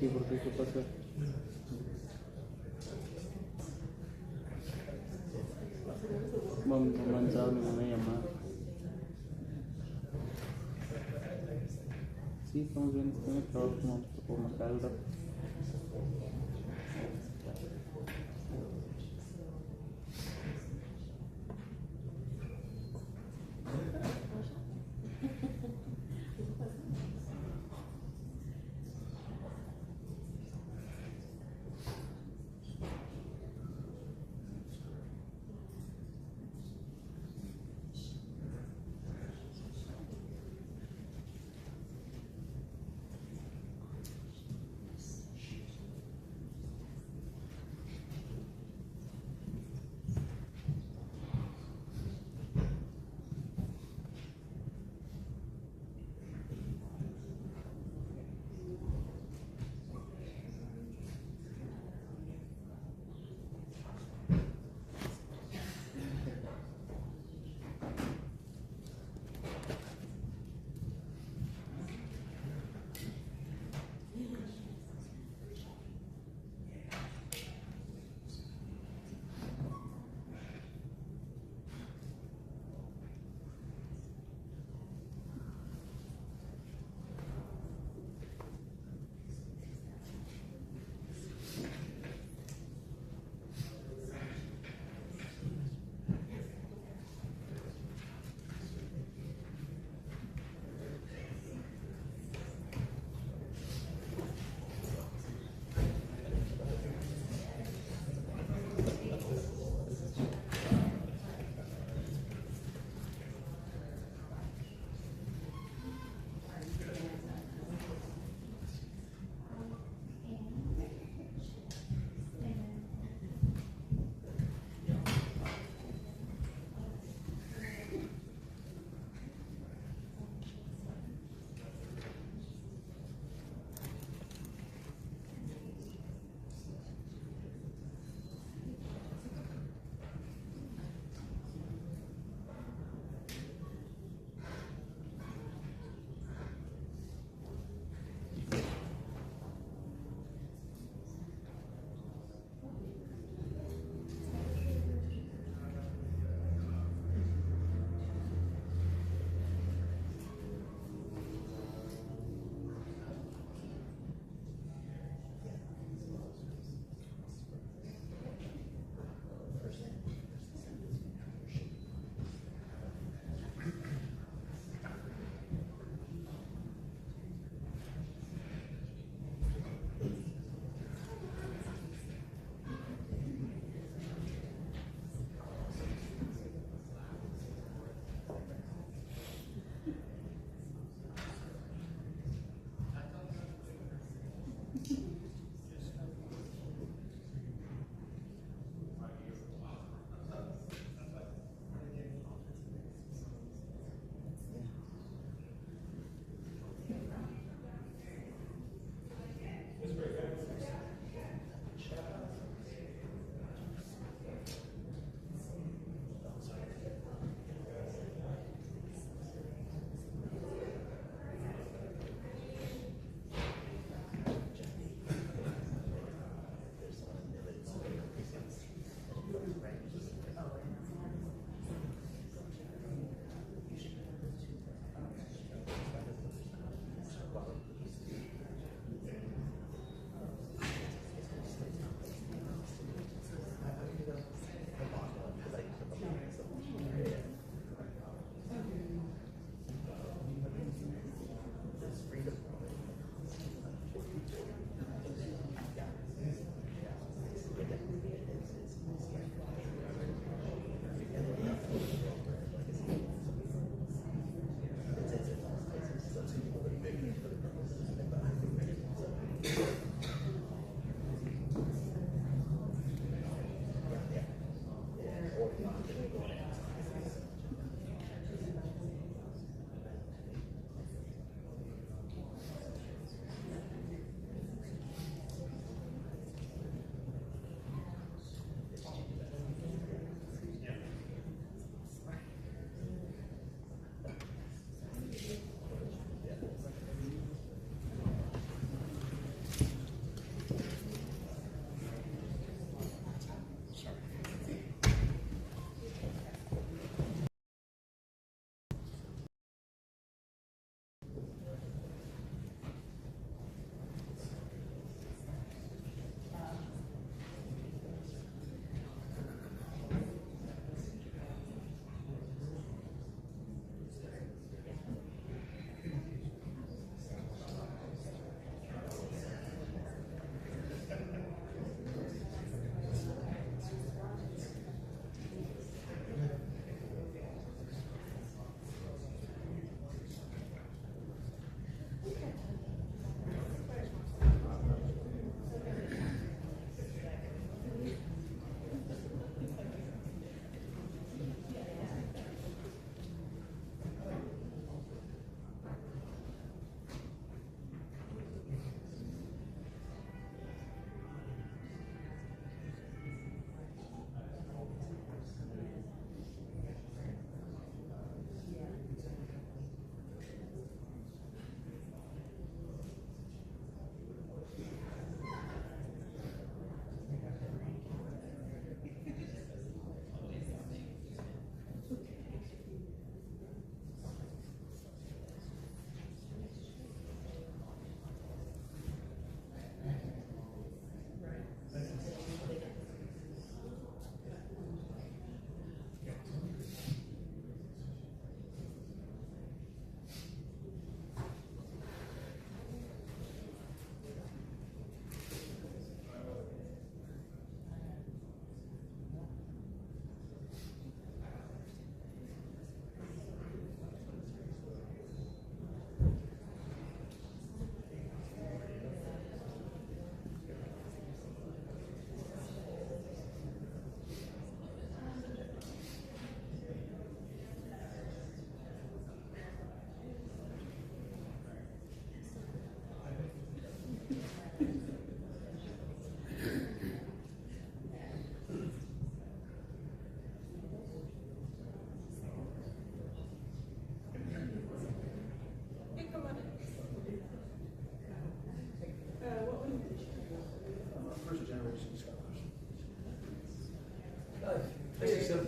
¿por qué pasa? Vamos a lanzar una llamada. Sí, estamos bien, estoy en el trabajo, no te puedo marcar el rato.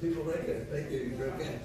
people like it. Thank you. You're okay.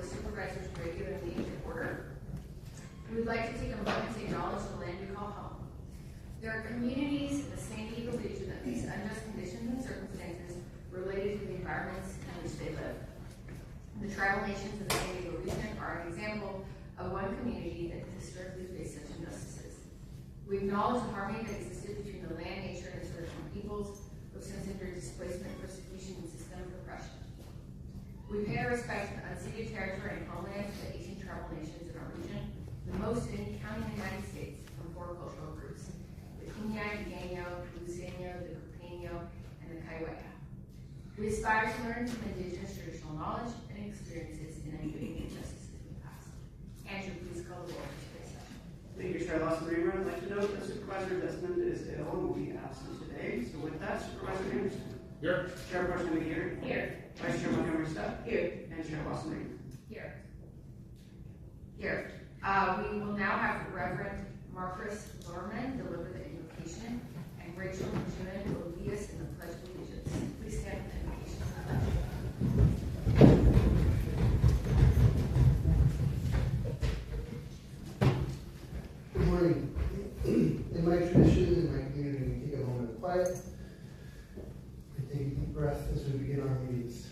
the Supervisors' regular meeting to order. We would like to take a moment to acknowledge the land we call home. There are communities in the San Diego region that face unjust conditions and circumstances related to the environments in which they live. The tribal nations of the San Diego region are an example of one community that has historically faced such injustices. We acknowledge the harmony that existed between the land, nature, and its original peoples who have since endured displacement, persecution, and systemic oppression. We pay our respect to the unceded territory and homelands of the 18 tribal nations in our region, the most in any county in the United States, from 4 cultural groups: the Kumeyaay, the Yanyo, the Luiseño, the Cupeño, and the Kaiweka. We aspire to learn from indigenous traditional knowledge and experiences in undoing the injustices of the past. Andrew, please call the roll for today's session. Thank you, Chair Lawson-Reamer. I'd like to note that Supervisor Desmond is ill and will be absent today. So with that, Supervisor Anderson. Here. Chairperson McGeary. Here. Vice Chair Montgomery Stepp. Here. And Chair Lawson-Reamer. Here. Here. We will now have Reverend Marcus Lorman deliver the invocation, and Rachel Junin will lead us in the Pledge of Allegiance. Please stand for the invocation. Good morning. In my tradition, in my community, we take a moment of quiet and take a deep breath as we begin our meetings.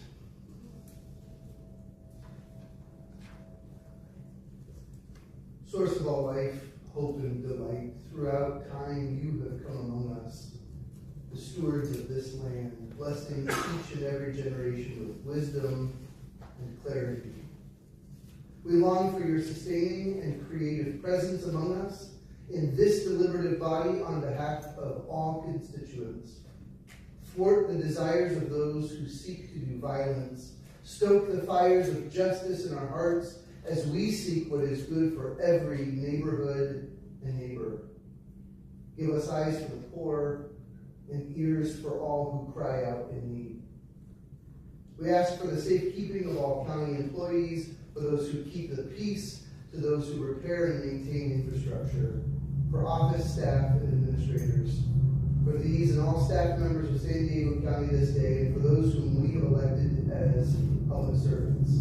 Source of all life, hope, and delight, throughout time you have come among us, the stewards of this land, blessing each and every generation with wisdom and clarity. We long for your sustaining and creative presence among us in this deliberative body on behalf of all constituents. Thwart the desires of those who seek to do violence. Stoke the fires of justice in our hearts as we seek what is good for every neighborhood and neighbor. Give us eyes for the poor and ears for all who cry out in need. We ask for the safekeeping of all county employees, for those who keep the peace, to those who repair and maintain infrastructure, for office staff and administrators, for these and all staff members of San Diego County this day, and for those whom we have elected as public servants.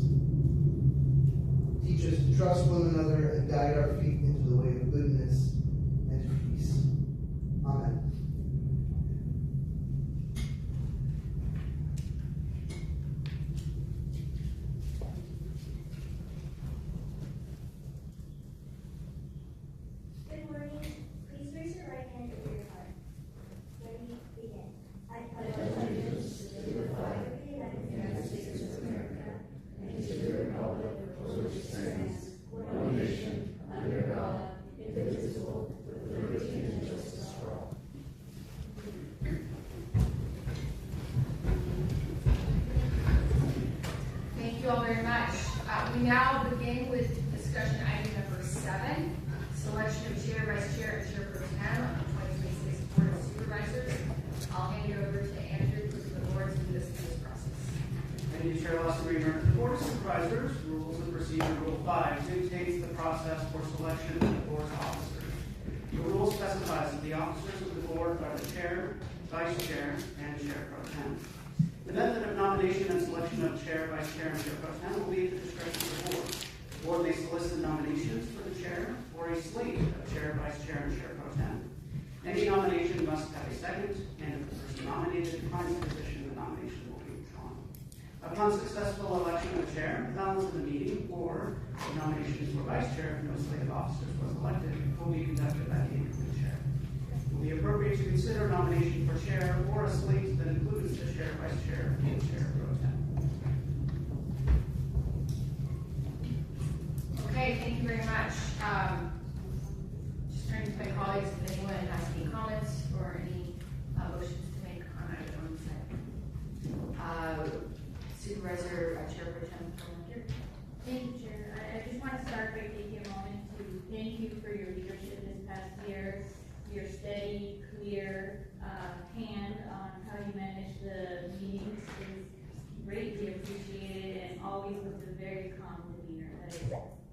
Teach us to trust one another and guide our feet into the way of goodness and peace. Amen. Good morning. Please raise your right hand over your heart. Ready? Begin. I pledge allegiance to the flag of the United States of America and to the republic for which it stands, one nation, under God, indivisible, with liberty and justice for all. Thank you all very much. We now begin with discussion item number 7, selection of chair, vice chair, and chair pro tem of the 2026 Board of Supervisors. I'll hand it over to Andrew for the board to lead us through this process. Thank you, Chair Lawson-Reamer. The Board of Supervisors, Rules and Procedure Rule 5, dictates the process for selection of the board's officers. The rule specifies that the officers of the board are the chair, vice chair, and chair pro tem. The method of nomination and selection of chair, vice chair, and chair pro tem will be at the discretion of the board. The board may solicit nominations for the chair or a slate of chair, vice chair, and chair pro tem. Any nomination must have a second, and if the person nominated declines the position, the nomination will be withdrawn. Upon successful election of chair, the balance of the meeting, or the nominations for vice chair if no slate of officers was elected, will be conducted by the incoming chair. It will be appropriate to consider a nomination for chair or a slate that includes the chair, vice chair, and chair pro tem. Okay, thank you very much. Just turning to my colleagues, if anyone has any comments or any motions to make on item 7. Supervisor, Chair Pro Tem Parmentier. Thank you, Chair. I just want to start by taking a moment to thank you for your leadership this past year, your steady, clear hand on how you manage the meetings is greatly appreciated and always with a very calm demeanor. That is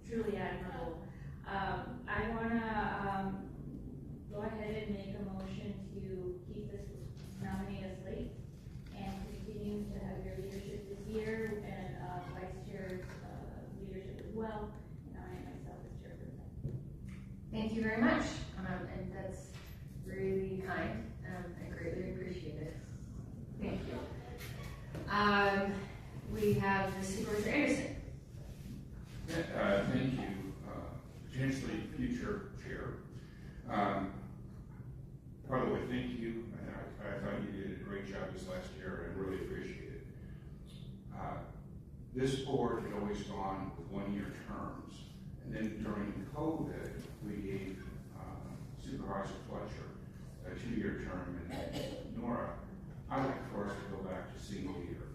truly admirable. I want to go ahead and make a motion to keep this nominate a slate and continue to have your leadership this year and Vice Chair's By the way, thank you. I thought you did a great job this last year, and I really appreciate it. This board had always gone with one-year terms, and then during COVID, we gave Supervisor Fletcher a 2-year term, and Nora, I'd like for us to go back to single year.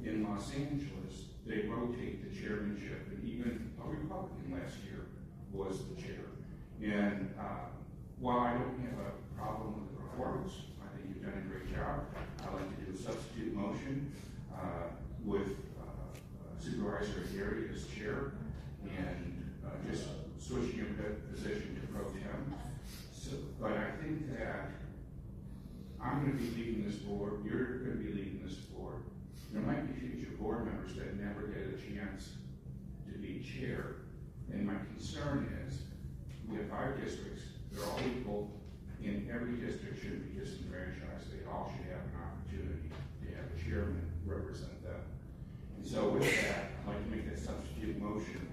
In Los Angeles, they rotate the chairmanship, and even a Republican last year was the chair. And while I don't have a problem with the performance, I think you've done a great job. I'd like to do a substitute motion with Supervisor Gary as chair, and just switching your position to pro tem. So, but I think that I'm going to be leading this board, you're going to be leading this board. There might be future board members that never get a chance to be chair, and my concern is we have 5 districts, they're all equal, and every district shouldn't be disenfranchised. They all should have an opportunity to have a chairman represent them. And so with that, I'd like to make that substitute motion,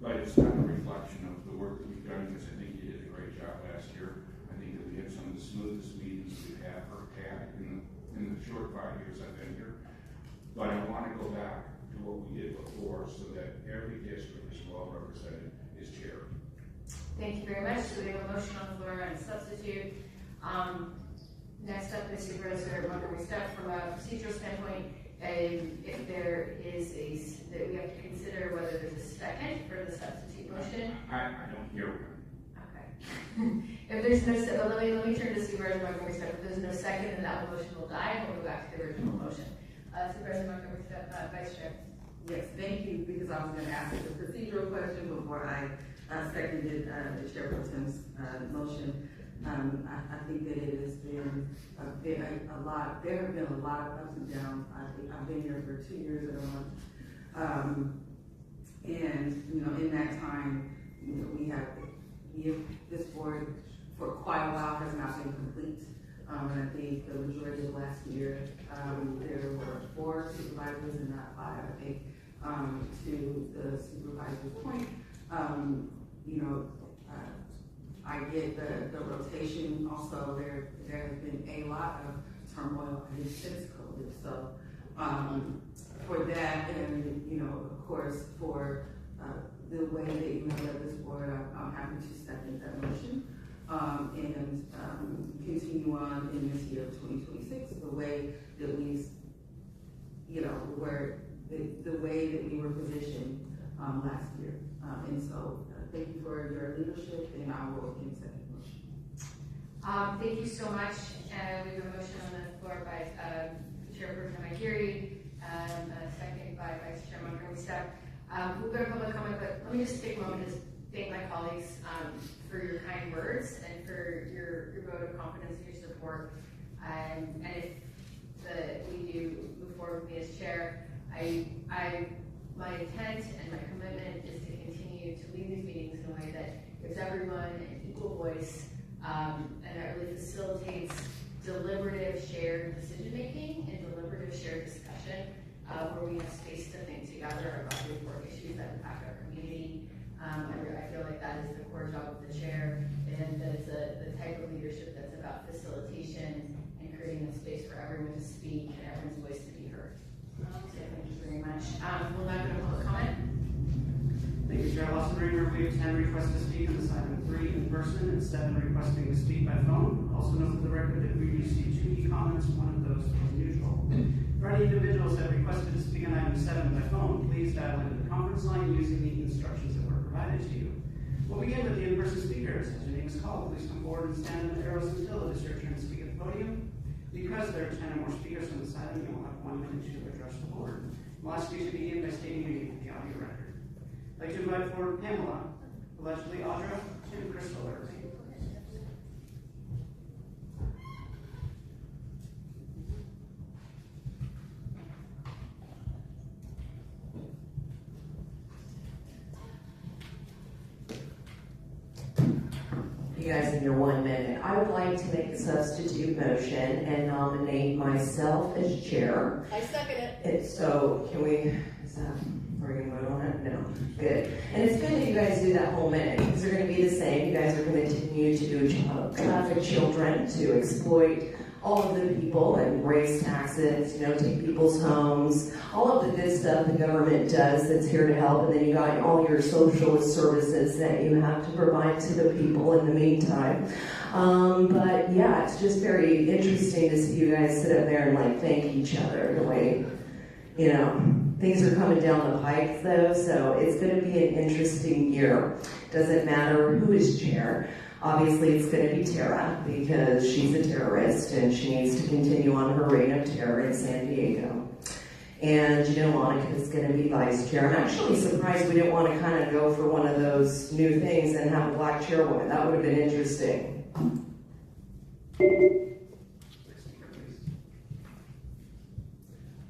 but it's not a reflection of the work that we've done, because I think you did a great job last year. I think that we had some of the smoothest meetings we've had in the short 5 years I've been here. But I want to go back to what we did before, so that every district is well represented as chair. Thank you very much. So we have a motion on the floor and a substitute. Next up is Supervisor Montgomery Stepp. From a procedural standpoint, if there is that we have to consider whether there's a second for the substitute motion. I don't hear one. Okay. If there's no, let me turn to Supervisor Montgomery Stepp. If there's no second, then that motion will die, and we'll go back to the original motion. Supervisor Montgomery Stepp, Vice Chair. Yes, thank you, because I was going to ask the procedural question before I seconded the Chair Pro Tem's motion. I think that it has been a lot. There have been a lot of ups and downs. I've been here for 2 years and a month, and in that time, this board for quite a while has not been complete. And I think the majority of last year, there were 4 supervisors and not 5, I think, to the supervisor's point. I get the rotation. Also, there has been a lot of turmoil since COVID. So, for that, and of course, for the way that you have led this board, I'm happy to second that motion. And continue on in this year of 2026, the way that we, the way that we were positioned last year. And so thank you for your leadership, and I will again second the motion. Thank you so much. We have a motion on the floor by Chairperson Aguirre, second by Vice Chair Montgomery Stepp. We'll go to public comment, but let me just take a moment to thank my colleagues for your kind words and for your vote of confidence and your support. And if we do move forward with me as chair, my intent and my commitment is to continue to lead these meetings in a way that gives everyone an equal voice, and that really facilitates deliberative shared decision making and deliberative shared discussion, where we have space to think together about the important issues that impact our community. I feel like that is the core job of the chair, and that it's the type of leadership that's about facilitation and creating a space for everyone to speak and everyone's voice to be heard. So thank you very much. We'll now go to public comment. Thank you, Chair Lawson-Reamer. We have 10 requests to speak on this item, 3 in person and 7 requesting to speak by phone. Also note for the record that we received 2 e-comments, one of those was neutral. For any individuals that requested to speak on item 7 by phone, please dial into the conference line using the instructions that were provided to you. We'll begin with the in-person speakers. As your name is called, please come forward and stand in the arrows until it is your turn to speak at the podium. Because there are 10 or more speakers on this item, you will have 1 minute to address the board. We'll ask you to begin by stating your name for the audio record. I'd like to invite forward Pamela, allegedly Audra, and Crystal Irving. You guys in your 1 minute. I would like to make a substitute motion and nominate myself as chair. I second it. So can we, is that? Are you going to vote on it? No. Good. And it's good that you guys do that whole minute, because they're going to be the same. You guys are going to continue to do traffic children, to exploit all of the people and raise taxes, take people's homes, all of the good stuff the government does that's here to help, and then you got all your socialist services that you have to provide to the people in the meantime. But yeah, it's just very interesting to see you guys sit up there and thank each other the way, things are coming down the pike though, so it's going to be an interesting year. Doesn't matter who is chair. Obviously, it's going to be Tara, because she's a terrorist and she needs to continue on her reign of terror in San Diego. And Monica's going to be vice chair. I'm actually surprised we didn't want to kind of go for one of those new things and have a black chairwoman. That would have been interesting.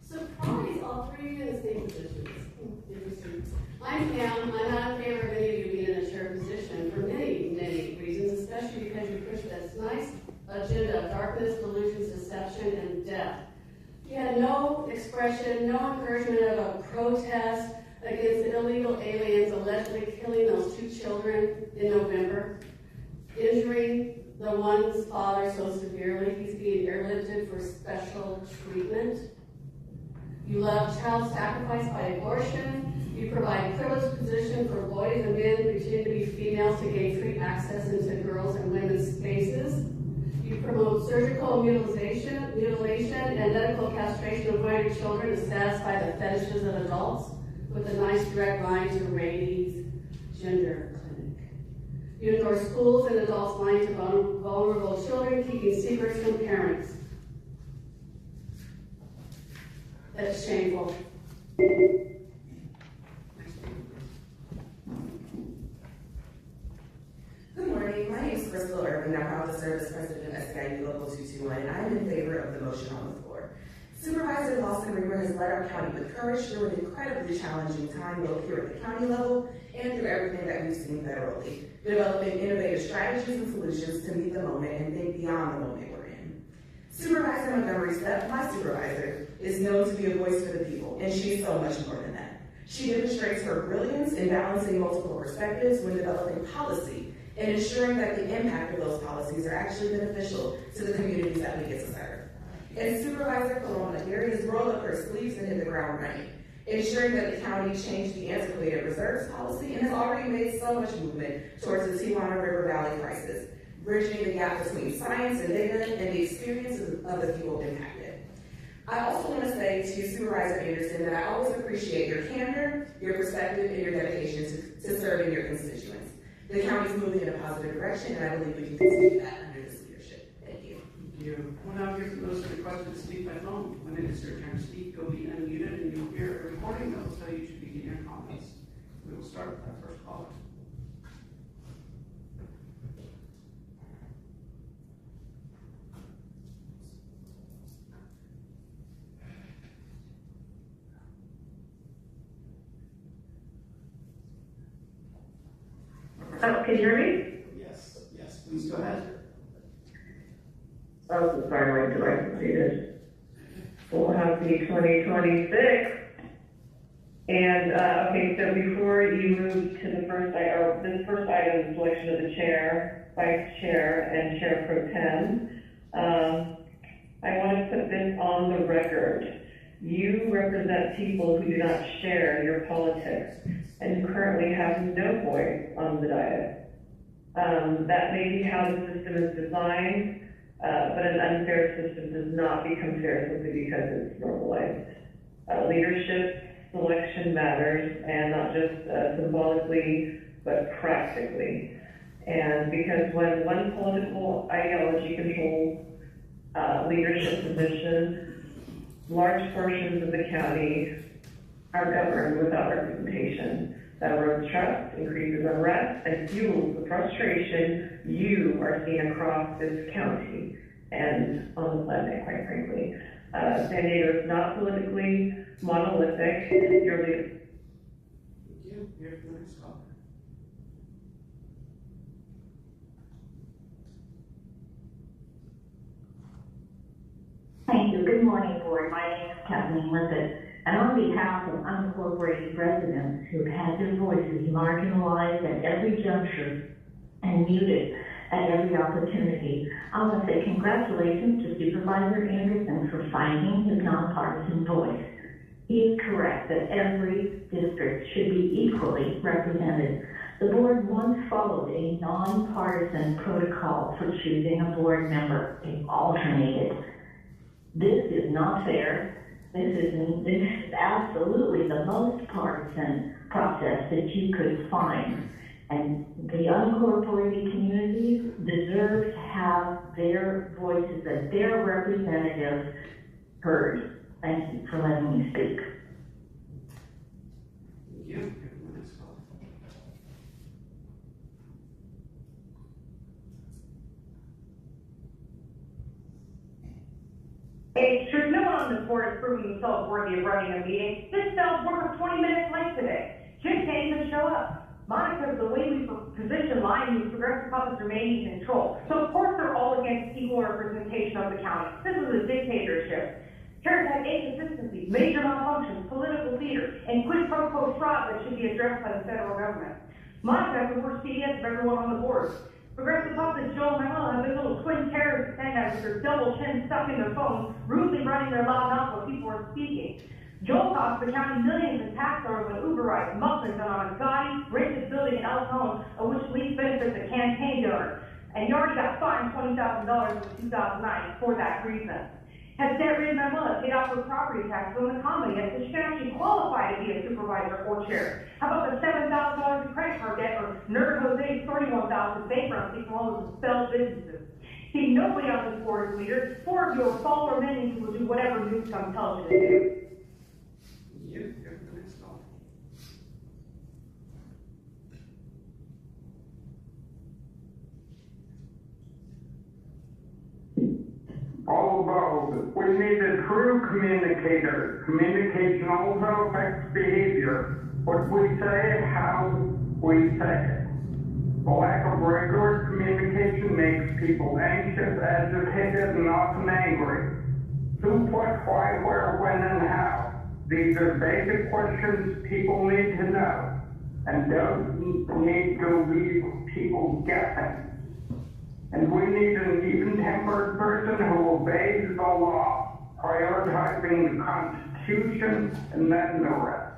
Surprise, all three in the same positions. I'm Pam. I'm not in favor of any of you being in a chair position for many, many reasons, especially because you push this nice agenda of darkness, delusions, deception, and death. You had no expression, no encouragement of a protest against the illegal aliens allegedly killing those 2 children in November, injuring the one's father so severely he's being airlifted for special treatment. You love child sacrifice by abortion. You provide privileged position for boys and men pretending to be females to gain free access into girls' and women's spaces. You promote surgical mutilation and medical castration of minor children to satisfy the fetishes of adults with a nice direct line to Rainey's gender clinic. You endorse schools and adults lying to vulnerable children, keeping secrets from parents. That's shameful. Good morning. My name is Crystal Irvin. I'm proud to serve as president of SEIU Local 221, and I'm in favor of the motion on the floor. Supervisor Lawson Reamer has led our county with courage through an incredibly challenging time, both here at the county level and through everything that we've seen federally, developing innovative strategies and solutions to meet the moment and think beyond the moment we're in. Supervisor Montgomery Stepp, my supervisor, is known to be a voice for the people, and she's so much more than that. She demonstrates her brilliance in balancing multiple perspectives when developing policy and ensuring that the impact of those policies are actually beneficial to the communities that we get to serve. And Supervisor Colonna here has rolled up her sleeves and hit the ground running, ensuring that the county changed the antiquated reserves policy and has already made so much movement towards the Tijuana River Valley crisis, bridging the gap between science and data and the experiences of the people impacted. I also want to say to Supervisor Anderson that I always appreciate your candor, your perspective, and your dedication to serving your constituents. The county's moving in a positive direction, and I believe we can continue that under this leadership. Thank you. Thank you. We'll now hear from those who requested to speak by phone. When it is your turn to speak, go be unmuted, and you'll hear a recording that will tell you to begin your comments. We will start with our first caller. Oh, can you hear me? Yes, please go ahead. Oh, sorry, my device is muted. We'll have the 2026. And, okay, so before you move to the first item, this first item, the selection of the chair, vice chair, and chair pro tem, I want to put this on the record. You represent people who do not share your politics and who currently have no voice on the dais. That may be how the system is designed, but an unfair system does not become fair simply because it's normalized. Leadership selection matters, and not just symbolically, but practically. And because when one political ideology controls leadership positions, large portions of the county are governed without representation. That erodes trust, increases unrest, and fuels the frustration you are seeing across this county and on the planet, quite frankly. San Diego is not politically monolithic. Your leader. Thank you. Here for the next caller. Thank you. Good morning, board. My name is Kathleen Lippett. And on behalf of unincorporated residents who have had their voices marginalized at every juncture and muted at every opportunity, I want to say congratulations to Supervisor Anderson for finding his nonpartisan voice. He is correct that every district should be equally represented. The board once followed a nonpartisan protocol for choosing a board member. They alternated. This is not fair. This is absolutely the most partisan process that you could find. And the unincorporated communities deserve to have their voices and their representatives heard. Thank you for letting me speak. Thank you. Hey, sure, no one on this board is proving themselves worthy of running a meeting. This cell's working 20 minutes late today. Jim can't even show up. Monica, the way we position line means progressive publics remain in control. So of course they're all against equal representation of the county. This is a dictatorship. Here's had inconsistencies, major malfunctions, political theater, and quid pro quo fraud that should be addressed by the federal government. Monica is the worst CDS of everyone on the board. Progressive puppets Joe and Manuel have been little twin terrorists stand out with their double chin stuck in their phones, rudely running their loud mouth while people are speaking. Joel cost the county millions in tax dollars on Uber rides, muffins, and on a gaudy, rented building in El Cajon, of which lease benefits a campaign donor. And you already got fined $20,000 in 2009 for that reason. Has debt rid Manuel paid off with property taxes on the comedy as she can actually qualify to be a supervisor or chair? How about the $7,000 in credit card debt or Nerd Jose's $31,000 bankruptcy from all of his failed businesses? See, nobody on this board is leader. 4 of you are follower minions who will do whatever Newscom tells you to do. Although we need a true communicator, communication also affects behavior. What we say, how we say it. The lack of regular communication makes people anxious, agitated, and often angry. Who, what, why, where, when, and how. These are basic questions people need to know, and don't need to leave people guessing. And we need an even-tempered person who obeys the law, prioritizing the Constitution and then the rest.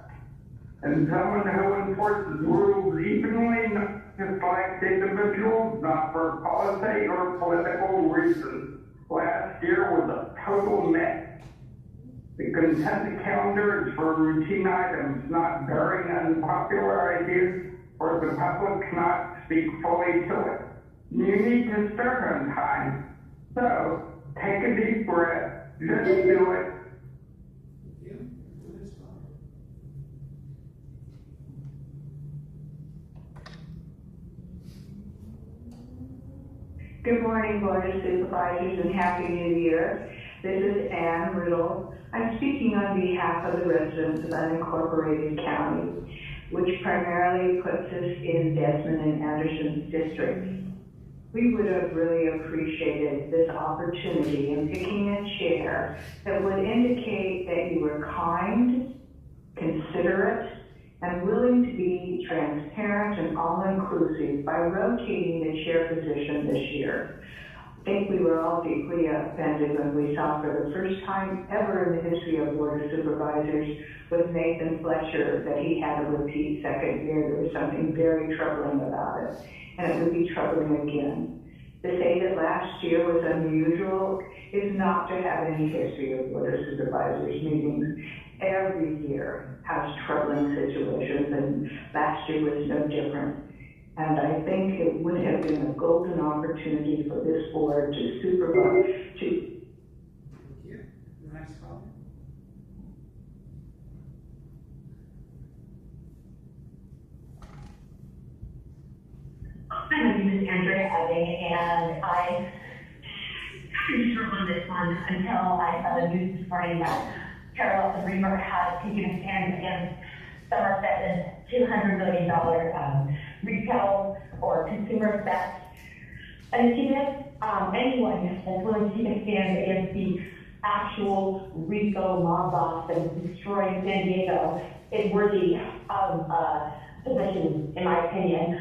And someone who enforces rules evenly, dislikes individuals, not for policy or political reasons. Last year was a total mess. The consent calendar is for routine items, not bearing unpopular ideas, or the public cannot speak fully to it. You need to start on time. So, take a deep breath, just do it. Good morning, Board of Supervisors, and Happy New Year. This is Ann Riddle. I'm speaking on behalf of the residents of unincorporated county, which primarily puts us in Desmond and Anderson's districts. We would have really appreciated this opportunity in picking a chair that would indicate that you were kind, considerate, and willing to be transparent and all-inclusive by rotating the chair position this year. I think we were all deeply offended when we saw for the first time ever in the history of Board of Supervisors with Nathan Fletcher that he had a repeat second year. There was something very troubling about it, and it would be troubling again. To say that last year was unusual is not to have any history of Board of Supervisors meetings. Every year has troubling situations, and last year was no different. And I think it would have been a golden opportunity for this board to supervise, Thank you. The next call. Hi, my name is Andrea Ebbing, and I pretty sure on this one until I saw the news this morning that Carol Reamer has taken a stand against Somerset's $200 million retail or consumer theft initiative. Anyone that's willing to take a stand against the actual RICO mob boss that is destroying San Diego is worthy of position, in my opinion.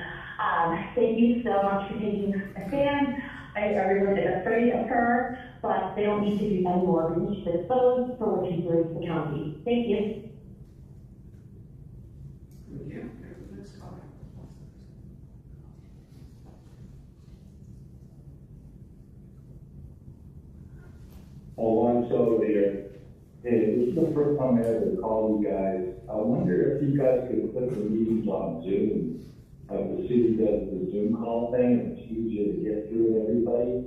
Thank you so much for taking a stand. Everyone is afraid of her, but they don't need to do any more. We need to expose for what she's doing to the county. Thank you. Thank you. Here's the next comment. Oh, I'm so here. Hey, this is the first time I ever called you guys. I wonder if you guys could put the meetings on Zoom. The city does the Zoom call thing, and it's easier to get through with everybody.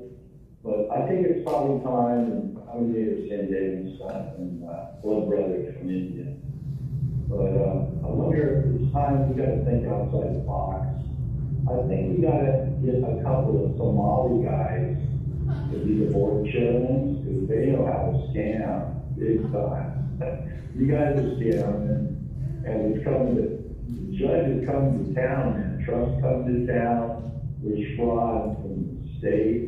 But I think it's probably time, and I'm native San Diego stuff, and blood brother from India. But I wonder if it's time we gotta think outside the box. I think we gotta get a couple of Somali guys to be the board chairmen, because they know how to scam big time. You guys are scamming, and it's coming to, the judge is coming to town, and trust coming to town. There's fraud from the state,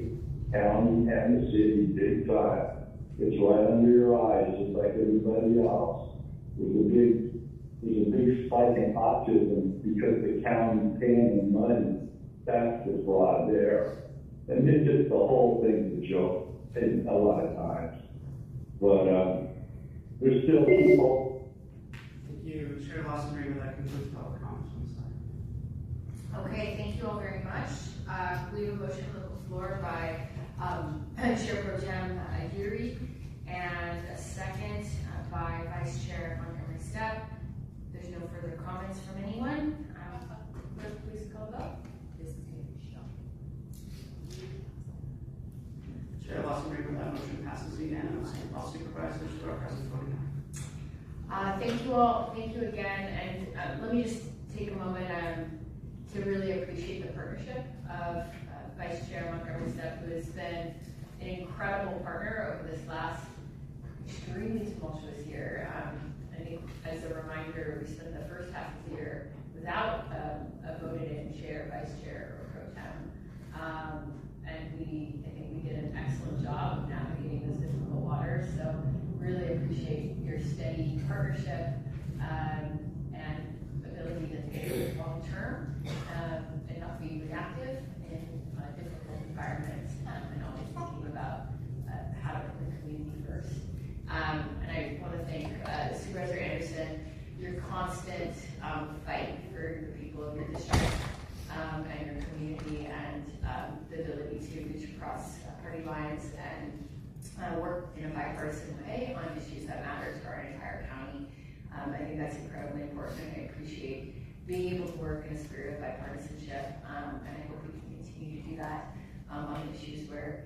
county, and the city, big time. It's right under your eyes, just like everybody else. There's a big spike in autism because the county's paying them money. That's the fraud there. And it's just the whole thing's a joke, and a lot of times. But there's still people. Thank you, Chair Lawson. That concludes public comments on this item. Okay, thank you all very much. We have a motion on the floor by Chair Pro Tem Udry, and a second by Vice Chair Montgomery Stepp. There's no further comments from anyone. Clerk, please call the vote. Chair Lawson, that motion passes unanimously. All supervisors who are present voting aye. Thank you all. Thank you again. And let me just take a moment to really appreciate the partnership of Vice Chair Montgomery Stepp, who has been an incredible partner over this last extremely tumultuous year. I think, as a reminder, we spent the first half of the year without a voted-in chair, vice chair, or pro tem. And I think we did an excellent job of navigating those difficult waters. So really appreciate your steady partnership and ability to think long term and not be reactive in difficult environments and always thinking about how to put the community first. And I want to thank Supervisor Anderson, your constant fight for the people of your district and your community, and the ability to reach across party lines and work in a bipartisan way on issues that matter to our entire county. I think that's incredibly important, and I appreciate being able to work in a spirit of bipartisanship, and I hope we can continue to do that on issues where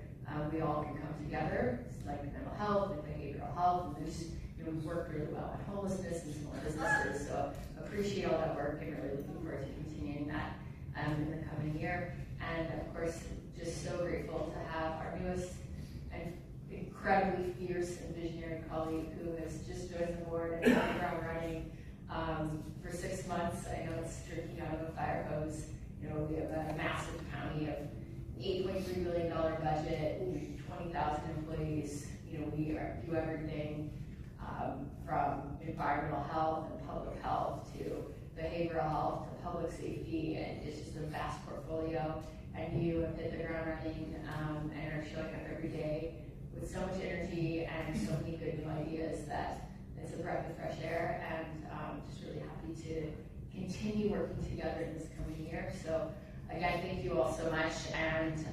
we all can come together, like mental health and behavioral health, and there's, we've worked really well on homelessness and small businesses, so appreciate all that work and really looking forward to continuing that in the coming year. And of course, just so grateful to have our newest and incredibly fierce and visionary colleague who has just joined the board and hit the ground running for 6 months. I know it's drinking out of a fire hose. We have a massive county of $8.3 billion budget, 20,000 employees. We do everything from environmental health and public health to behavioral health to public safety, and it's just a vast portfolio. And you have hit the ground running and are showing up every day with so much energy and so many good new ideas that it's a breath of fresh air, and just really happy to continue working together in this coming year. So again, thank you all so much, and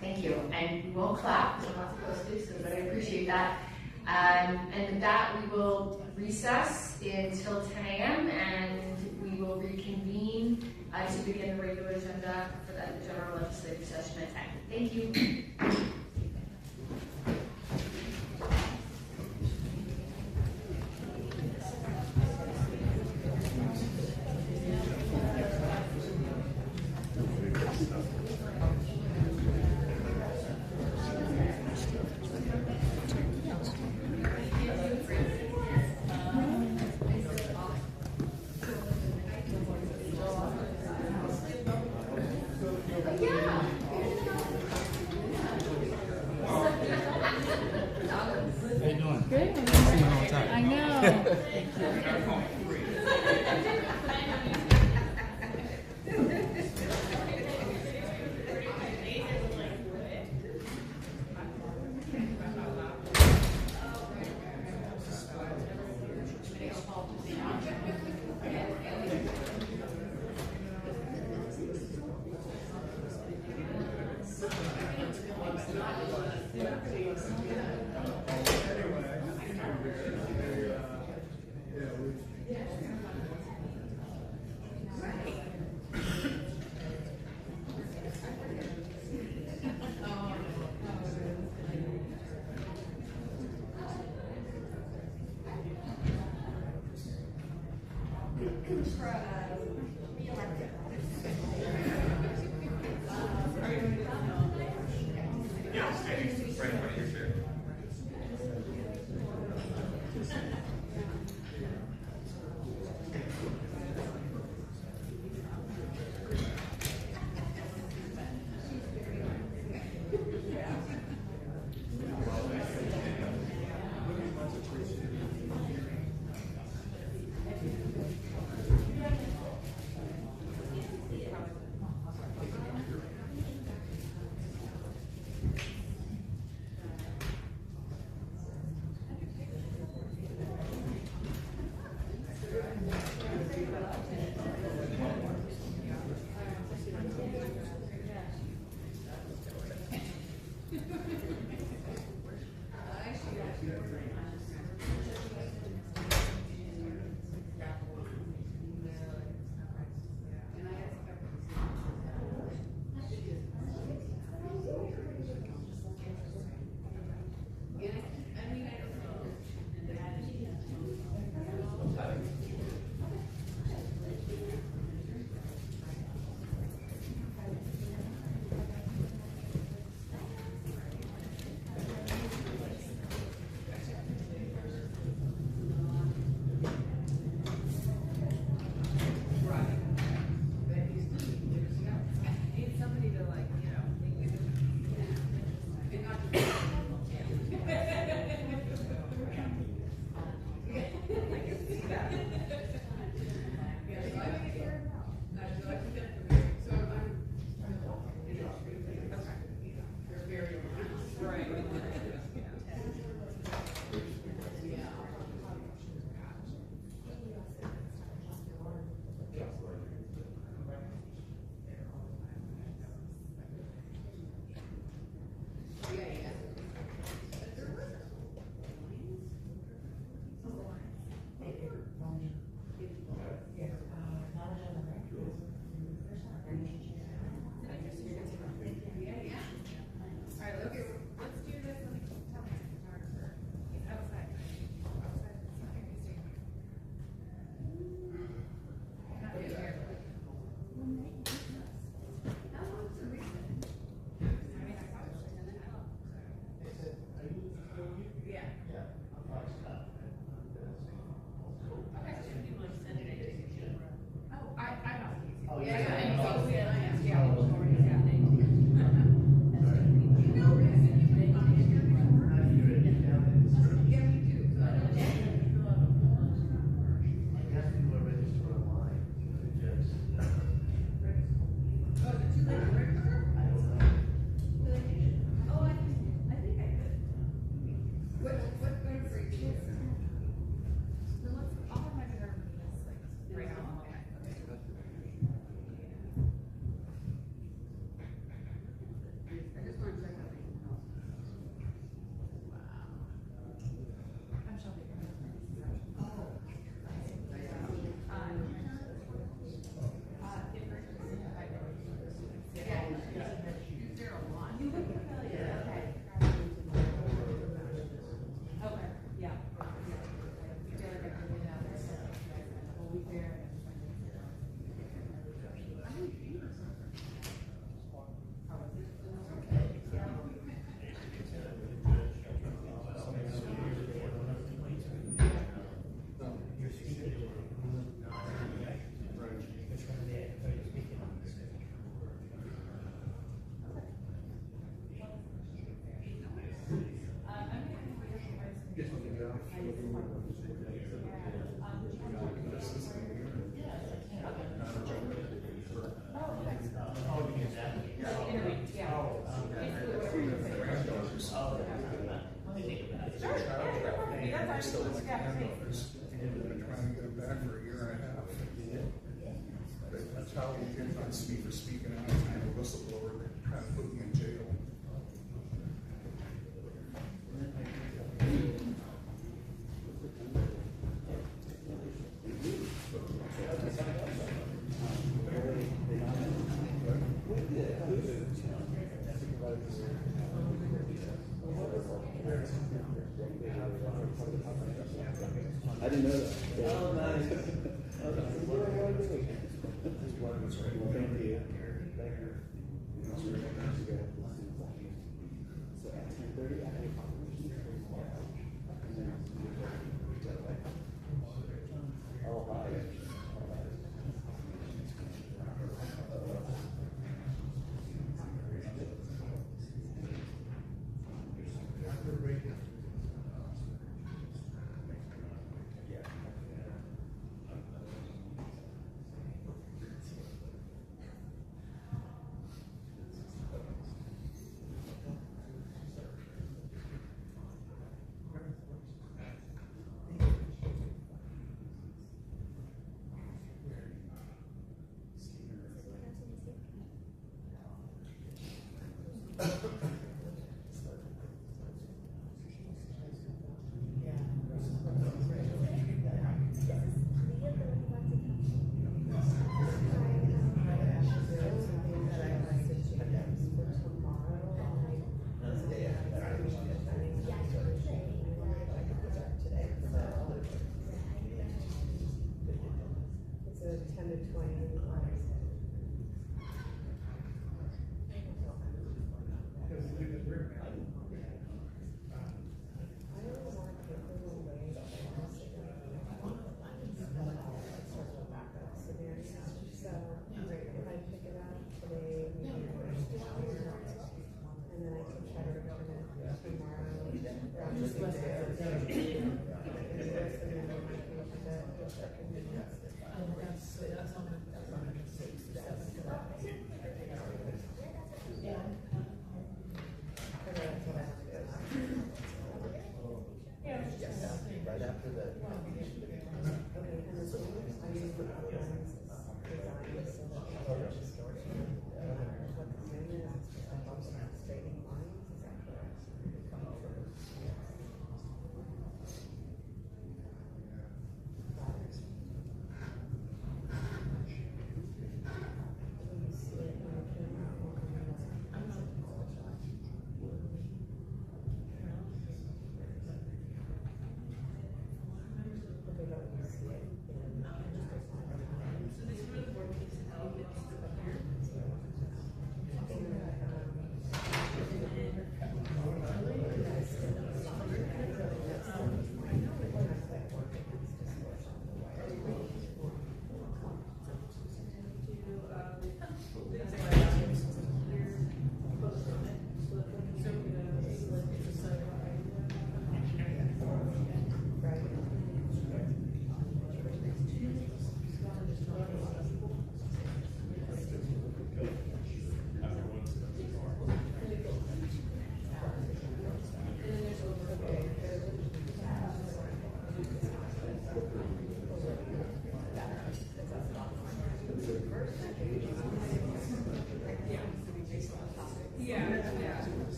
thank you. And we won't clap because we're not supposed to, but I appreciate that. And with that, we will recess until 10 a.m. and we will reconvene to begin the regular agenda for the general legislative session at 10. Thank you. Yeah. Good. See you all the time. I know. Alright, okay, let's do this That's how he gets on me for speaking out, I'm a whistleblower, they're trying to put me in jail. I didn't know that. Oh, nice. Well, thank you. So at 10:30, I have a oh, hi.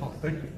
Oh, thank you.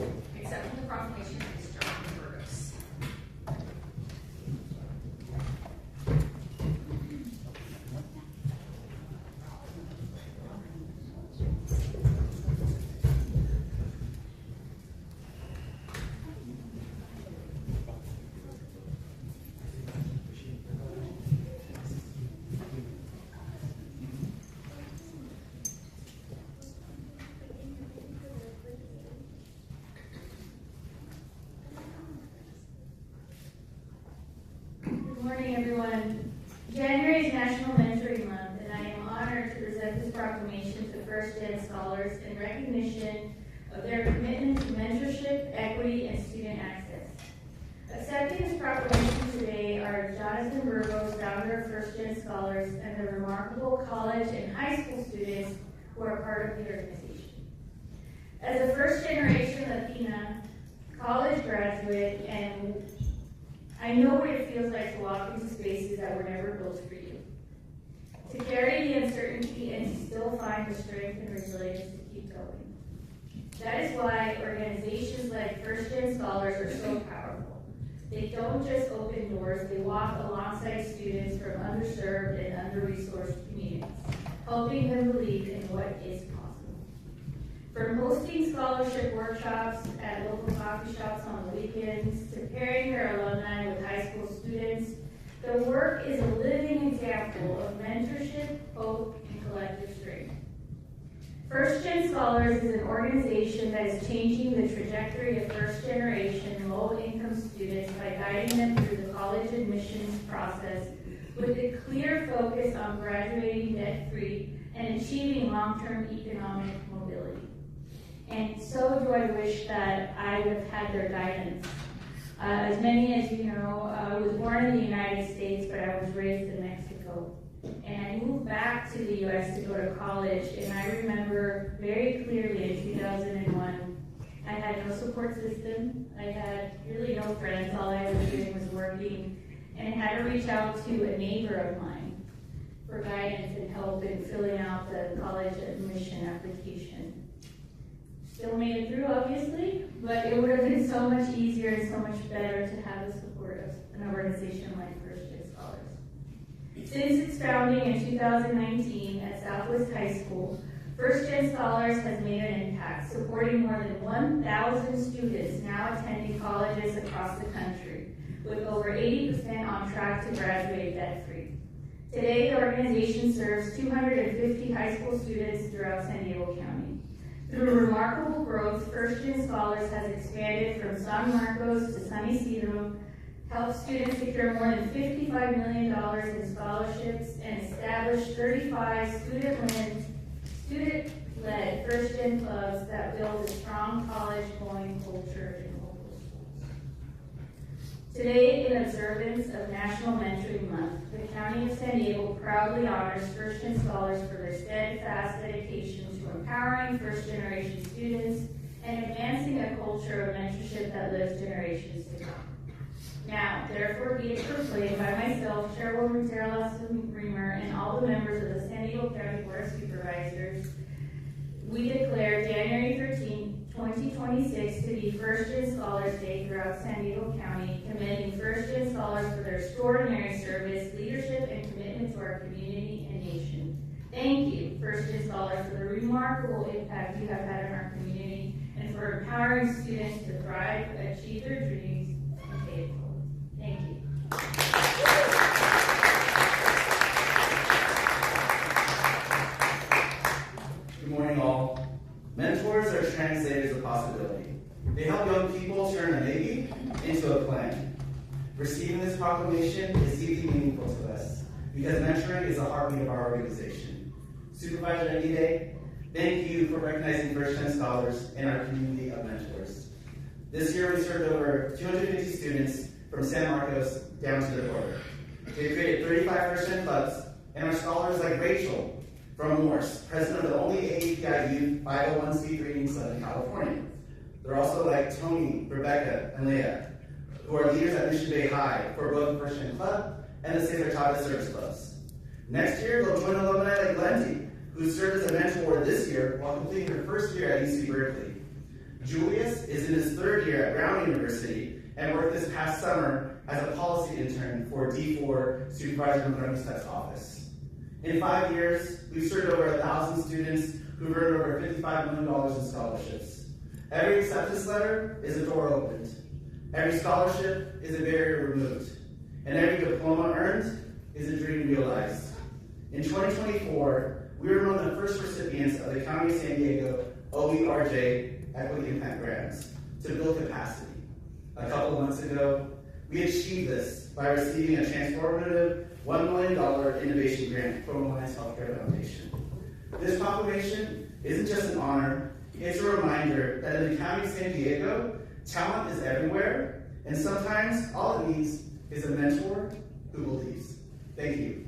Accepting the proclamation is Jonathan Burgos. Good morning, everyone. January is National Mentoring Month, and I am honored to present this proclamation to first-gen scholars in recognition of their commitment to mentorship, equity, and student access. Accepting this proclamation today are Jonathan Burgos, founder of First-Gen Scholars, and the remarkable college and high school students who are part of the organization. As a first-generation Latina, college graduate, and I know what it feels like to walk into spaces that were never built for you. To carry the uncertainty and to still find the strength and resilience to keep going. That is why organizations like First-Gen Scholars are so powerful. They don't just open doors, they walk alongside students from underserved and under-resourced communities, helping them believe in what is possible. From hosting scholarship workshops at local coffee shops on the weekends to pairing their alumni with high school students, the work is a living example of mentorship, hope, and collective strength. First-Gen Scholars is an organization that is changing the trajectory of first-generation low-income students by guiding them through the college admissions process with a clear focus on graduating debt-free and achieving long-term economic mobility. And so do I wish that I would have had their guidance. As many as you know, I was born in the United States, but I was raised in Mexico. And I moved back to the U.S. to go to college, and I remember very clearly in 2001, I had no support system. I had really no friends. All I was doing was working, and I had to reach out to a neighbor of mine for guidance and help in filling out the college admission application. Still made it through, obviously, but it would have been so much easier and so much better to have the support of an organization like First-Gen Scholars. Since its founding in 2019 at Southwest High School, First-Gen Scholars has made an impact, supporting more than 1,000 students now attending colleges across the country, with over 80% on track to graduate debt-free. Today, the organization serves 250 high school students throughout San Diego County. Through remarkable growth, First-Gen Scholars has expanded from San Marcos to San Isidro, helped students secure more than $55 million in scholarships, and established 35 student-led First-Gen clubs that build a strong college-going culture in local schools. Today, in observance of National Mentoring Month, the County of San Diego proudly honors First-Gen Scholars for their steadfast dedication to empowering first-generation students and advancing a culture of mentorship that lives generations to come. Now, therefore, be it proclaimed by myself, Chairwoman Tara Lawson-Remer, and all the members of the San Diego County Board of Supervisors, we declare January 13, 2026 to be First-Gen Scholars Day throughout San Diego County, commending First-Gen Scholars for their extraordinary service, leadership, and commitment to our community and nation. Thank you, First-Gen Scholars, for the remarkable impact you have had on our community and for empowering students to thrive, achieve their dreams, and pay it forward. Thank you. Good morning, all. Mentors are translated as a possibility. They help young people turn a maybe into a plan. Receiving this proclamation is deeply meaningful to us because mentoring is the heartbeat of our organization. Supervisor Anide, thank you for recognizing First-Gen Scholars in our community of mentors. This year we served over 250 students from San Marcos down to the border. We created 35 First-Gen clubs, and our scholars like Rachel from Morse, president of the only AAPI Youth 501c3 in Southern California. They're also like Tony, Rebecca, and Leah, who are leaders at Mission Bay High for both the First-Gen Club and the Cesar Chavez Service Clubs. Next year, they'll join alumni like Lindsay, who served as a mentor this year while completing her first year at UC Berkeley. Julius is in his 3rd year at Brown University and worked this past summer as a policy intern for D4 Supervisor Monroe's office. In 5 years, we've served over 1,000 students who've earned over $55 million in scholarships. Every acceptance letter is a door opened. Every scholarship is a barrier removed. And every diploma earned is a dream realized. In 2024, we were among the first recipients of the County of San Diego OERJ Equity Impact Grants to build capacity. A couple months ago, we achieved this by receiving a transformative $1 million innovation grant from Alliance Healthcare Foundation. This proclamation isn't just an honor, it's a reminder that in the County of San Diego, talent is everywhere, and sometimes all it needs is a mentor who believes. Thank you.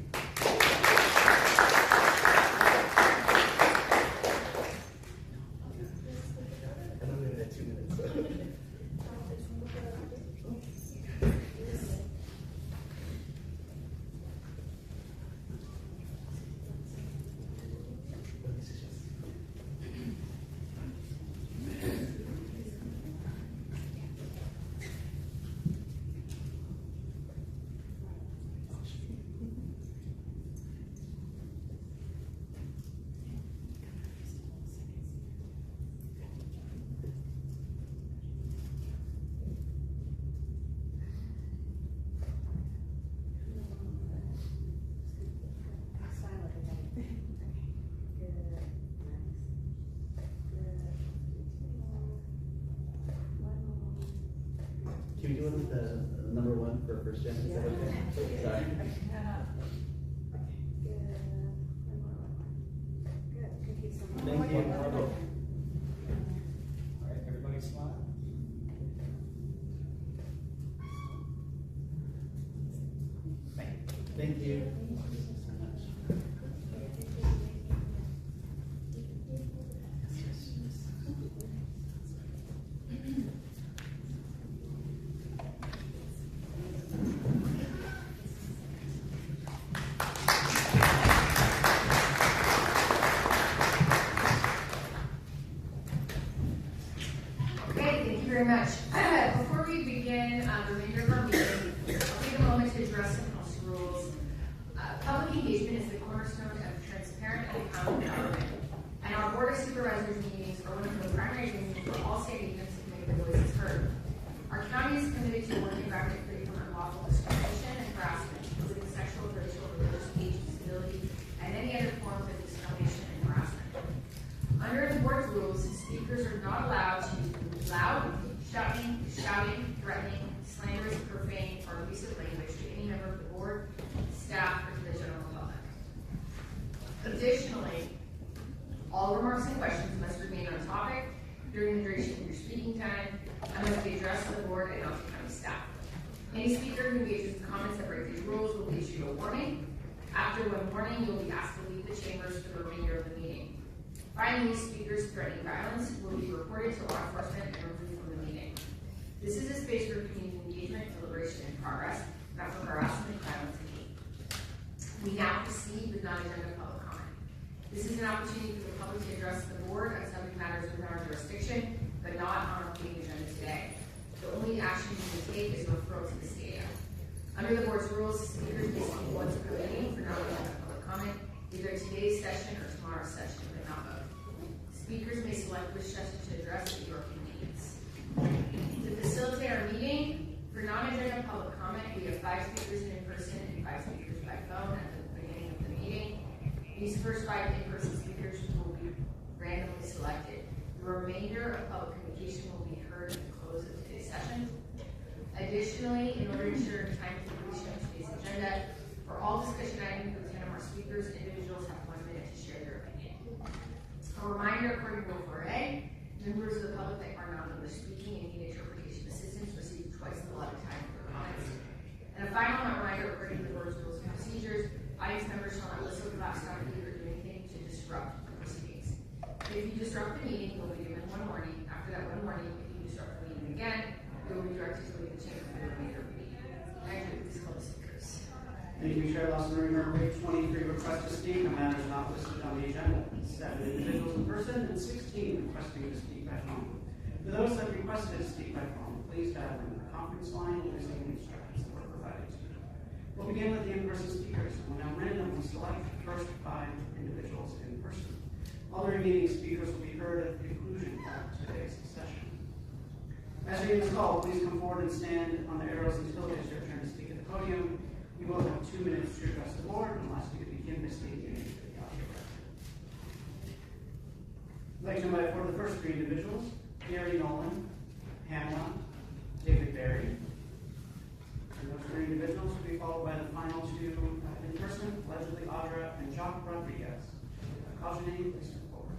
Can we do it with the number 1 for first gen? Is that okay? Sorry. Thank you. All right, everybody smile. Thank you. Very much. Before we begin the remainder of our meeting, I'll take a moment to address some house rules. Public engagement is the cornerstone of transparent and accountable government, and our Board of Supervisors meetings are one of the primary reasons for all state agents to make their voices heard. Our county is committed to working back to free from unlawful discrimination and harassment, including sexual, racial, religious, age, disability, and any other forms of discrimination and harassment. Under the board's rules, speakers are not allowed to use loud, shouting, threatening, slanderous, profane, or abusive language to any member of the board, staff, or to the general public. Additionally, all remarks and questions must remain on topic during the duration of your speaking time and must be addressed to the board and not to county staff. Any speaker who engages in comments that break these rules will be issued a warning. After one warning, you will be asked to leave the chambers for the remainder of the meeting. Finally, speakers threatening violence will be reported to law enforcement and removed from the meeting. This is a space for community engagement, deliberation, and progress, not for harassment, violence, and hate. We now proceed with non-agenda public comment. This is an opportunity for the public to address the board on subject matters within our jurisdiction, but not on our meeting agenda today. The only action you can take is a referral to the SCADA. Under the board's rules, speakers may speak once per meeting for non-agenda public comment, either today's session or tomorrow's session, but not both. Speakers may select which session to address at your convenience. To facilitate our meeting, for non-agenda public comment, we have 5 speakers in person and 5 speakers by phone at the beginning of the meeting. These first 5 in-person speakers will be randomly selected. The remainder of public communication will be heard at the close of today's session. Additionally, in order to ensure time for completion of today's agenda, for all discussion items with 10 or more speakers, individuals have 1 minute to share their opinion. A reminder, according to Rule 4A, members of the public that are not English speaking and need interpretation assistance receive twice the allotted time for their comments. And a final reminder, according to the board's rules and procedures, audience members shall not listen to laptop or do anything to disrupt the proceedings. If you disrupt the meeting, you will be given 1 warning. After that 1 warning, if you disrupt the meeting again, you will be directed to leave the chamber for the remainder of the meeting. I do please call the speakers. Thank you, Chair Lawson. Remember, page 23, request to speak on matters not listed on the agenda. 7 individuals in person and 16 requesting to speak by phone. For those that requested to speak by phone, please dial in the conference line using the instructions that were provided to you. We'll begin with the in-person speakers. We'll now randomly select the first 5 individuals in person. All the remaining speakers will be heard at the conclusion of today's session. As your name is called, please come forward and stand on the arrows until it is your turn to speak at the podium. You will have 2 minutes to address the board and we'll ask you to begin by stating your name for the audio record. I'd like to invite forward the first 3 individuals: Gary Nolan, Pamela, David Berry. And those 3 individuals will be followed by the final 2 in person, allegedly Audra and Jacques Rodriguez. Call your name, please come forward.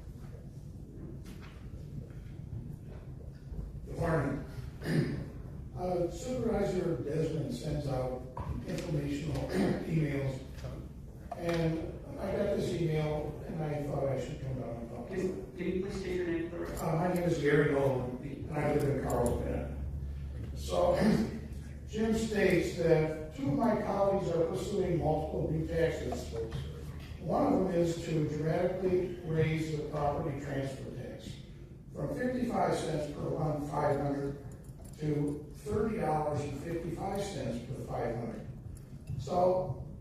Good morning. Supervisor Desmond sends out informational emails, and I got this email, and I thought I should come down and talk to you. Can you please state your name for the record? My name is Gary Nolan, and I live in Carlsbad. So, Jim states that 2 of my colleagues are pursuing multiple new taxes. One of them is to dramatically raise the property transfer tax from 55 cents per 500 to $30.55 per 500. So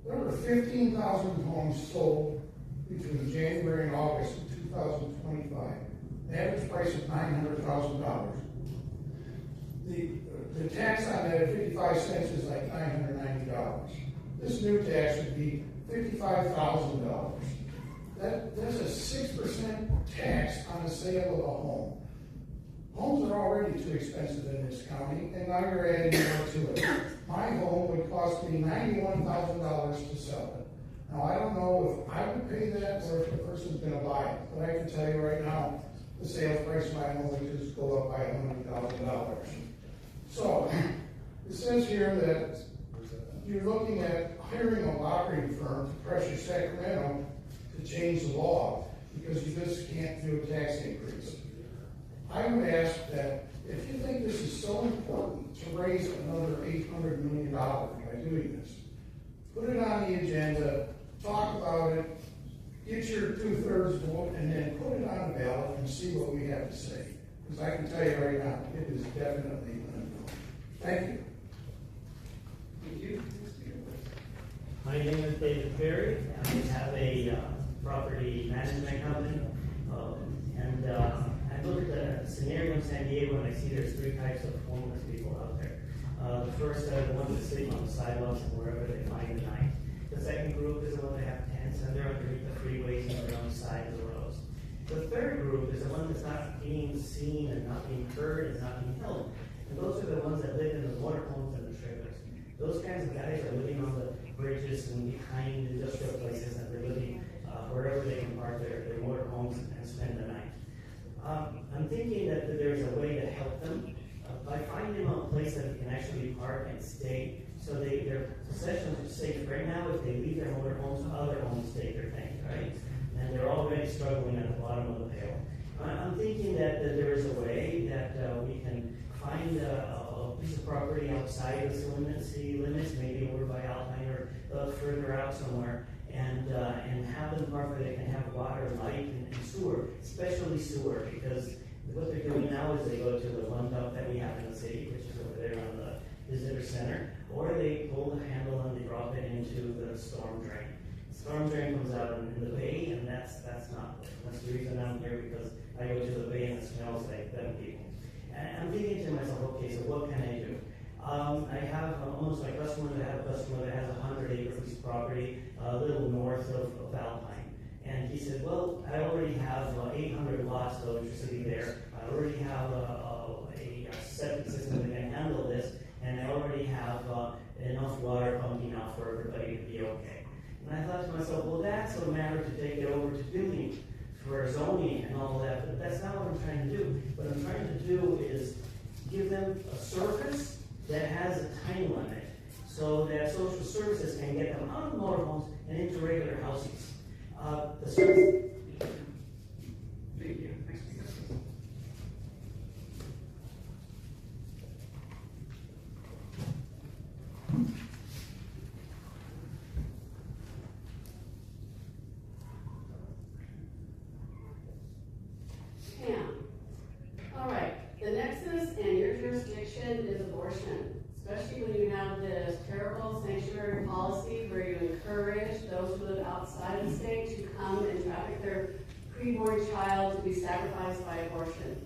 there were 15,000 homes sold between January and August of 2025. The average price of $900,000. The tax on that at 55 cents is like $990. This new tax would be $55,000. That's a 6% tax on the sale of a home. Homes are already too expensive in this county, and now you're adding more to it. My home would cost me $91,000 to sell it. Now, I don't know if I would pay that or if the person's going to buy it, but I can tell you right now, the sales price of my home would just go up by $100,000. So, it says here that you're looking at hiring a lobbying firm to pressure Sacramento to change the law because you just can't do a tax increase. I would ask that if you think this is so important to raise another $800 million by doing this, put it on the agenda, talk about it, get your 2/3 vote, and then put it on the ballot and see what we have to say. Because I can tell you right now, it is definitely unknown. Thank you. Thank you. My name is David Berry, and I have a property management company. I looked at the scenario in San Diego, and I see there's 3 types of homeless people out there. The first are the ones that sleep on the sidewalks and wherever they find the night. The second group is the ones that have tents, and they're underneath the freeways and they're on the side of the roads. The third group is the one that's not being seen and not being heard and not being held. And those are the ones that live in the motorhomes and the trailers. Those kinds of guys are living on the bridges and behind industrial places, and they're living wherever they can park their motorhomes and spend the night. I'm thinking that there's a way to help them by finding them a place that they can actually park and stay, so their possessions are safe. Right now, if they leave their motorhomes, other homes take their things, right? And they're already struggling at the bottom of the pail. I'm thinking that there is a way that we can find a piece of property outside of the city limits, maybe over by Alpine or further out somewhere, and have them park where they can have water, light, and sewer, especially sewer, because what they're doing now is they go to the one dump that we have in the city, which is over there on the visitor center, or they pull the handle and they drop it into the storm drain. The storm drain comes out in the bay, and that's not good. That's the reason I'm here, because I go to the bay and it smells like them people. And I'm thinking to myself, okay, so what can I do? I have almost my customer that have a customer that has a 100-acre piece of property a little north of Alpine. And he said, well, I already have 800 watts of electricity there. I already have a septic system that can handle this, and I already have enough water pumping out for everybody to be okay. And I thought to myself, well, that's a matter to take it over to building for zoning and all that, but that's not what I'm trying to do. What I'm trying to do is give them a service that has a time limit, so that social services can get them out of motorhomes and into regular houses. The service. Thank you. Next speaker. Pam. All right, the next jurisdiction is abortion, especially when you have this terrible sanctuary policy where you encourage those who live outside of the state to come and traffic their preborn child to be sacrificed by abortion.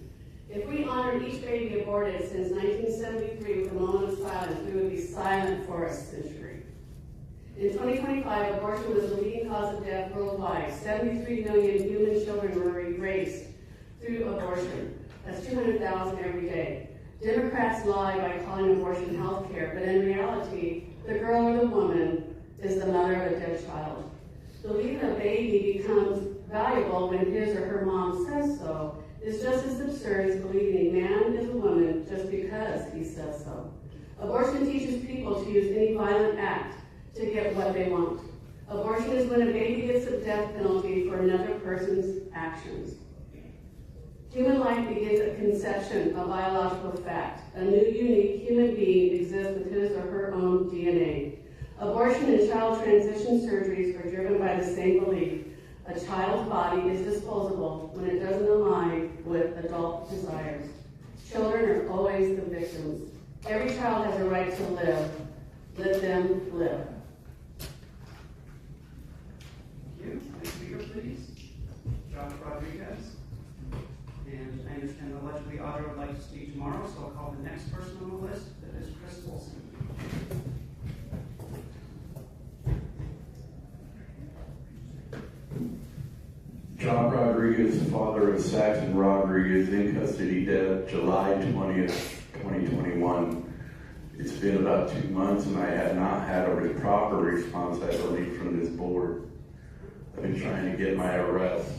If we honored each baby aborted since 1973 with a moment of silence, we would be silent for a century. In 2025, abortion was the leading cause of death worldwide. 73 million human children were erased through abortion. That's 200,000 every day. Democrats lie by calling abortion health care, but in reality, the girl or the woman is the mother of a dead child. Believing a baby becomes valuable when his or her mom says so is just as absurd as believing a man is a woman just because he says so. Abortion teaches people to use any violent act to get what they want. Abortion is when a baby gets a death penalty for another person's actions. Human life begins at conception, a biological fact. A new, unique human being exists with his or her own DNA. Abortion and child transition surgeries are driven by the same belief. A child's body is disposable when it doesn't align with adult desires. Children are always the victims. Every child has a right to live. Let them live. Thank you. Next speaker, please. Josh Rodriguez. And I understand allegedly Audra would like to speak tomorrow, so I'll call the next person on the list. That is Chris Wilson. John Rodriguez, father of Saxon Rodriguez, in custody dead July 20th, 2021. It's been about 2 months and I have not had a proper response, I believe, from this board. I've been trying to get my arrest.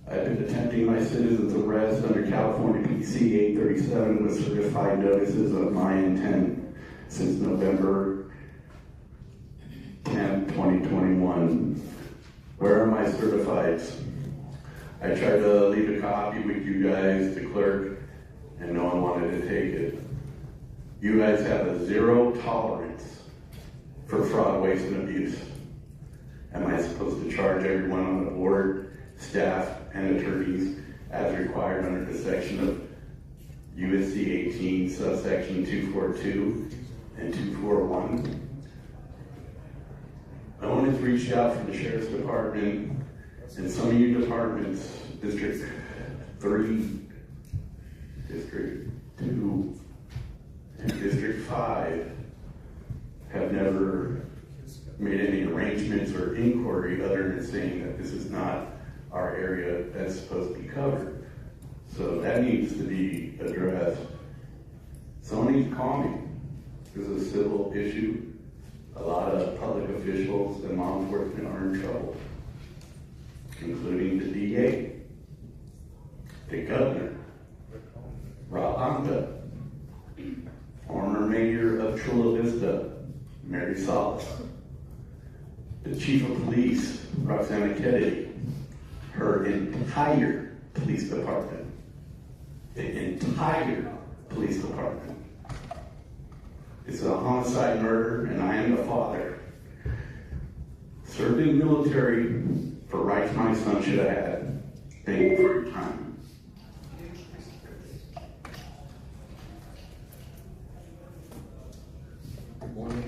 I've been attempting my citizen's arrest under California PC 837 with certified notices of my intent since November 10th, 2021. Where are my certifieds? I tried to leave a copy with you guys, the clerk, and no one wanted to take it. You guys have a zero tolerance for fraud, waste, and abuse. Am I supposed to charge everyone on the board, staff, and attorneys as required under the section of USC 18, subsection 242 and 241? No one has reached out from the Sheriff's Department, and some of you departments, District 3, District 2, and District 5, have never made any arrangements or inquiry other than saying that this is not our area that's supposed to be covered. So that needs to be addressed. Someone needs to call me. This is a civil issue. A lot of public officials and law enforcement are in trouble, including the DA, the governor, Rob Anda, former mayor of Chula Vista, Mary Salas, the chief of police, Roxana Kennedy, her entire police department, the entire police department. It's a homicide murder, and I am the father. Served in the military for rights my son should have had. Thank you for your time. Good morning,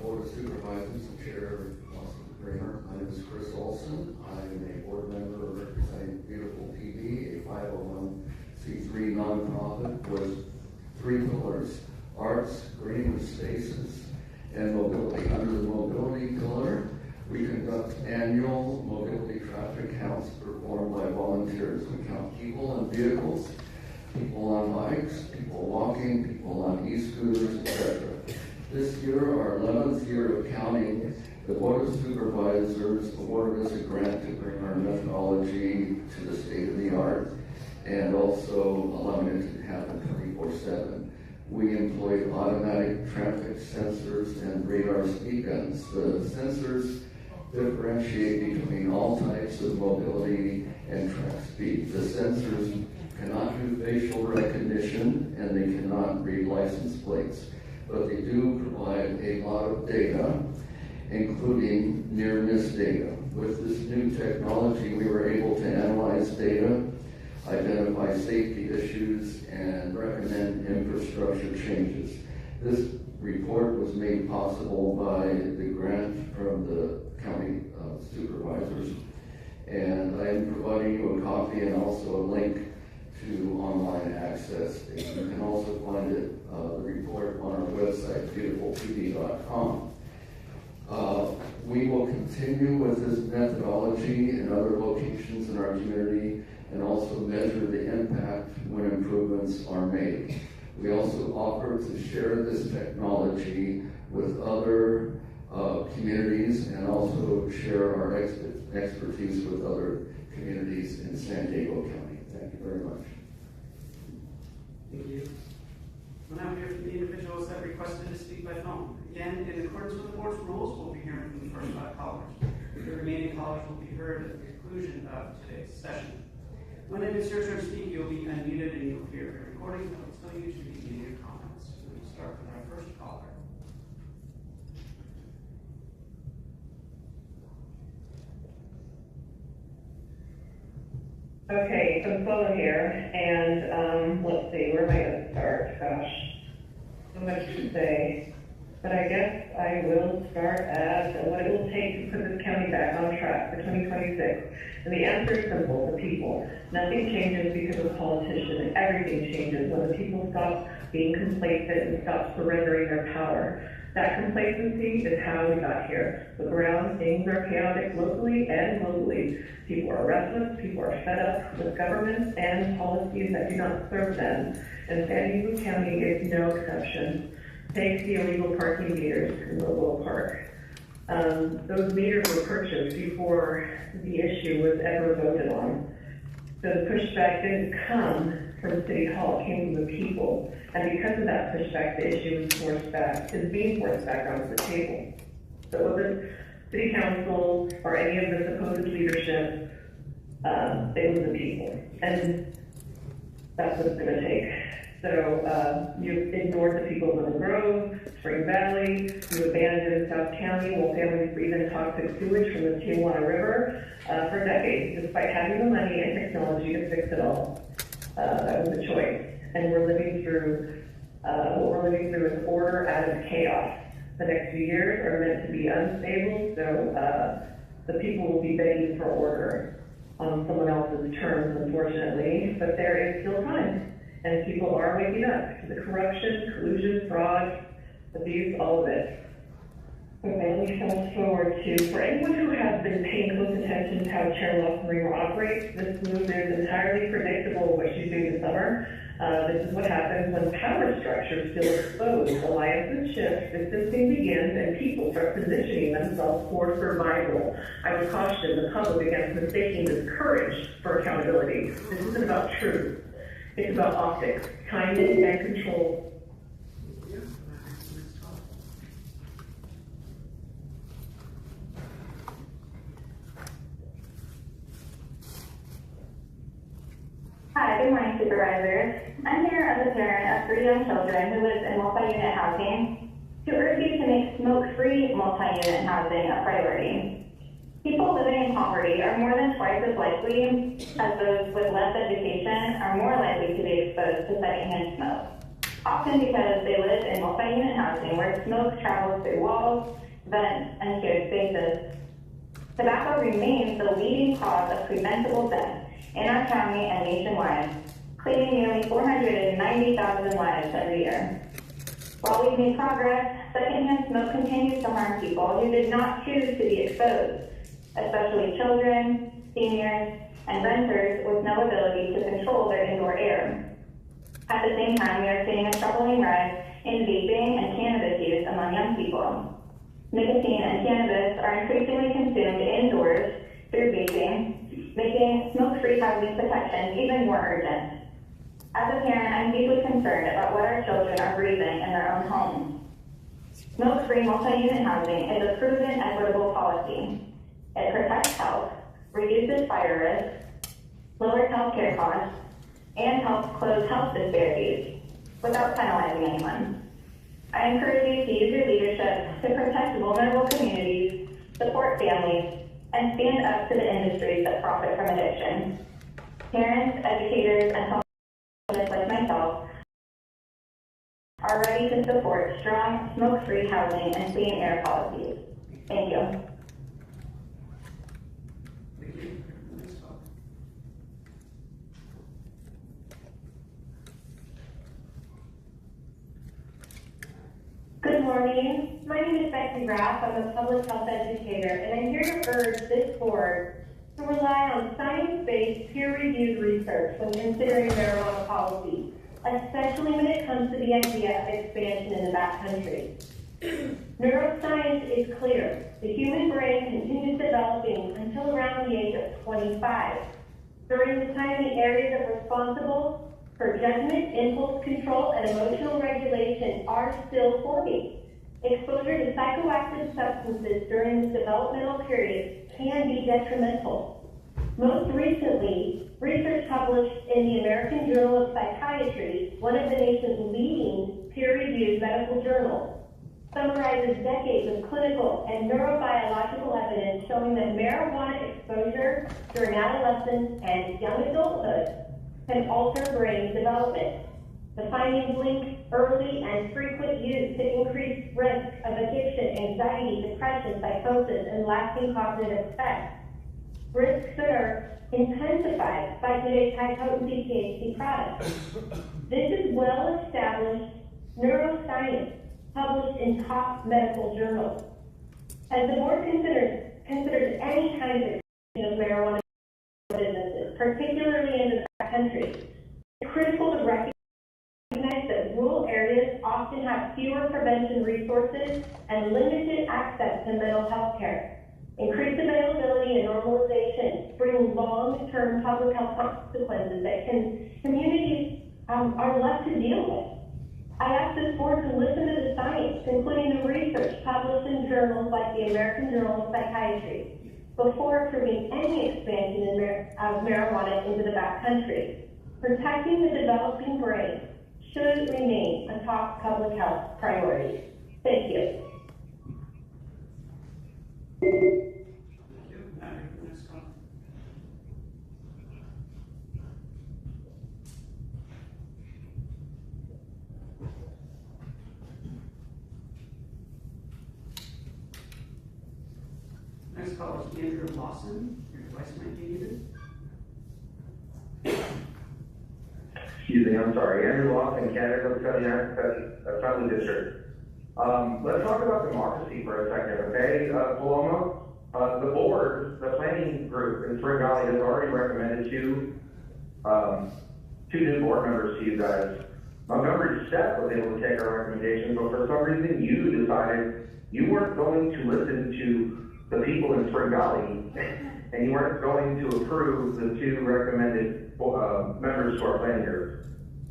Board of Supervisors and Chair Austin Kramer. My name is Chris Olson. I am a board member representing Beautiful TV, a 501c3 nonprofit with 3 pillars: arts, green spaces, and mobility. Under the mobility pillar, we conduct annual mobility traffic counts performed by volunteers. We count people and vehicles, people on bikes, people walking, people on e-scooters, etc. This year, our 11th year of counting, the Board of Supervisors awarded us a grant to bring our methodology to the state of the art and also allowing it to happen 24/7. We employed automatic traffic sensors and radar speed guns. The sensors differentiate between all types of mobility and track speed. The sensors cannot do facial recognition and they cannot read license plates, but they do provide a lot of data, including near-miss data. With this new technology, we were able to analyze data, identify safety issues, and recommend structure changes. This report was made possible by the grant from the county supervisors. And I am providing you a copy and also a link to online access. You can also find it, the report on our website, beautifulpd.com. We will continue with this methodology in other locations in our community and also measure the impact when improvements are made. We also offer to share this technology with other communities and also share our expertise with other communities in San Diego County. Thank you very much. Thank you. We'll now hear from the individuals that requested to speak by phone. Again, in accordance with the board's rules, we'll be hearing from the first 5 callers. The remaining callers will be heard at the conclusion of today's session. When it is your turn to speak, you'll be unmuted and you'll hear a recording that will tell you to begin your comments. We'll start with our first caller. Okay, so I'm Paula here, and let's see, where am I going to start? Gosh, so much to say. But I guess I will start at what it will take to put this county back on track for 2026. And the answer is simple, the people. Nothing changes because of politicians, and everything changes when the people stop being complacent and stop surrendering their power. That complacency is how we got here. Look around, things are chaotic locally and globally. People are restless, people are fed up with governments and policies that do not serve them. And San Diego County is no exception. Take the illegal parking meters in Mobile Park. Those meters were purchased before the issue was ever voted on. So the pushback didn't come from City Hall, it came from the people. And because of that pushback, the issue is being forced back onto the table. So it wasn't City Council or any of the supposed leadership, it was the people. And that's what it's going to take. So you ignored the people of the Grove, Spring Valley, you abandoned South County while families breathe in toxic sewage from the Tijuana River for decades, despite having the money and technology to fix it all. That was a choice. And we're living through, what we're living through is order out of chaos. The next few years are meant to be unstable, so the people will be begging for order on someone else's terms, unfortunately, but there is still time. And people are waking up to the corruption, collusion, fraud, abuse, all of it. Okay, let me fast forward to, for anyone who has been paying close attention to how Chair LaFerrera operates, this move is entirely predictable what she's doing this summer. This is what happens when power structures feel exposed, alliances shift, distancing begins, and people start positioning themselves for survival. I would caution the public against mistaking this courage for accountability. This isn't about truth. It's about optics, kindness, and control. Hi, good morning, Supervisors. I'm here as a parent of 3 young children who live in multi-unit housing to urge you to make smoke-free multi-unit housing a priority. People living in poverty are more than twice as likely as those with less education are more likely to be exposed to secondhand smoke, often because they live in multi-unit housing where smoke travels through walls, vents, and shared spaces. Tobacco remains the leading cause of preventable death in our county and nationwide, claiming nearly 490,000 lives every year. While we've made progress, secondhand smoke continues to harm people who did not choose to be exposed, especially children, seniors, and renters with no ability to control their indoor air. At the same time, we are seeing a troubling rise in vaping and cannabis use among young people. Nicotine and cannabis are increasingly consumed indoors through vaping, making smoke-free housing protection even more urgent. As a parent, I'm deeply concerned about what our children are breathing in their own homes. Smoke-free multi-unit housing is a proven equitable policy. It protects health, reduces fire risk, lowers healthcare costs, and helps close health disparities without penalizing anyone. I encourage you to use your leadership to protect vulnerable communities, support families, and stand up to the industries that profit from addiction. Parents, educators, and like myself are ready to support strong smoke-free housing and clean air policies. Thank you. Thank you. Next call. Good morning. My name is Becky Graff. I'm a public health educator, and I'm here to urge this board to rely on science-based, peer-reviewed research when considering marijuana policy, especially when it comes to the idea of expansion in the backcountry. Neuroscience is clear. The human brain continues developing until around the age of 25. During this time, the areas that are responsible for judgment, impulse control, and emotional regulation are still forming. Exposure to psychoactive substances during this developmental period can be detrimental. Most recently, research published in the American Journal of Psychiatry, one of the nation's leading peer-reviewed medical journals, summarizes decades of clinical and neurobiological evidence showing that marijuana exposure during adolescence and young adulthood can alter brain development. The findings link early and frequent use to increased risk of addiction, anxiety, depression, psychosis, and lasting cognitive effects. Risks that are intensified by today's high-potency THC products. This is well-established neuroscience published in top medical journals. As the board considers any kind of expansion of marijuana businesses, particularly in the backcountry, it's critical to recognize that rural areas often have fewer prevention resources and limited access to mental health care. Increased availability and normalization bring long-term public health consequences that communities are left to deal with. I ask this board to listen to the science, including the research published in journals like the American Journal of Psychiatry, before approving any expansion of marijuana into the backcountry. Protecting the developing brain should remain a top public health priority. Thank you. Thank you. Next call. Next call is Andrew Lawson. Your device might be muted. Excuse me, I'm sorry. Andrew Lawson, Canada, Assembly District. Let's talk about democracy for a second, okay? Paloma, the board, the planning group in Spring Valley has already recommended two new board members to you guys. Montgomery Step was able to take our recommendation, but for some reason you decided you weren't going to listen to the people in Spring Valley, and you weren't going to approve the two recommended members to our planning group.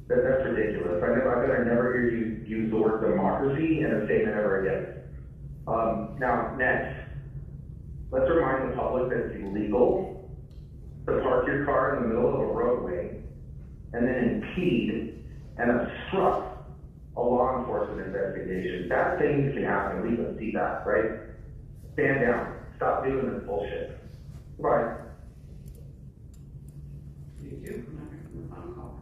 That's ridiculous. I bet I never hear you use the word democracy in a statement ever again. Now, next, let's remind the public that it's illegal to park your car in the middle of a roadway and then impede and obstruct a law enforcement investigation. Bad things can happen. We can see that, right? Stand down. Stop doing this bullshit. Goodbye. Thank you. Final call.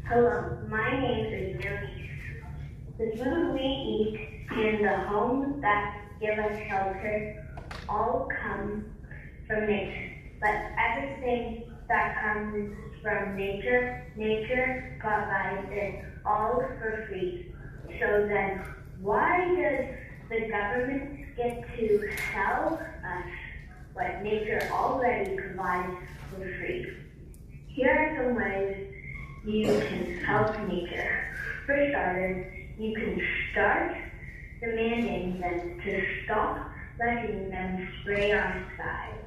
Hello, my name is Mary. The food we eat and the homes that give us shelter all come from nature. But everything that comes from nature provides it all for free. So then, why does the government get to tell us what nature already provides for free? Here are some ways you can help nature. For starters, you can start demanding them to stop letting them spray our skies.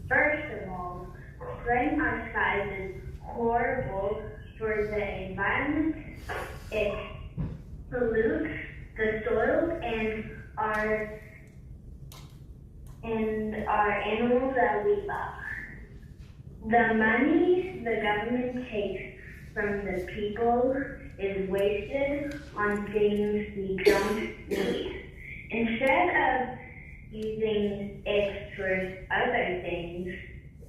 First of all, spraying our skies is horrible for the environment. It pollutes the soil and our animals that we love. The money the government takes from the people is wasted on things we don't need. Instead of using it for other things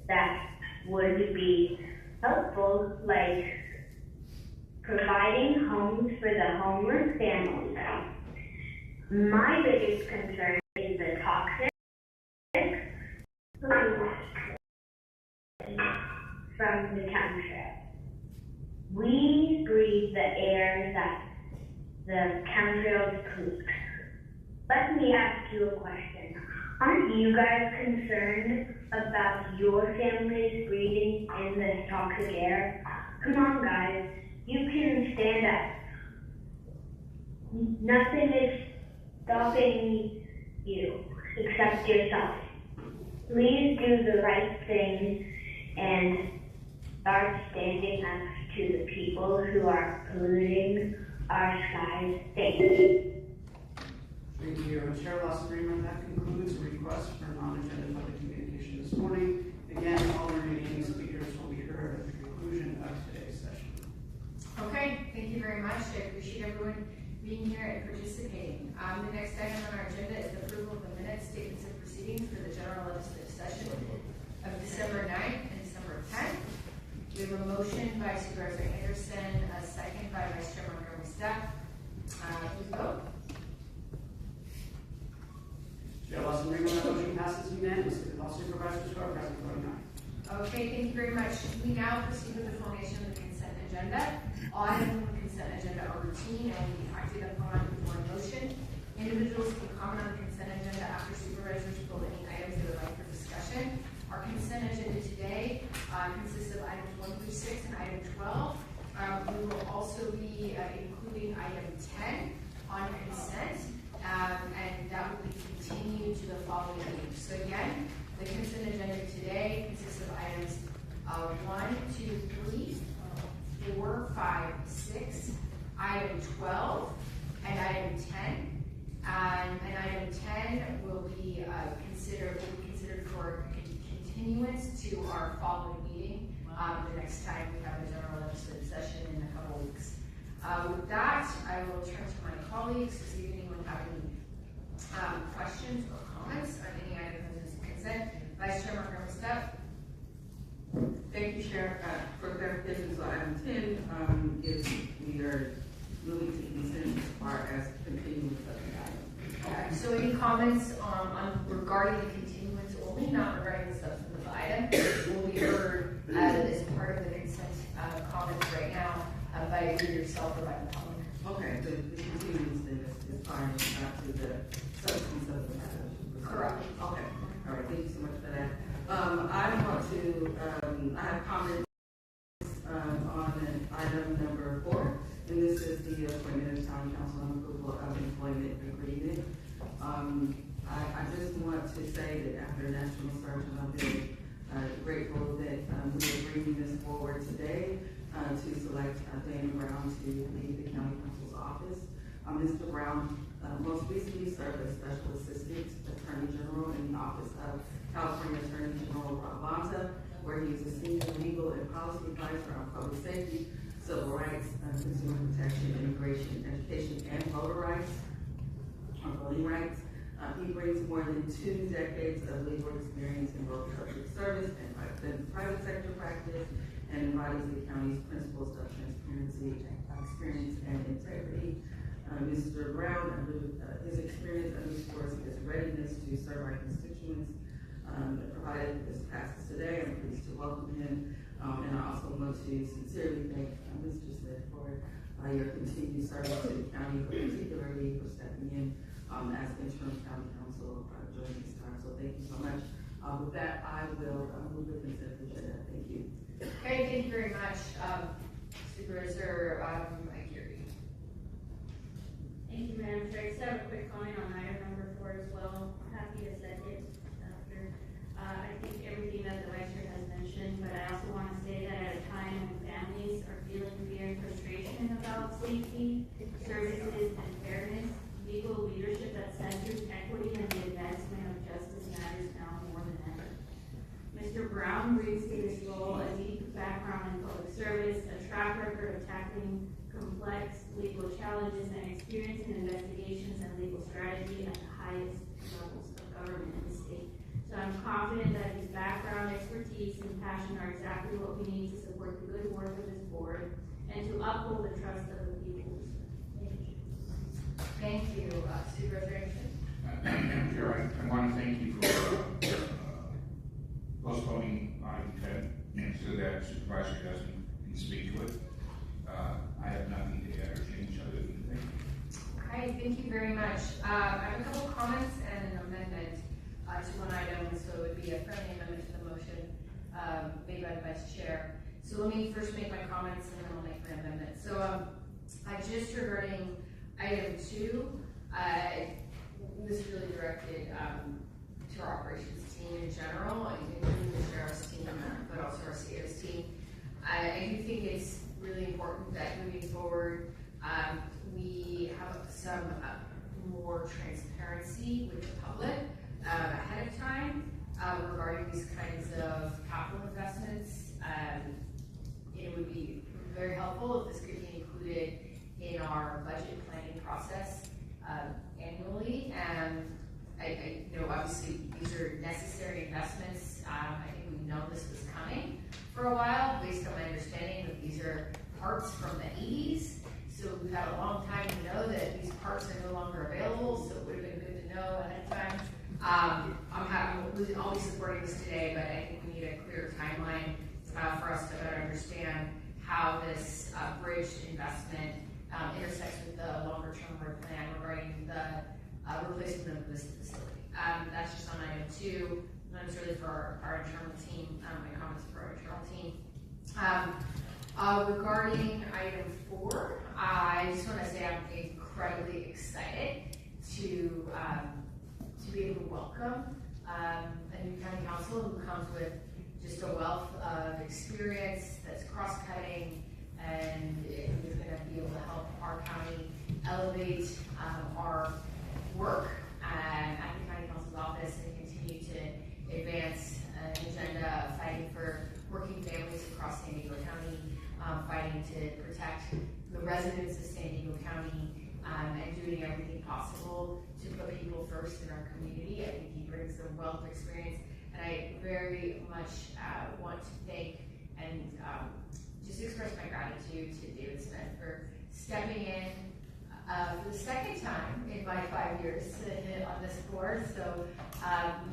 that would be helpful, like providing homes for the homeless families. My biggest concern is the toxic from the township. We breathe the air that the chemtrails pollute. Let me ask you a question. Aren't you guys concerned about your families breathing in this toxic air? Come on, guys. You can stand up. Nothing is stopping you except yourself. Please do the right thing and start standing up to the people who are polluting our skies. Thank you. Thank you. Chair Lawson, that concludes the request for non-agenda public communication this morning. Again, all remaining speakers will be heard at the conclusion of today's session. Okay, thank you very much. I appreciate everyone being here and participating. The next item on our agenda is the approval of the minutes, statements, and proceedings for the general legislative session of December 9th and December 10th. We have a motion by Supervisor Anderson, a second by Vice Chair Montgomery Stepp. Please vote. Chair Lawson, that motion passes unanimously. All supervisors who are present voting aye. Okay, thank you very much. We now proceed with the formation of the consent agenda. All items on the consent agenda are routine and will be acted upon with one motion. Individuals can comment on the consent agenda after supervisors pull any items they would like for discussion. Our consent agenda today consists of items 1 through 6 and item 12. We will also be including item 10 on consent, and that will be continued to the following meeting. So again, the consent agenda today consists of items 1, 2, 3, 4, 5, 6, item 12, and item 10. And item 10 will be considered for continuance to our following meeting the next time we have a general legislative session in a couple weeks. With that, I will turn to my colleagues to see if anyone have any questions or comments on any item in this consent. Vice Chair Montgomery Stepp. Thank you, Chair. For clarification, so item 10 is we are moving to consent as far as continuing with the item. Okay, so any comments on regarding the continuance only, not regarding the substance of the item, will be heard as part of the consent comments right now by either yourself or by the public. Okay, so the continuance then is fine, not to the substance of the matter. Correct. Okay. All right. Thank you so much for that. I want to. I have comments on item number 4, and this is the appointment of town council and approval of employment agreement. I just want to say that after national search, I'm very grateful that we are bringing this forward today to select Dana Brown to lead the county council's office. Mr. Brown most recently served as Special Assistant Attorney General in the Office of California Attorney General Rob Bonta, where he is a senior legal and policy advisor on public safety, civil rights, consumer protection, immigration, education, and voter rights, or voting rights. He brings more than 2 decades of legal experience in both public service and private sector practice, and embodies the county's principles of transparency, experience, and integrity. Mr. Brown, his experience underscores his readiness to serve our constituents. Provided this passes today, I'm pleased to welcome him, and I also want to sincerely thank Mr. Smith for your continued service to the county, particularly for stepping in as interim county council during this time. So thank you so much. With that, I will move the consent agenda. Thank you. Okay, thank you very much, Supervisor Gary. Thank you, Madam Chair. I just have a quick comment on item number 4 as well. I'm happy to second after. I think everything that the Vice Chair has mentioned, but I also want to say that at a time when families are feeling fear and frustration about safety, services, and fairness, legal leadership that centers equity and the advancement of justice matters now more than ever. Mr. Brown brings to this role a deep background in public service, a track record of tackling complex legal challenges, and experience in investigations and legal strategy at the highest levels of government in the state. So I'm confident that his background, expertise, and passion are exactly what we need to support the good work of this board and to uphold the trust of the people. Thank you, Supervisor Anderson. Madam Chair, I want to thank you for postponing item 10, so that Supervisor doesn't can speak to it. I have nothing to add or change other than thank you. Okay, thank you very much. I have a couple comments and an amendment to one item, so it would be a friendly amendment to the motion made by the Vice Chair. So let me first make my comments and then I'll make my amendment. So just regarding item 2, this is really directed to our operations team in general, including the sheriff's team, but also our CO's team. I do think it's really important that moving forward, we have some more transparency with the public ahead of time regarding these kinds of capital investments. It would be very helpful if this could be included in our budget planning process annually. And I know obviously these are necessary investments. I think we've known this was coming for a while, based on my understanding that these are parts from the 80s. So we've had a long time to know that these parts are no longer available, so it would have been good to know ahead of time. I'll be supporting this today, but I think we need a clear timeline for us to better understand how this bridged investment intersects with the longer-term road plan regarding the replacement of this facility. That's just on item 2. That was really for our internal team, my comments for our internal team. Regarding item 4, I just want to say I'm incredibly excited to be able to welcome a new county council who comes with just a wealth of experience that's cross-cutting and is going to be able to help our county elevate our work at the county council's office and continue to advance an agenda of fighting for working families across San Diego County, fighting to protect the residents of San Diego County, and doing everything possible to put people first in our community. I think he brings a wealth of experience, and I very much want to thank and just express my gratitude to David Smith for stepping in for the second time in my 5 years on this board. So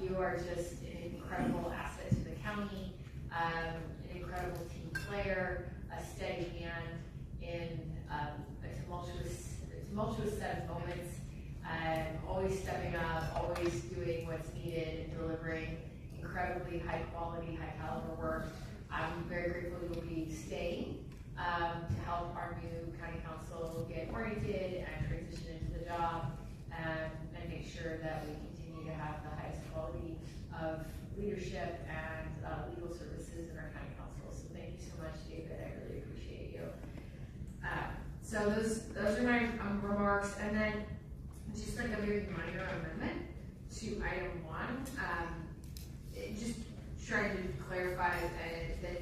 you are just an incredible asset to the county, an incredible team player, a steady hand in a tumultuous set of moments, always stepping up, always doing what's needed and delivering incredibly high quality, high caliber work. I'm very grateful you'll be staying to help our new county council get oriented and transition into the job and make sure that we continue to have the highest quality of leadership and legal services in our county council. So thank you so much, David. I really appreciate you. So those are my remarks, and then just like a very minor amendment to item 1. Just trying to clarify that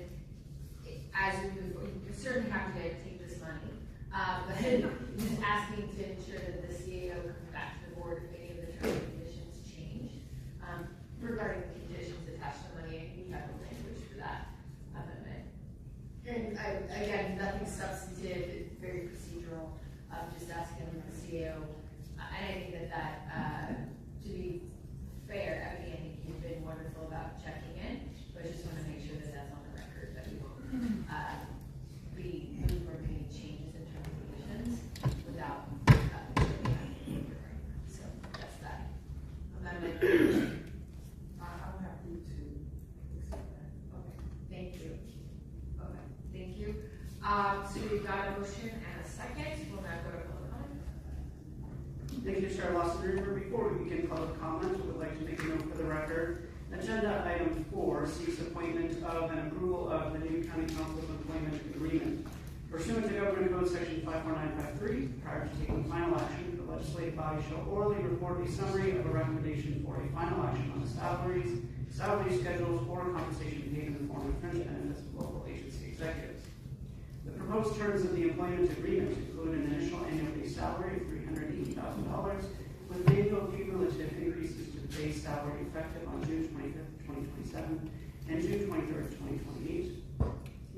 as we move forward, we certainly have to take this money, but just asking to ensure that the CAO comes back to the board if any of the terms and conditions change. Regarding the conditions attached to the money, I think we have the language for that amendment. And again, nothing substantive, it's very procedural, just asking the CAO. And I think that to be fair, I think you've been wonderful about checking in, but I just want to make sure that that's on the record, that we won't be moving for any changes in terms and conditions without so that's that amendment. I'm happy to accept that. Okay, thank you. Okay, thank you. So we've got a motion and a second. We'll now go to public comment. Thank you, Chair Lawson. Before we begin public comment, we would like to make a note for the record. Agenda item 4 seeks appointment of and approval of the new County Council's employment agreement. Pursuant to Government Code Section 54953, prior to taking final action, the legislative body shall orally report a summary of a recommendation for a final action on the salaries, salary schedules, or compensation paid in the form of fringe benefits of local agency executives. The proposed terms of the employment agreement include an initial annual base salary of $380,000 with annual cumulative increases to the base salary effective on June 25th, 2027, and June 23rd, 2028,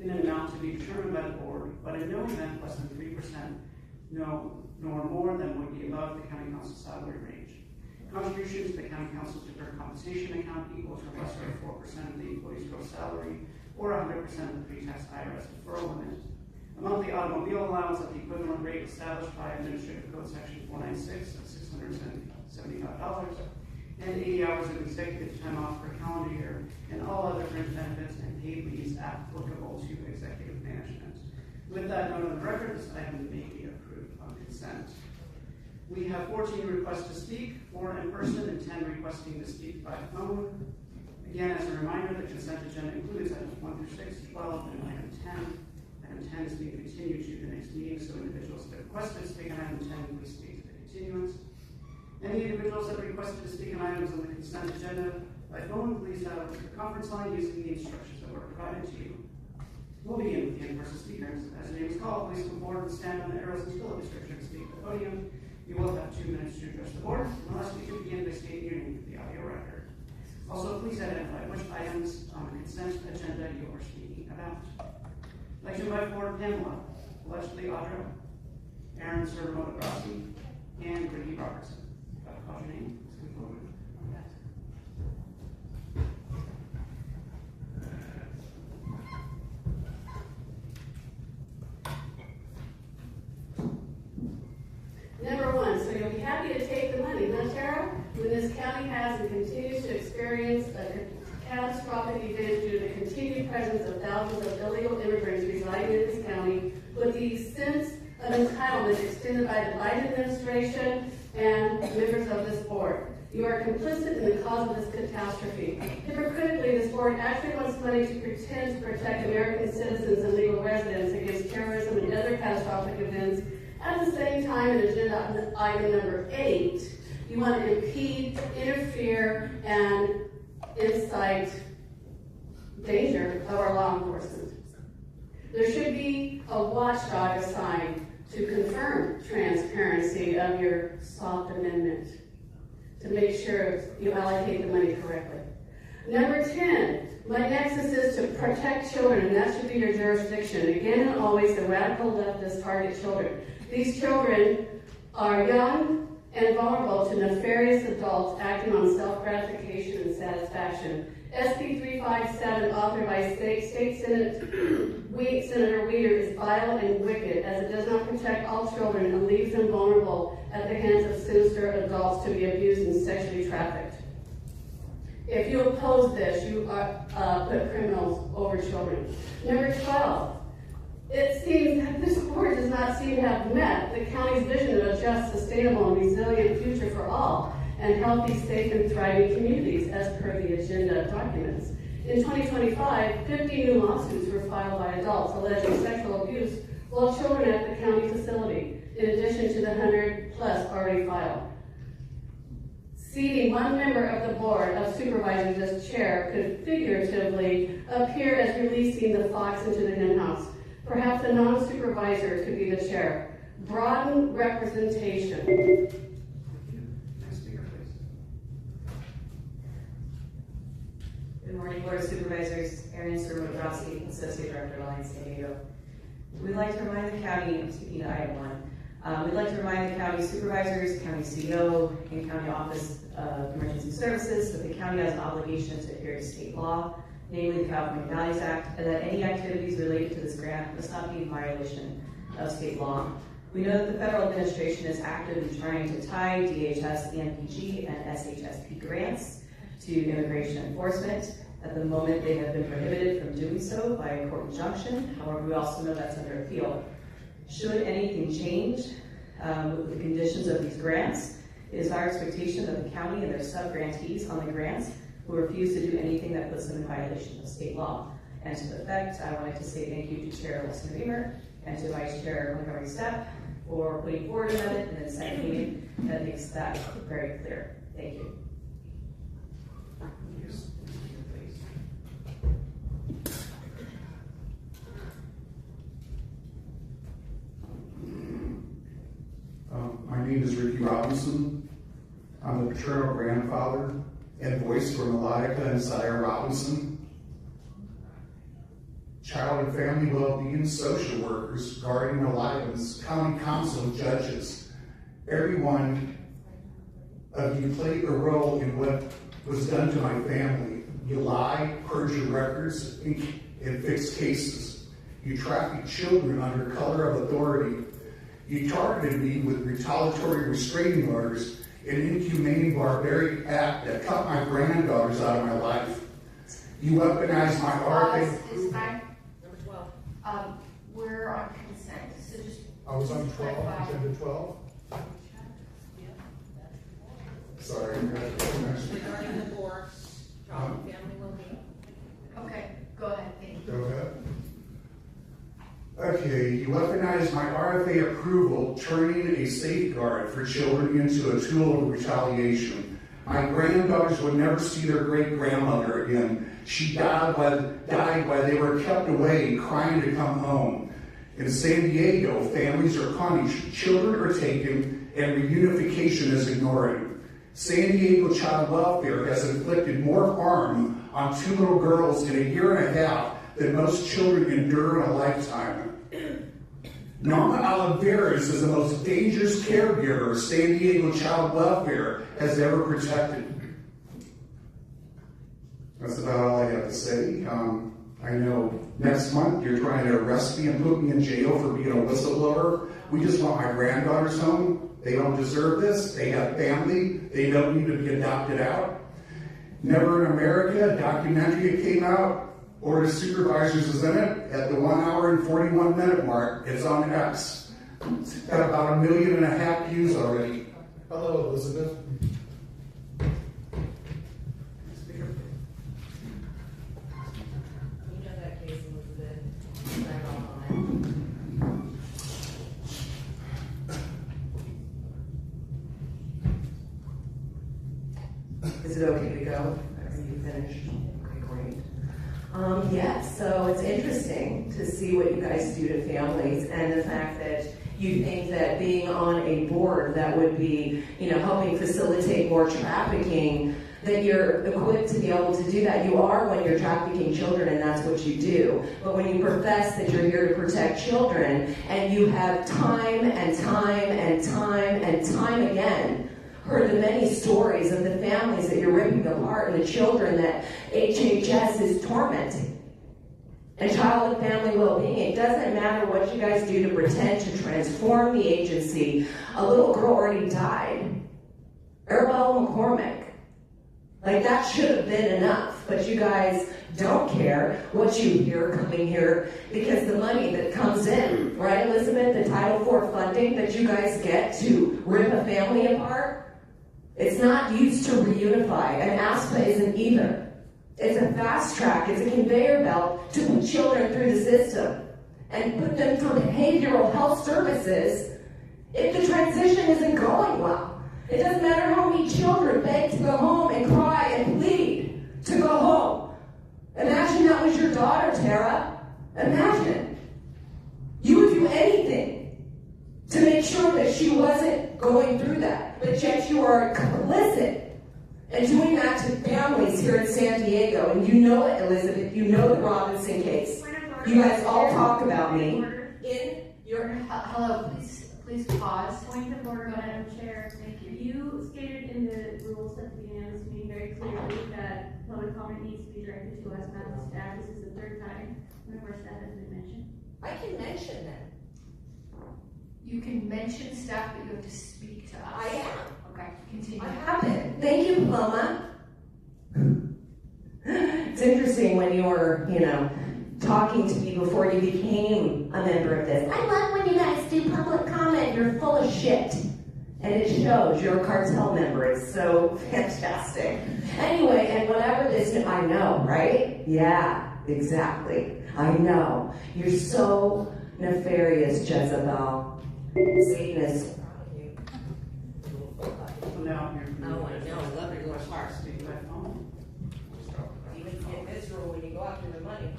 in an amount to be determined by the board, but in no event less than 3%, nor more than would be above the county council salary range. Contributions to the county council's deferred compensation account equal to lesser of 4% of the employee's gross salary, or 100% of the pre-tax IRS deferral limit. A monthly automobile allowance at the equivalent rate established by Administrative Code Section 496 of $675, and 80 hours of executive time off per calendar year, and all other fringe benefits and paid leaves applicable to executive management. With that note on the record, this item may be approved on consent. We have 14 requests to speak, 4 in person and 10 requesting to speak by phone. Again, as a reminder, the consent agenda includes items 1 through 6, 12, and item 10. Item 10 is being continued to the next meeting, so individuals that requested to speak on item 10, please speak to the continuance. Any individuals that requested to speak on items on the consent agenda by phone, please dial the conference line using the instructions that were provided to you. We'll begin with the in-person speakers. As your name is called, please come forward and stand on the arrows until the description and speak at the podium. You will have 2 minutes to address the board, unless we can begin by stating your name for the audio record. Also, please identify which items on the consent agenda you are speaking about. I'd like to invite forward Pamela, allegedly Audra, Aaron Sermoda-Grassi, and Ricky Robertson. If I call your name, please come forward. Number 1, so you'll be happy to take the money, huh, Tara? When this county has and continues to experience a catastrophic event due to the continued presence of thousands of illegal immigrants residing in this county, with the sense of entitlement extended by the Biden administration and members of this board. You are complicit in the cause of this catastrophe. Hypocritically, this board actually wants money to pretend to protect American citizens and legal residents against terrorism and other catastrophic events. At the same time, in agenda item number 8, you want to impede, interfere, and incite danger of our law enforcement. There should be a watchdog assigned to confirm transparency of your soft amendment to make sure you allocate the money correctly. Number 10, my nexus is to protect children, and that should be your jurisdiction. Again and always, the radical leftists target children. These children are young and vulnerable to nefarious adults acting on self-gratification and satisfaction. SB 357, authored by State Senator Weeder, is vile and wicked, as it does not protect all children and leaves them vulnerable at the hands of sinister adults to be abused and sexually trafficked. If you oppose this, you put criminals over children. Number 12. It seems that this board does not seem to have met the county's vision of a just, sustainable, and resilient future for all, and healthy, safe, and thriving communities, as per the agenda documents. In 2025, 50 new lawsuits were filed by adults alleging sexual abuse while children at the county facility, in addition to the 100+ already filed. Seating one member of the Board of Supervisors as chair could figuratively appear as releasing the fox into the henhouse. Perhaps a non-supervisor could be the chair. Broaden representation. Next speaker, please. Good morning, Board of Supervisors. Aaron Sermoda-Grassi, Associate Director, Alliance San Diego. We'd like to remind the county, I'm speaking to item 1, we'd like to remind the county supervisors, county CEO, and county office of emergency services that the county has an obligation to adhere to state law, namely the California Values Act, and that any activities related to this grant must not be in violation of state law. We know that the federal administration is actively trying to tie DHS, EMPG, and SHSP grants to immigration enforcement. At the moment, they have been prohibited from doing so by a court injunction. However, we also know that's under appeal. Should anything change with the conditions of these grants, it is our expectation that the county and their sub-grantees on the grants will refuse to do anything that puts them in violation of state law. And to the effect, I wanted to say thank you to Chair Leslie Reamer and to Vice Chair Montgomery Stepp for putting forward an amendment and then seconding that makes that very clear. Thank you. My name is Ricky Robinson. I'm the paternal grandfather and voice for Melodica and Zaire Robinson. Child and family well-being social workers, guardian ad litem's, county council judges. Every one of you played a role in what was done to my family. You lie, perjure records, and fix cases. You trafficked children under color of authority. You targeted me with retaliatory restraining orders, an inhumane, barbaric act that cut my granddaughters out of my life. You weaponized my RFA. It's time. Number 12. We're on consent, so just. I was on 12, agenda 12. Sorry. Regarding the board, child and family well-being. Okay, go ahead, thank you. Go ahead. Okay, you weaponized my RFA approval, turning a safeguard for children into a tool of retaliation. My granddaughters would never see their great-grandmother again. She died while they were kept away, crying to come home. In San Diego, families are punished, children are taken, and reunification is ignored. San Diego Child Welfare has inflicted more harm on 2 little girls in a year and a half than most children endure in a lifetime. Norma Oliveras is the most dangerous caregiver San Diego Child Welfare has ever protected. That's about all I have to say. I know next month you're trying to arrest me and put me in jail for being a whistleblower. We just want my granddaughters home. They don't deserve this. They have family. They don't need to be adopted out. Never in America, a documentary that came out. Board of Supervisors is in it at the 1 hour and 41 minute mark. It's on X. It's got about 1.5 million views already. Hello, Elizabeth. You know that case, Elizabeth. Is it okay to go? Are you finished? Okay, great. Yes, so it's interesting to see what you guys do to families and the fact that you think that being on a board that would be, helping facilitate more trafficking, that you're equipped to be able to do that. You are when you're trafficking children, and that's what you do. But when you profess that you're here to protect children, and you have time and time and time and time again heard the many stories of the families that you're ripping apart and the children that HHS is tormenting. And child and family well-being, it doesn't matter what you guys do to pretend to transform the agency. A little girl already died. Arabella McCormick. Like, that should have been enough. But you guys don't care what you hear coming here because the money that comes in, right, Elizabeth, the Title IV funding that you guys get to rip a family apart, it's not used to reunify, and ASPA isn't either. It's a fast track, it's a conveyor belt to put children through the system and put them through behavioral health services if the transition isn't going well. It doesn't matter how many children beg to go home and cry and plead to go home. Imagine that was your daughter, Tara. Imagine. You would do anything to make sure that she wasn't going through that, but yet you are complicit in doing that to families here in San Diego. And you know it, Elizabeth. You know the Robinson case. You guys all talk about me in your... Hello, please pause. Point of order, Madam Chair. Thank you. You stated in the rules at the beginning of this meeting very clearly that public comment needs to be directed to us, not the staff. This is the third time one of our staff has been mentioned. I can mention them. You can mention staff, but you have to speak to us. I am. Okay, continue. I haven't. Thank you, Paloma. It's interesting when you were, talking to me before you became a member of this. I love when you guys do public comment. You're full of shit. And it shows. You're a cartel member. It's so fantastic. Anyway, and whatever this, I know, right? Yeah, exactly. I know. You're so nefarious, Jezebel. Satanist. Now, Oh, I know. I love your little heart. You even get miserable when you go after the money.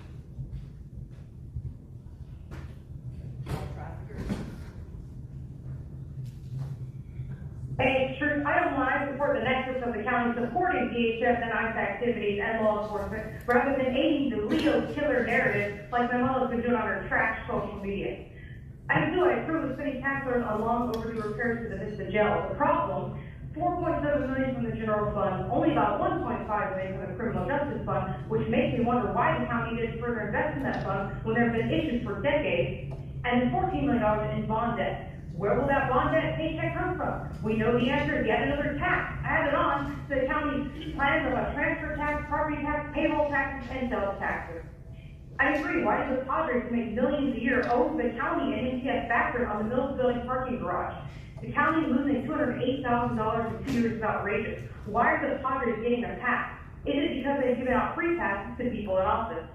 Hey, it's true. I don't want to support the nexus of the county supporting DHS and ICE activities and law enforcement rather than aiding the Leo killer narrative like my mother's been doing on her trash social media. I approve the city councilors on long overdue repairs to the Vista Jail. The problem, $4.7 million from the general fund, only about $1.5 million from the criminal justice fund, which makes me wonder why the county didn't further invest in that fund when there have been issues for decades, and $14 million in bond debt. Where will that bond debt paycheck come from? We know the answer is yet another tax added on to the county's plans of a transfer tax, property tax, payroll taxes, and sales taxes. I agree, why does the Padres who make millions a year owe the county an MTS factor on the Mills Building parking garage? The county losing $208,000 in 2 years is outrageous. Why are the Padres getting a pass? Is it because they've given out free passes to people in office?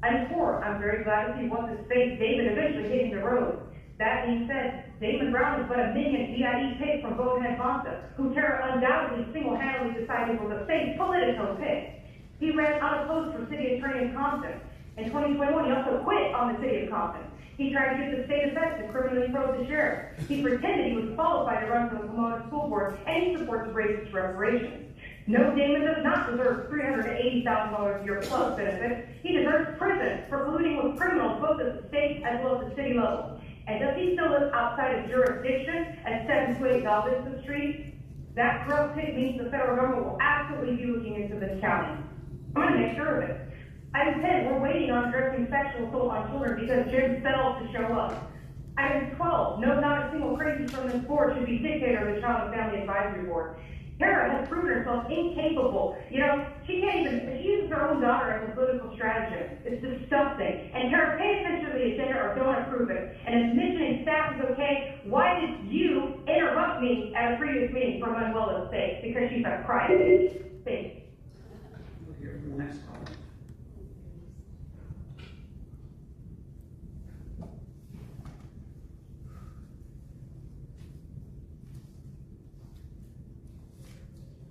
I'm poor. I'm very glad to see what's his face David eventually hitting the road. That being said, Damon Brown is but a minion VIE pick from Bonehead Bonta, who Tara undoubtedly single-handedly decided was a fake political pick. He ran unopposed for city attorney in Compton. In 2021, he also quit on the city of Compton. He tried to get the state effect to criminally probe the sheriff. He pretended he was qualified to run for the Pomona School Board, and he supports racist reparations. No, Damon does not deserve $380,000 a year plus benefits. He deserves prison for colluding with criminals both at the state as well as the city level. And does he still live outside of jurisdiction at 728 Galveston Street? That corrupt pig means the federal government will absolutely be looking into this county. I'm going to make sure of it. Item 10, we're waiting on addressing sexual assault on children because Jim failed to show up. Item 12, no, not a single crazy from this board should be dictator of the Child and Family Advisory Board. Tara has proven herself incapable. You know, she uses her own daughter as a political strategist. It's disgusting. And Tara, pay attention to the agenda or don't approve it. And if mission and staff is okay, why did you interrupt me at a previous meeting for Manuela's sake? Because she's a crybaby. Thanks. We'll hear from the next caller.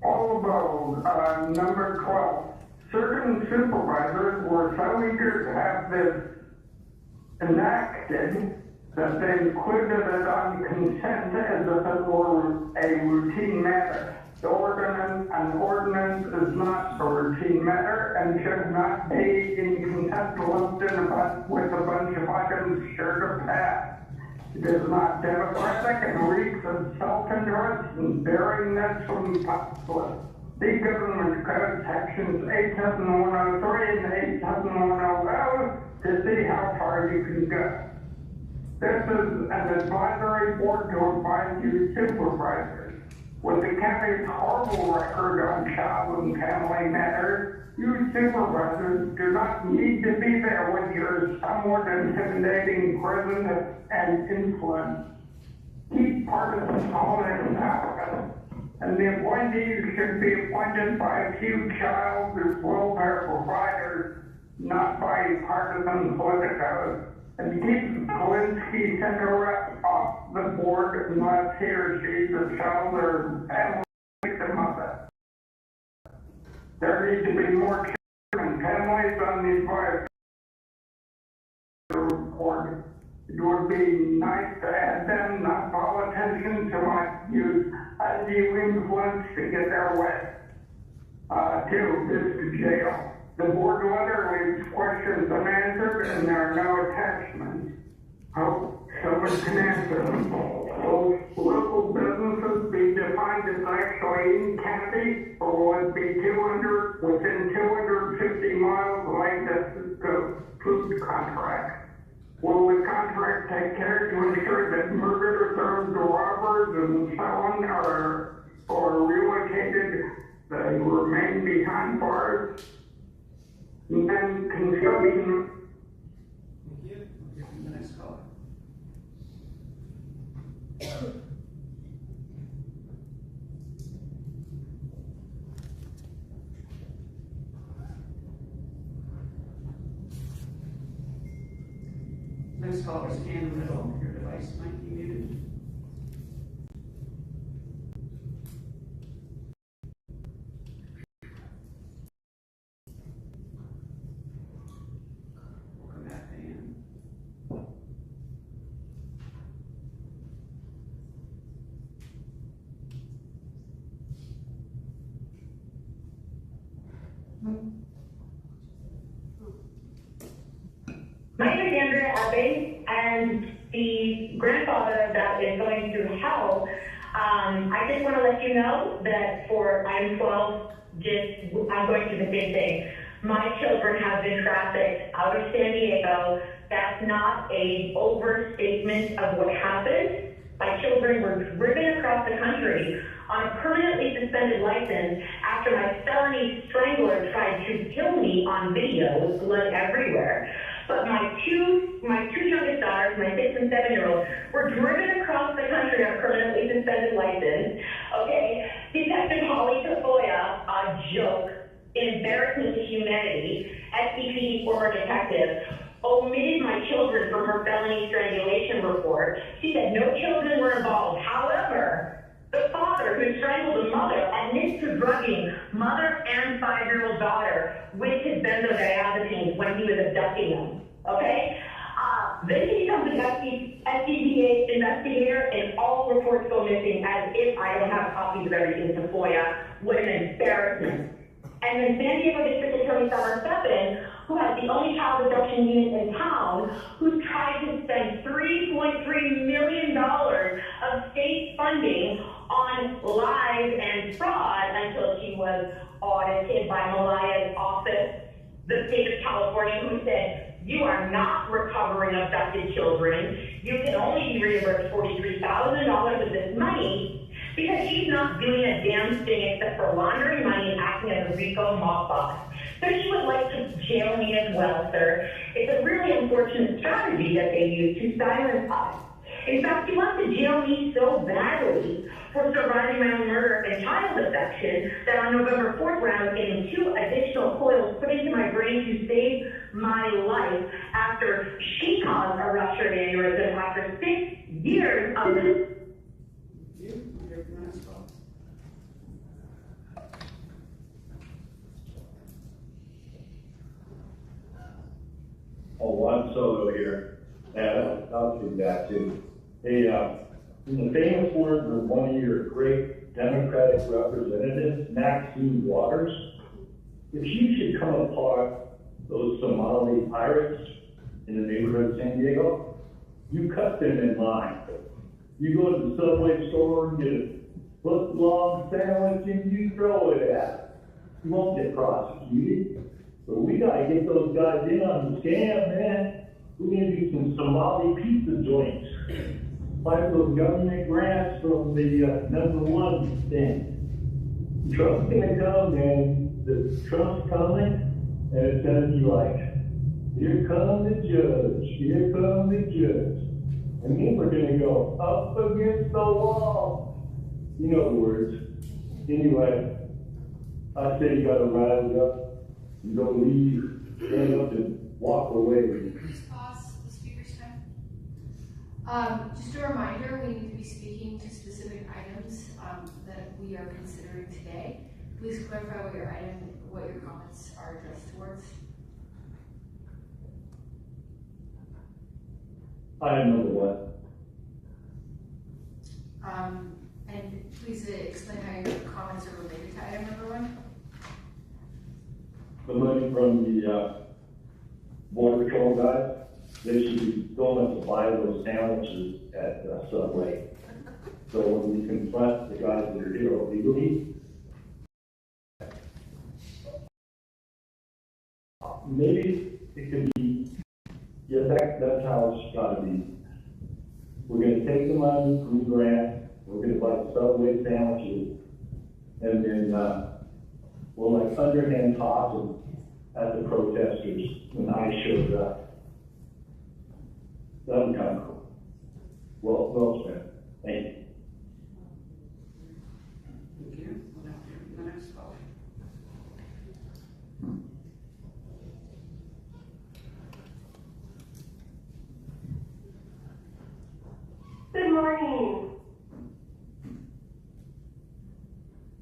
All of those, number 12, certain supervisors were so eager to have this enacted that they included it on consent as if it were a routine matter. An ordinance is not a routine matter and should not be in consent listed with a bunch of items sure to pass. It is not democratic and reeks of self-interest and bearing this from populace. The Government Code Sections 87103 and 87100 to see how far you can go. This is an advisory board to advise you supervisors. With the county's horrible record on child and family matters, you supervisors do not need to be there with your somewhat intimidating presence and influence. Keep partisan politics out, and the appointees should be appointed by a few child and welfare providers, not by partisan politicos. And keep Kalinsky Center rep off the board unless he or she is a child or family victim of it. There need to be more children and families on the advisory report. It would be nice to add them, not politicians who might use undue influence to get their way to this jail. The board letter leaves questions unanswered and there are no attachments. Hope someone can answer them. Will local businesses be defined as actually in county, or will it be within 250 miles of the food contract? Will the contract take care to ensure that murderers, robbers, and so on are relocated, they remain behind bars? And then construction. Thank you. We'll hear from the next caller. Next caller is Ann Riddle. Your device might be muted. Welcome back, Ann. My name is Andrea Abbey, and the grandfather that is going through hell, I just want to let you know that for item 12, I'm going through the same thing. My children have been trafficked out of San Diego. That's not an overstatement of what happened. My children were driven across the country on a permanently suspended license after my felony strangler tried to kill me on video with blood everywhere. But my two youngest daughters, my 6 and 7-year-old, were driven across the country on a permanently suspended license. Okay, Detective Holly Tafoya, a joke, an embarrassment to humanity, SCPD former detective, omitted my children from her felony strangulation report. She said no children were involved. However, the father who strangled the mother admits to drugging mother and 5-year-old daughter with his benzodiazepines when he was abducting them. Okay? Then he becomes an SCPA investigator, and all reports go missing as if I don't have copies of everything to FOIA. What an embarrassment. And then San Diego District Attorney Summer Steppen, who has the only child abduction unit in town, who's tried to spend $3.3 million of state funding on lies and fraud until she was audited by Malaya's office, the state of California, who said, you are not recovering abducted children. You can only be reimbursed $43,000 of this money because she's not doing a damn thing except for laundering money and acting as a RICO mob boss. So she would like to jail me as well, sir. It's a really unfortunate strategy that they use to silence us. In fact, she wants to jail me so badly for surviving my own murder and child abduction that on November 4th, when I was getting 2 additional coils put into my brain to save my life after she caused a ruptured aneurysm after 6 years of this. Oh, Juan Soto here, and I'll do that too. Hey, in the famous words of one of your great Democratic representatives, Maxine Waters, if you should come upon those Somali pirates in the neighborhood of San Diego, you cut them in line. You go to the Subway store and get a foot-long sandwich and you throw it at them. You won't get prosecuted. But we gotta get those guys in on the scam, man. We're gonna do some Somali pizza joints. Like those government grants from the #1 thing. Trump's gonna come, man. The Trump's coming, and it's gonna be like, here come the judge, here come the judge. And then we're gonna go up against the wall. You know the words. Anyway, I say you gotta rise up. You don't leave, stand up and walk away. Please pause the speaker's time. Just a reminder, we need to be speaking to specific items that we are considering today. Please clarify what your comments are addressed towards. Item number 1. And please explain how your comments are related to item number 1. The money from the Border Patrol guys, they should be going to buy those sandwiches at Subway. So when we confront the guys that are here illegally, maybe it could be, yeah, that's how it's gotta be. We're gonna take the money from the grant, we're gonna buy Subway sandwiches, and then we'll like underhand toss them at the protesters when I showed up. That would kind of cool. Well spent. Thank you. Thank you. The next call. Good morning.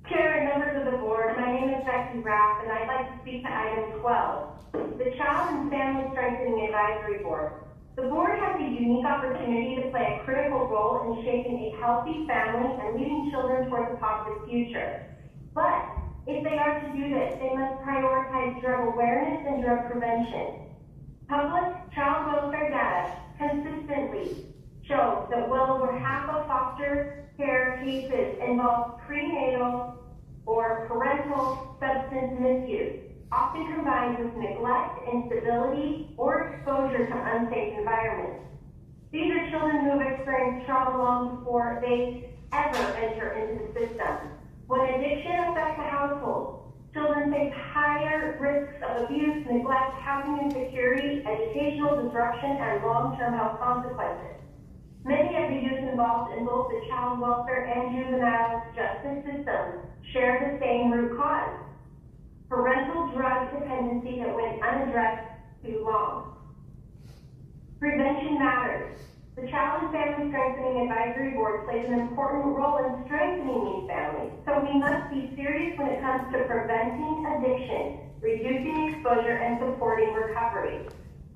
Chair and members of the board, my name is Becky Rapp, and I'd like to speak to item 12, the Child and Family Strengthening Advisory Board. The board has a unique opportunity to play a critical role in shaping a healthy family and leading children towards a positive future. But If they are to do this, they must prioritize drug awareness and drug prevention. Public child welfare data consistently shows that well over half of foster care cases involve prenatal or parental substance misuse, often combined with neglect, instability, or exposure to unsafe environments. These are children who have experienced trauma long before they ever enter into the system. When addiction affects a household, children face higher risks of abuse, neglect, housing insecurity, educational disruption, and long-term health consequences. Many of the youth involved in both the child welfare and juvenile justice systems share the same root cause: parental drug dependency that went unaddressed too long. Prevention matters. The Child and Family Strengthening Advisory Board plays an important role in strengthening these families, so we must be serious when it comes to preventing addiction, reducing exposure, and supporting recovery.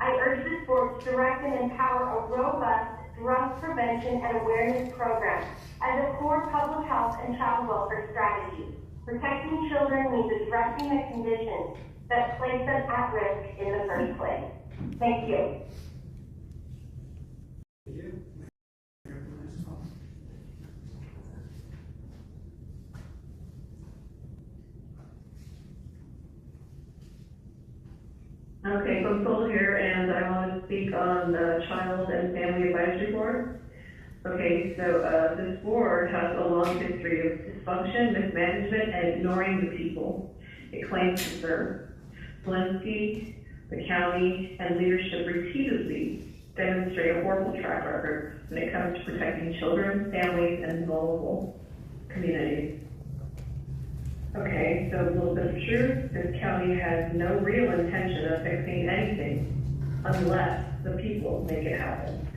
I urge this board to direct and empower a robust drug prevention and awareness program as a core public health and child welfare strategy. Protecting children means addressing the conditions that place them at risk in the first place. Thank you. Okay, so I'm Sol here, and I want to speak on the Child and Family Advisory Board. Okay, so this board has a long history of dysfunction, mismanagement, and ignoring the people it claims to serve. Polinsky, the county, and leadership repeatedly demonstrate a horrible track record when it comes to protecting children, families, and vulnerable communities. Okay, so a little bit of truth. This county has no real intention of fixing anything unless the people make it happen.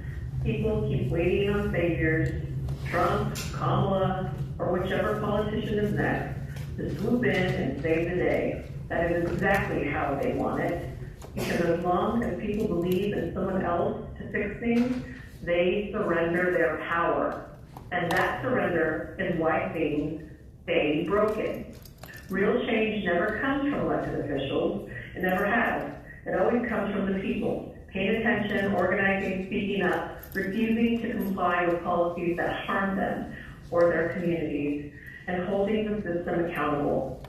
People keep waiting on saviors, Trump, Kamala, or whichever politician is next, to swoop in and save the day. That is exactly how they want it. Because as long as people believe in someone else to fix things, they surrender their power. And that surrender is why things stay broken. Real change never comes from elected officials. It never has. It always comes from the people, paying attention, organizing, speaking up, refusing to comply with policies that harm them or their communities, and holding the system accountable.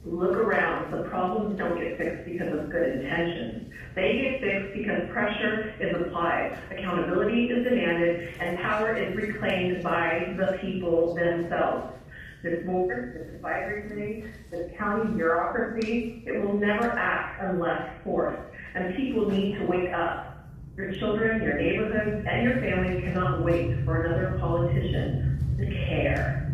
Look around. The problems don't get fixed because of good intentions. They get fixed because pressure is applied, accountability is demanded, and power is reclaimed by the people themselves. This board, this advisory committee, this county bureaucracy, it will never act unless forced. And people need to wake up. Your children, your neighborhoods, and your families cannot wait for another politician to care.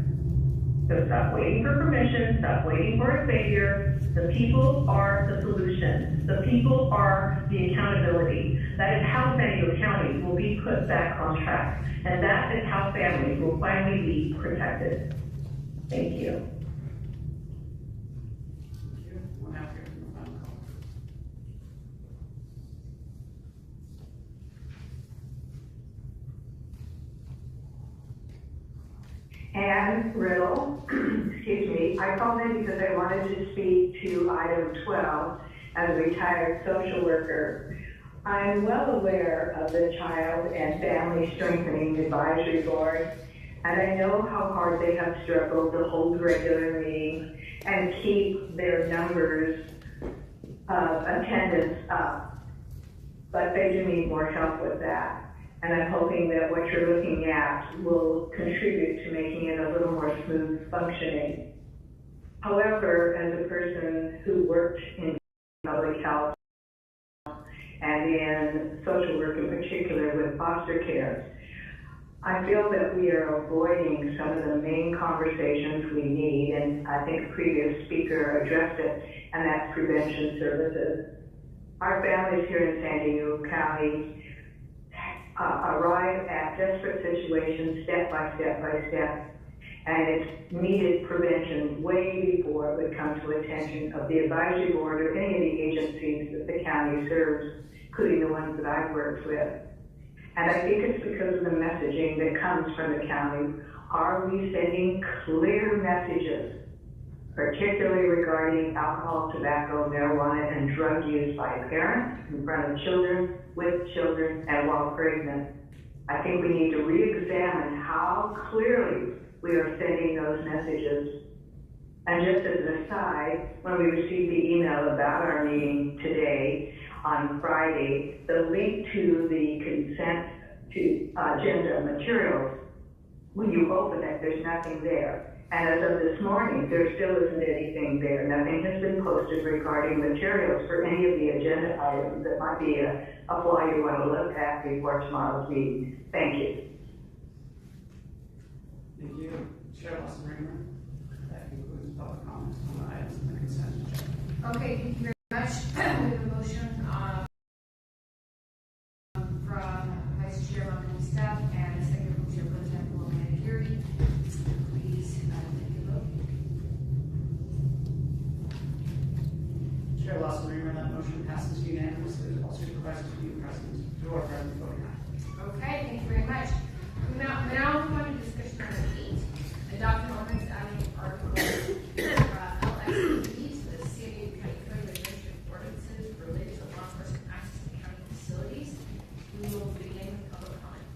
So stop waiting for permission, stop waiting for a savior. The people are the solution. The people are the accountability. That is how San Diego County will be put back on track. And that is how families will finally be protected. Thank you. Ann Riddle, excuse me. I called in because I wanted to speak to item 12 as a retired social worker. I'm well aware of the Child and Family Strengthening Advisory Board, and I know how hard they have struggled to hold regular meetings and keep their numbers of attendance up. But they do need more help with that. And I'm hoping that what you're looking at will contribute to making it a little more smooth functioning. However, as a person who worked in public health and in social work in particular with foster care, I feel that we are avoiding some of the main conversations we need, and I think a previous speaker addressed it, and that's prevention services. Our families here in San Diego County arrive at desperate situations step by step by step, and it's needed prevention way before it would come to attention of the advisory board or any of the agencies that the county serves, including the ones that I've worked with. And I think it's because of the messaging that comes from the county. Are we sending clear messages particularly regarding alcohol, tobacco, marijuana, and drug use by parents in front of children, with children, and while pregnant. I think we need to re-examine how clearly we are sending those messages. And just as an aside, when we received the email about our meeting today, on Friday, the link to the consent to agenda materials, when you open it, there's nothing there. And as of this morning, there still isn't anything there. Nothing has been posted regarding materials for any of the agenda items that might be a fly you want to look at before tomorrow's meeting. Thank you. Thank you. Chair Lawson-Raymer. That concludes public comments on the items in the consent agenda. Okay, thank you very much. We have a motion from Vice Chair Montgomery Staff and a second from Chair Pro Tem Paloma Curie. Please take a vote. Chair Lawson-Raymer, that motion passes unanimously with all supervisors being present who are present voting aye. Okay, thank you very much. Now move on to discussion number 8. Adopt an ordinance adding article LXD to the City of County Code of Administrative Ordinances related to law enforcement access to county facilities. We will begin with public comment.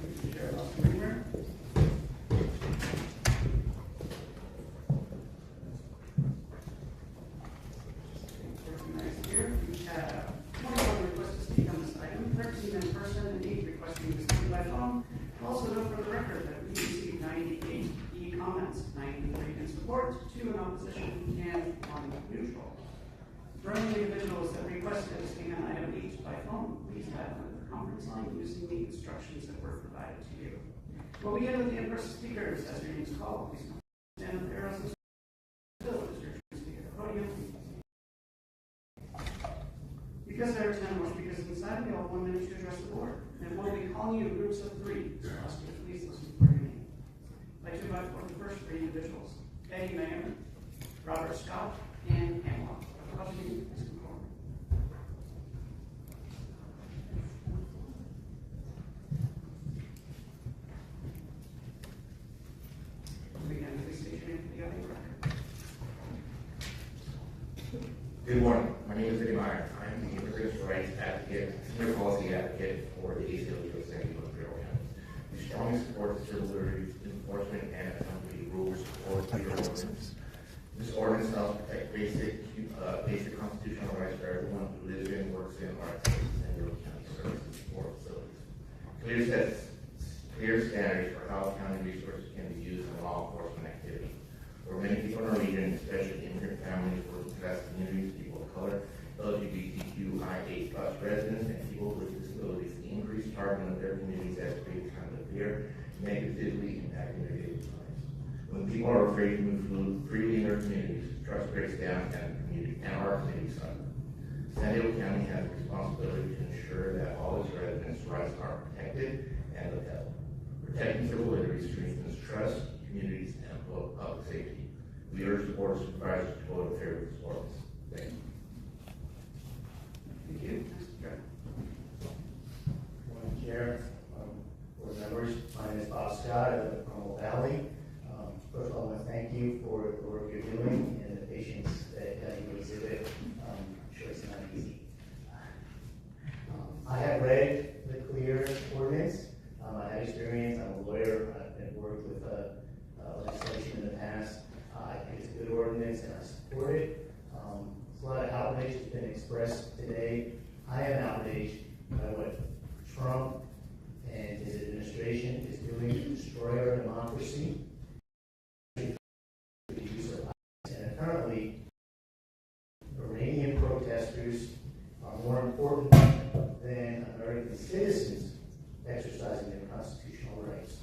Thank you, Chair Lawson-Raymer. Recognized here, we have 21 requests to speak on this item, 13 in person, and 8 requesting to speak by phone. Also note for the record that we received 98 e-comments, 93 in support, 2 in opposition, and 1 neutral. For any individuals that requested to speak on item 8 by phone, please dial into the conference line using the instructions that were provided to you. We'll begin with the in-person speakers as your name is called. Please stand up there as a still as your turn to speak at the podium. Because there are 10 more speakers inside, we all have 1 minute to address the board. And we'll be calling you in groups of 3. So I'll ask you to please listen for your name. I'd like to invite forward the first 3 individuals: Eddie Mayer, Robert Scott, and Pamela. I'll ask you to please come forward. Again, please state your name for the audio record. Good morning. My name is Eddie Meyer. I'm the Immigrants' Rights Advocate, Senior Policy Advocate for the ACLU of San Diego County. We strongly support the civil liberties enforcement and accountability rules for federal ordinance. This ordinance helps protect basic constitutional rights for everyone who lives in, works in, or accesses San Diego County services or facilities. Clear standards for how county resources can be used in law enforcement activity. For many people in our region, especially immigrant families, working class communities, people of color, LGBTQIA+ residents, and people with disabilities, the increased targeting of their communities has created kind of fear, negatively impacting their daily lives. When people are afraid to move freely in their communities, trust breaks down and our communities suffer. San Diego County has a responsibility to ensure that all its residents' rights are protected and upheld. Protecting civil liberties strengthens trust, communities, and public safety. We urge the Board of Supervisors to vote in favor of this ordinance. Thank you. Thank you. Morning, Chair, board members. My name is Bob Scott. I live in Cromwell Valley. First of all, I want to thank you for the work you're doing and the patience that you exhibit. I'm sure it's not easy. I have read the CLEAR ordinance. I have experience. I'm a lawyer. I've worked with legislation in the past. I think it's a good ordinance and I support it. There's a lot of outrage that's been expressed today. I am outraged by what Trump and his administration is doing to destroy our democracy. The use of ICE. And apparently, Iranian protesters are more important than American citizens exercising their constitutional rights,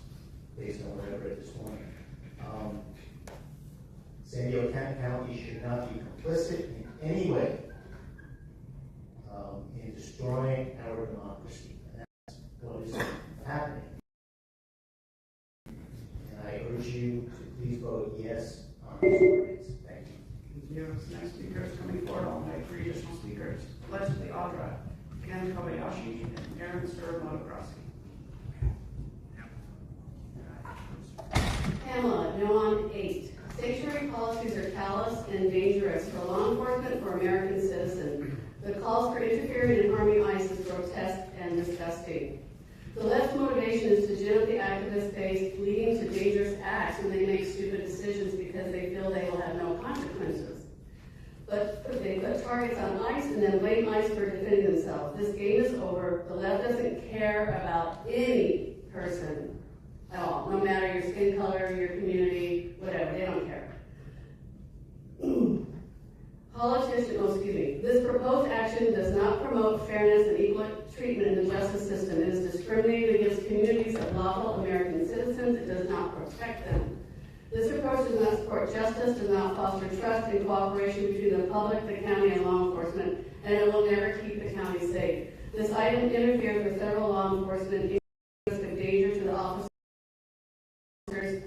based on what I read this morning. San Diego County should not be complicit in any way in destroying our democracy. And that's what is happening. And I urge you to please vote yes on this ordinance. Thank you. Thank you. Next speaker is coming forward. I'll invite 3 additional speakers. Allegedly Audra, Ken Kobayashi, and Aaron Suramoto Grassi. Pamela and dangerous for law enforcement, for American citizens. The calls for interfering and harming ICE is grotesque and disgusting. The left's motivation is to gin up the activist base, leading to dangerous acts when they make stupid decisions because they feel they will have no consequences. But they put targets on ICE and then blame ICE for defending themselves. This game is over. The left doesn't care about any person at all, no matter your skin color, your community, whatever. They don't care. This proposed action does not promote fairness and equal treatment in the justice system. It is discriminating against communities of lawful American citizens. It does not protect them. This approach does not support justice, does not foster trust and cooperation between the public, the county, and law enforcement, and it will never keep the county safe. This item interferes with federal law enforcement, risk of danger to the officers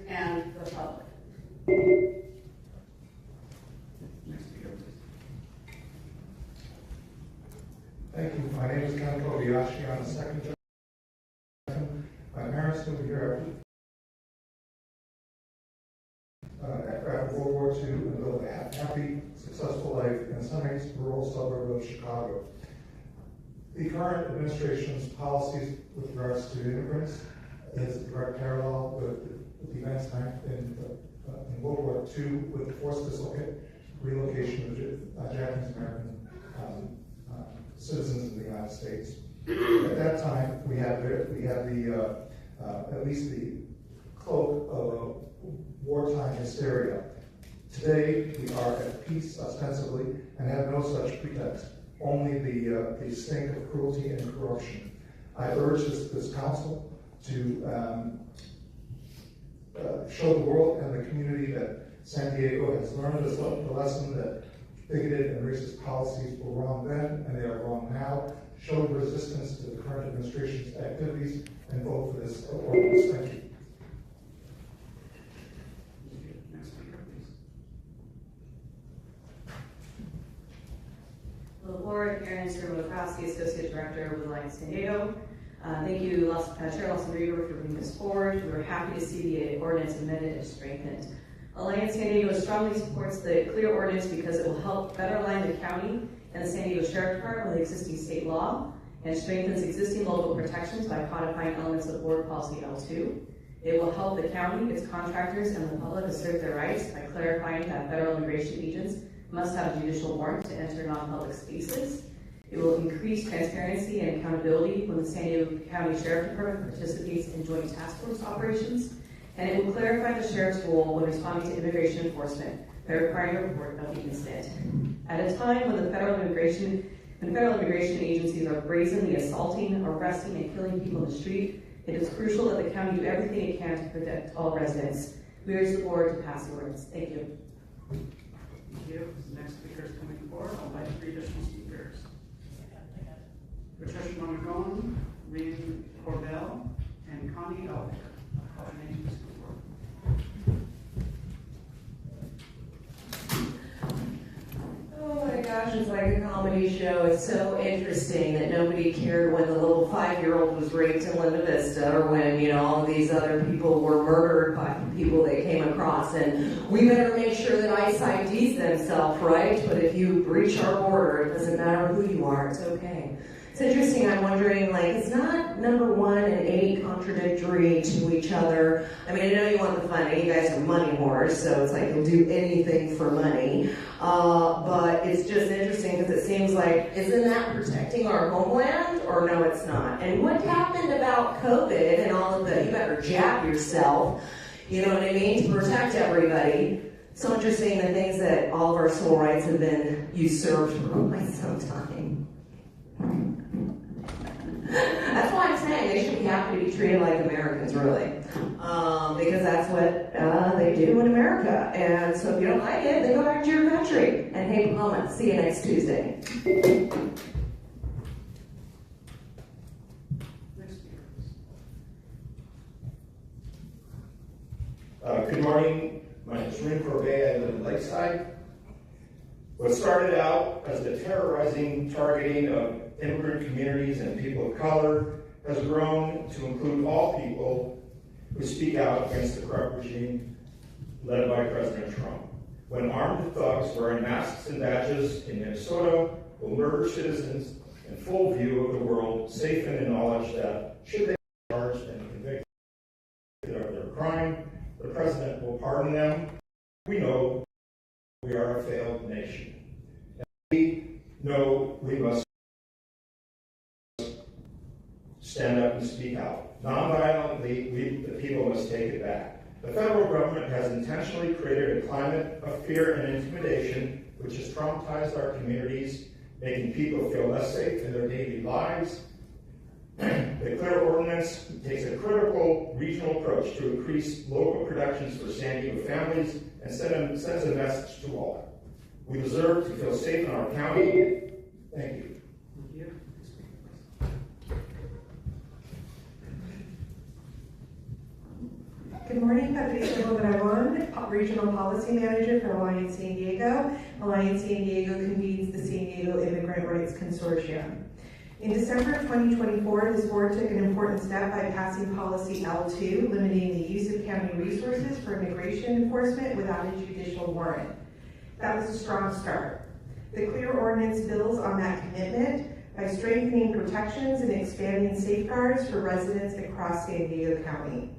and the public. Thank you. My name is Ken Kobayashi. I'm the second gentleman. My parents moved here after World War II and built a happy, successful life in some rural suburb of Chicago. The current administration's policies with regards to immigrants is a direct parallel with the events in World War II with the forced relocation of Japanese American citizens of the United States. At that time, we had the at least the cloak of wartime hysteria. Today, we are at peace ostensibly and have no such pretext, only the stink of cruelty and corruption. I urge this council to show the world and the community that San Diego has learned the lesson that bigoted and racist policies were wrong then and they are wrong now. Show resistance to the current administration's activities and vote for this ordinance. Thank you. Well, the board, Aaron Sturmokowski, Associate Director with Alliance San Diego. Thank you, Chair Lawson Reber, for bringing this forward. We were happy to see the ordinance amended and strengthened. Alliance San Diego strongly supports the CLEAR ordinance because it will help better align the county and the San Diego Sheriff Department with existing state law and strengthens existing local protections by codifying elements of Board Policy L2. It will help the county, its contractors, and the public assert their rights by clarifying that federal immigration agents must have a judicial warrant to enter non-public spaces. It will increase transparency and accountability when the San Diego County Sheriff Department participates in joint task force operations. And it will clarify the sheriff's role when responding to immigration enforcement by requiring a report of the incident. At a time when federal immigration agencies are brazenly assaulting, arresting, and killing people in the street, it is crucial that the county do everything it can to protect all residents. We urge the board to pass the ordinance. Thank you. Thank you. The next speaker is coming forward. I'll invite 3 additional speakers. Patricia Monaghan, Reen Cordell, and Connie Elder. I'll call your names. Oh my gosh, it's like a comedy show. It's so interesting that nobody cared when the little 5-year-old was raped in Linda Vista or when, all of these other people were murdered by people they came across. And we better make sure that ICE IDs themselves, right? But if you breach our border, it doesn't matter who you are, it's okay. It's interesting, I'm wondering, it's not number 1 and 8 contradictory to each other. I mean, I know you want the fun, and you guys are money whores, so it's like you'll do anything for money. But it's just interesting because it seems like, isn't that protecting our homeland? Or no, it's not. And what happened about COVID and all of the, you better jab yourself, you know what I mean, to protect everybody. So interesting the things that all of our civil rights have been usurped for quite some time. That's why I'm saying they should be happy to be treated like Americans, really. Because that's what they do in America. And so if you don't like it, then go back to your country. And hey, Paloma, see you next Tuesday. Good morning. My name is Reen Corbet. I live in Lakeside. What started out as the terrorizing targeting of immigrant communities and people of color has grown to include all people who speak out against the corrupt regime led by President Trump. when armed thugs wearing masks and badges in Minnesota will murder citizens in full view of the world, safe in the knowledge that should they be charged and convicted of their crime, the president will pardon them. We know we are a failed nation. And we know we must stand up and speak out. Non-violently, we, the people, must take it back. The federal government has intentionally created a climate of fear and intimidation which has traumatized our communities, making people feel less safe in their daily lives. The Clear Ordinance takes a critical regional approach to increase local protections for San Diego families and sends a message to all. We deserve to feel safe in our county. Thank you. Good morning, Patricia Bogarawan, Regional Policy Manager for Alliance San Diego. Alliance San Diego convenes the San Diego Immigrant Rights Consortium. In December of 2024, this board took an important step by passing Policy L2, limiting the use of county resources for immigration enforcement without a judicial warrant. That was a strong start. The Clear Ordinance builds on that commitment by strengthening protections and expanding safeguards for residents across San Diego County.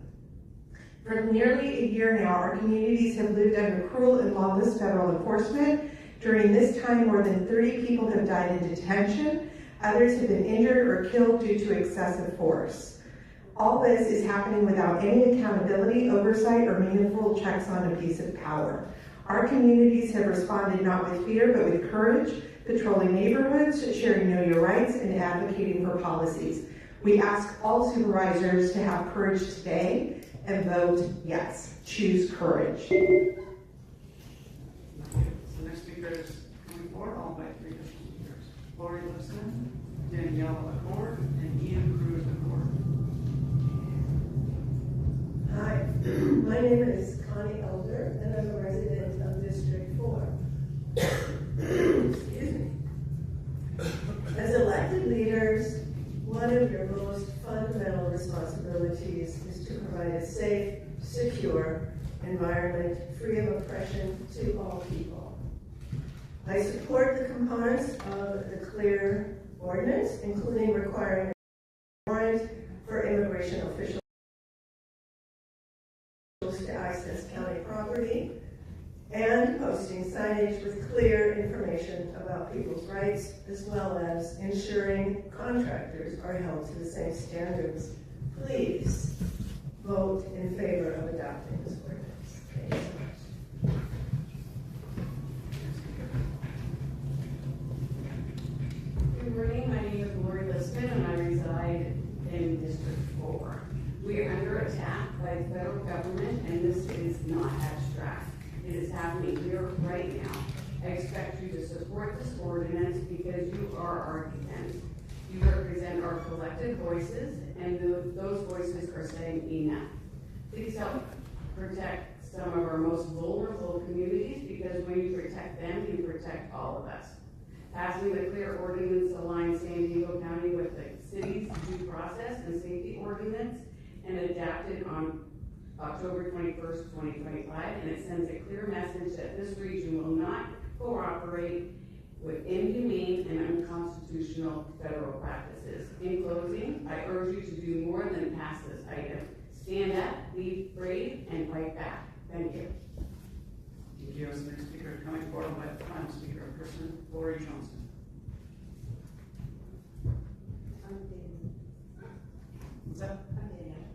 For nearly a year now, our communities have lived under cruel and lawless federal enforcement. During this time, more than 30 people have died in detention. Others have been injured or killed due to excessive force. All this is happening without any accountability, oversight, or meaningful checks on a piece of power. Our communities have responded not with fear, but with courage, patrolling neighborhoods, sharing Know Your Rights, and advocating for policies. We ask all supervisors to have courage today and vote yes. Choose courage. So next speaker is coming forward, all by three additional speakers. Lori Lipson, Danielle Accord, and Ian Cruz Accord. Hi, my name is Connie Elder, and I'm a resident of District 4. Excuse me. As elected leaders, one of your most fundamental responsibilities is to provide a safe, secure environment free of oppression to all people. I support the components of the Clear Ordinance, including requiring a warrant for immigration officials to access county property, and posting signage with clear information about people's rights, as well as ensuring contractors are held to the same standards. Please vote in favor of adopting this ordinance. Thank you so much. Good morning, my name is Lori Lipson and I reside in District 4. We are under attack by the federal government and this is not abstract. It is happening here right now. I expect you to support this ordinance because you are our defense. You represent our collective voices and those voices are saying enough. Please help protect some of our most vulnerable communities because when you protect them, you protect all of us. Passing the Clear Ordinance aligns San Diego County with the city's due process and safety ordinance and adapted on October 21st, 2025, and it sends a clear message that this region will not cooperate with inhumane and unconstitutional federal practices. In closing, I urge you to do more than pass this item. Stand up, be brave, and fight back. Thank you. Thank you. As the next speaker is coming forward by the final speaker in person, Lori Johnson. What's up?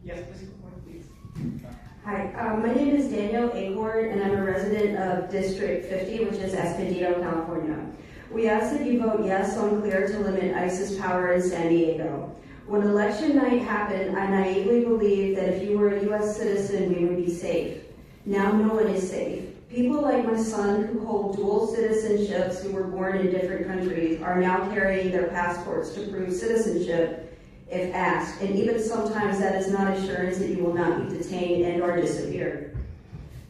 Yes, please go forward, please. Hi, my name is Danielle Acord, and I'm a resident of District 50, which is Escondido, California. We ask that you vote yes on Clear to limit ICE's power in San Diego. When election night happened, I naively believed that if you were a U.S. citizen, we would be safe. Now no one is safe. People like my son who hold dual citizenships who were born in different countries are now carrying their passports to prove citizenship if asked, and even sometimes that is not assurance that you will not be detained and or disappeared.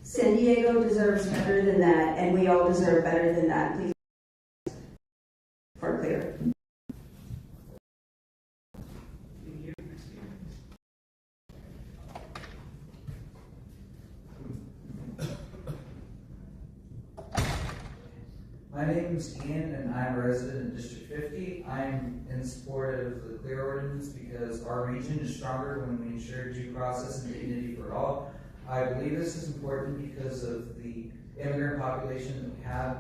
San Diego deserves better than that, and we all deserve better than that. Please for Clear. My name is Ian, and I'm a resident in District 50. I'm in support of the Clear Ordinance because our region is stronger when we ensure due process and dignity for all. I believe this is important because of the immigrant population that we have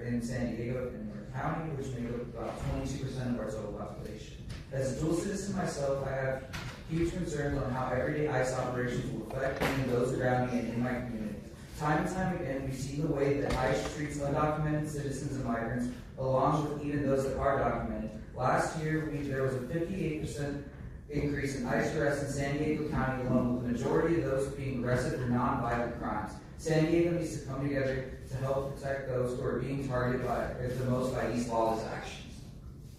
in San Diego and North County, which make up about 22% of our total population. As a dual citizen myself, I have huge concerns on how everyday ICE operations will affect me and those around me and in my community. Time and time again, we've seen the way that ICE treats undocumented citizens and migrants, along with even those that are documented. Last year, there was a 58% increase in ICE arrests in San Diego County alone, with the majority of those being arrested for non-violent crimes. San Diego needs to come together to help protect those who are being targeted the most by these lawless actions.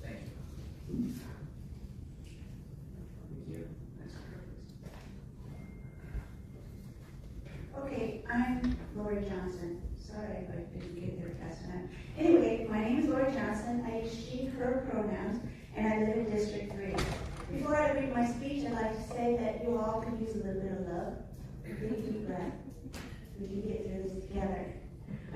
Thank you. Okay, I'm Lori Johnson. Sorry if I didn't get there fast enough. Anyway, my name is Lori Johnson. I use she, her pronouns, and I live in District 3. Before I read my speech, I'd like to say that you all could use a little bit of love. Take a deep breath. We can get through this together.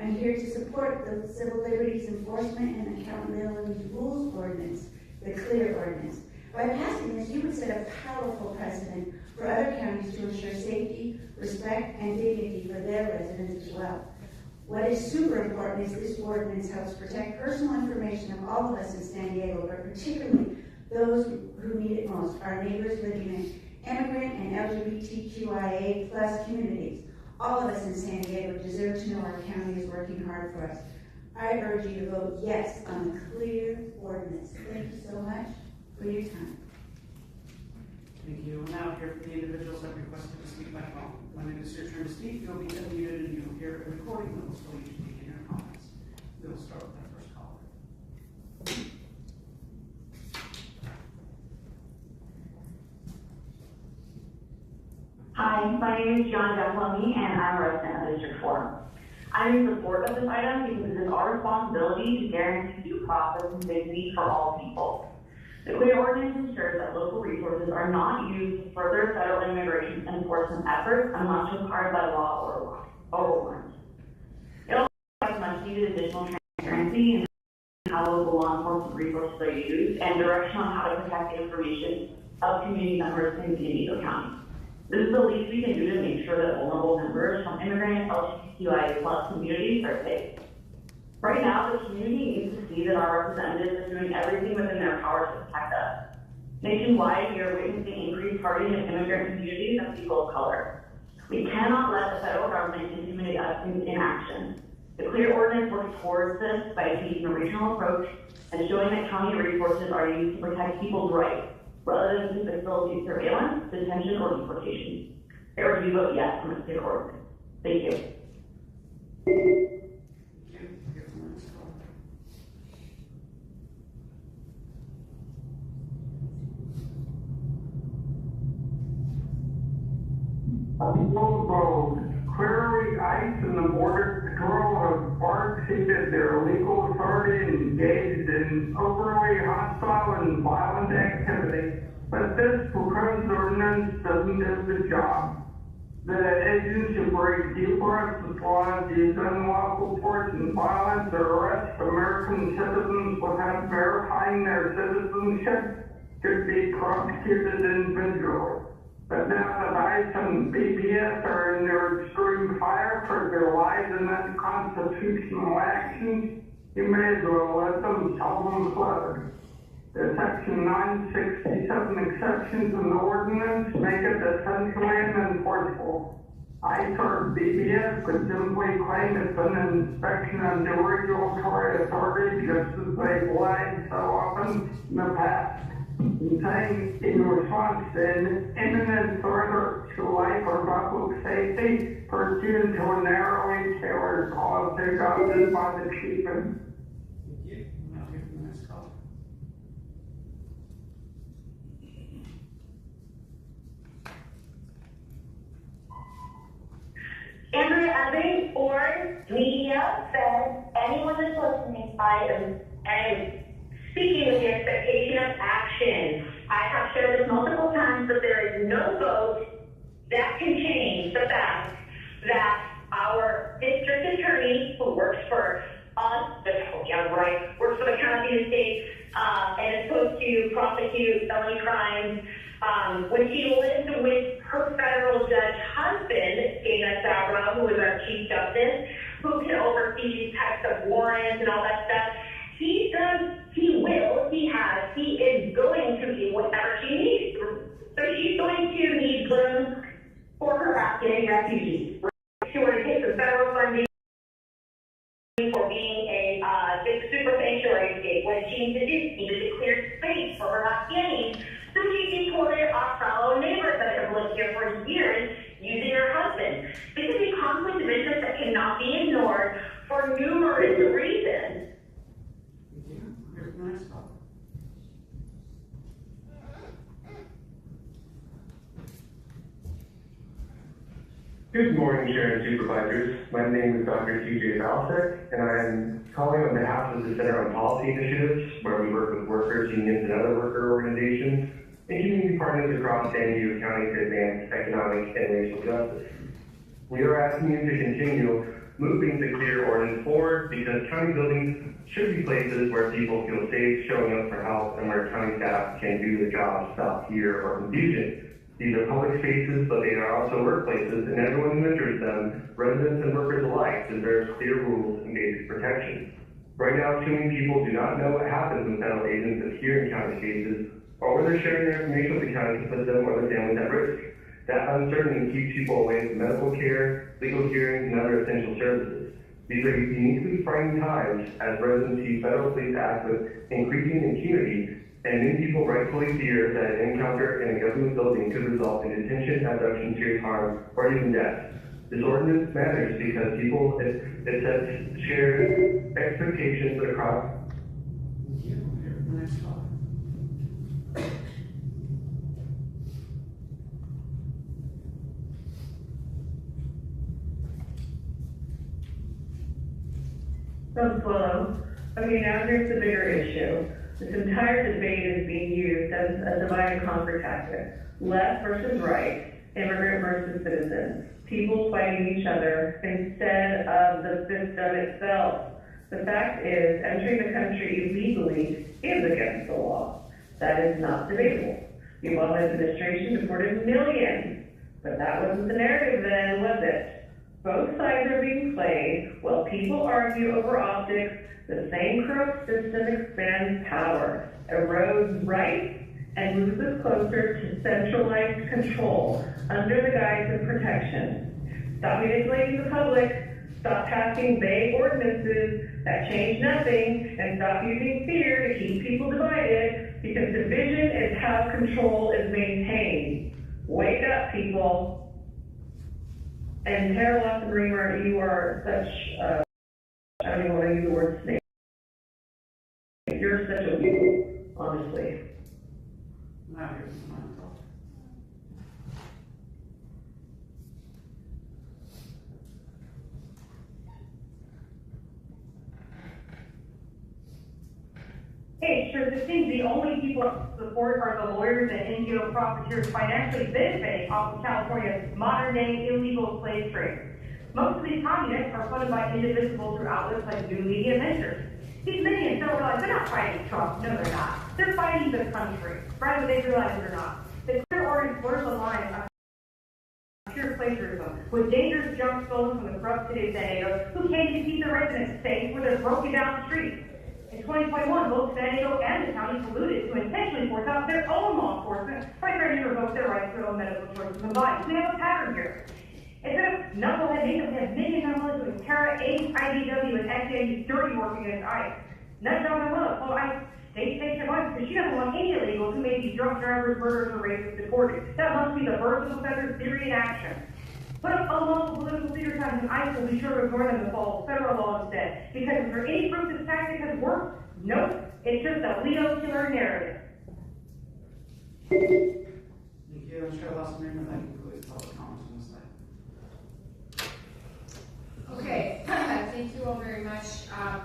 I'm here to support the Civil Liberties Enforcement and Accountability Rules Ordinance, the CLEAR Ordinance. By passing this, you would set a powerful precedent for other counties to ensure safety, respect, and dignity for their residents as well. What is super important is this ordinance helps protect personal information of all of us in San Diego, but particularly those who need it most, our neighbors living in immigrant and LGBTQIA plus communities. All of us in San Diego deserve to know our county is working hard for us. I urge you to vote yes on the CLEAR Ordinance. Thank you so much for your time. Thank you. We'll now hear from the individuals that requested to speak by phone. When it is your turn to speak, you'll be unmuted and you'll hear a recording that will show you speaking your comments. We'll start with our first caller. Hi, my name is John Dufflemy, and I'm a resident of District 4. I'm in support of this item because it is our responsibility to guarantee due process and dignity for all people. The CLEAR Ordinance ensures that local resources are not used to further federal immigration enforcement efforts unless required by law or warrant. It also provides much needed additional transparency in how local law enforcement resources are used and direction on how to protect the information of community members in San Diego County. This is the least we can do to make sure that vulnerable members from immigrant LGBTQIA plus communities are safe. Right now, the community needs to see that our representatives are doing everything within their power to protect us. Nationwide, we are witnessing increased targeting of immigrant communities and people of color. We cannot let the federal government intimidate us into inaction. The CLEAR Ordinance works towards this by taking a regional approach and showing that county resources are used to protect people's rights, rather than to facilitate surveillance, detention, or deportation. I urge you to vote yes on the CLEAR Ordinance. Thank you. Clearly, ICE and the Border Patrol have far exceeded their legal authority and engaged in overly hostile and violent activity. But this proposed ordinance doesn't do the job. The agents who break due process laws, use unlawful force and violence, or arrest American citizens without verifying their citizenship should be prosecuted individually. But now that ICE and BPS are in their extreme fire for their lives and unconstitutional actions, you may as well let them self-implode. The Section 967 exceptions in the ordinance make it essentially unenforceable. ICE or BPS could simply claim it's an inspection under regulatory authority just as they've lied so often in the past. Saying in response to an imminent threat to life or public safety pursuant to a narrowly tailored policy adopted by the chief. Thank you. Now hear from the next caller. Andrea Evans or media said anyone that's listening, I am speaking with the expectation of action. I have shared this multiple times, but there is no vote that can change the fact that our district attorney, who works for us, to felony crimes. When she lived with her federal judge husband, Dana Sabra, who is our Chief Justice, who can oversee these types of warrants and all that stuff, he is going to do whatever she needs. So she's going to need rooms for her Afghan refugees. She want to take some federal funding for being a super sanctuary state. What she needed to clear space for her Afghanis. So she deported our fellow neighbors that have lived here for years using her husband. This is a conflict of interest that cannot be ignored for numerous reasons. Good morning, Chair and Supervisors. My name is Dr. TJ Balasek, and I am calling on behalf of the Center on Policy Initiatives, where we work with workers, unions, and other worker organizations, and community partners across San Diego County to advance economic and racial justice. We are asking you to continue moving the CLEAR ordinance forward because county buildings should be places where people feel safe showing up for help and where county staff can do the job without fear or confusion. These are public spaces, but they are also workplaces, and everyone who enters them, residents and workers alike, deserves clear rules and basic protections. Right now, too many people do not know what happens when federal agents appear in county spaces, or whether they're sharing their information with the county to put them or their families at risk. That uncertainty keeps people away from medical care, legal hearings, and other essential services. These are uniquely frightening times as residents see federal police act with increasing impunity, and many people rightfully fear that an encounter in a government building could result in detention, abduction, serious harm, or even death. This ordinance matters because it sets shared expectations across. Slow. Okay, now here's the bigger issue. This entire debate is being used as a divide and conquer tactic. Left versus right, immigrant versus citizens, people fighting each other instead of the system itself. The fact is, entering the country illegally is against the law. That is not debatable. The Obama administration deported millions, but that wasn't the narrative then, was it? Both sides are being played while people argue over optics. The same corrupt system expands power, erodes rights, and moves us closer to centralized control under the guise of protection. Stop manipulating the public, stop passing vague ordinances that change nothing, and stop using fear to keep people divided, because division is how control is maintained. Wake up, people. And Tara Lawson-Remer, you are such, I don't even want to use the word snake. You're such a fool, honestly. Hey, sure, this seems the only people who support are the lawyers and NGO profiteers financially benefiting off of California's modern-day illegal slave trade. Most of these communists are funded by individuals through outlets like new media ventures. These millions don't realize they're not fighting Trump. No, they're not. They're fighting the country, whether they realize it or not. The clear ordinance blurs the line of pure plagiarism with dangerous junk stolen from the corrupt city of San Diego, who can't even keep their residents safe when they're broken down the streets. In 2021, both San Diego and the county colluded to intentionally force out their own law enforcement by threatening to revoke their rights to their own medical choices combined. So we have a pattern here. Instead of knucklehead makeup, we have minion numbers doing Terra, AIDS, IDW, and XAU's dirty work against ICE. None of them will. So ICE states your mind because she doesn't want any illegals who may be drunk drivers, murderers, or rapists deported. That must be the birth of offender theory in action. Put up a local political theater times and ICE will be sure to ignore them and follow federal law instead. Because if there any proof this tactic has worked, nope, it's just a Leo killer narrative. Thank you. I'm sure last name that concludes public comments on this slide. Okay, thank you all very much.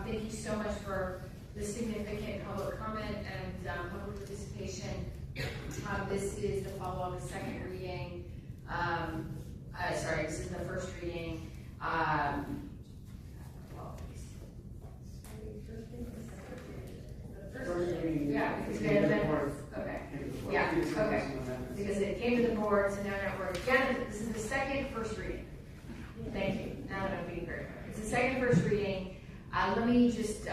Thank you so much for the significant public comment and public participation. This is the follow-up, the second reading. This is the first reading. First reading. Yeah, because we had amendments. Okay. because it came to the board, so now we're again, this is the second first reading. Thank you. Now that I'm being very clear. It's the second first reading. Let me just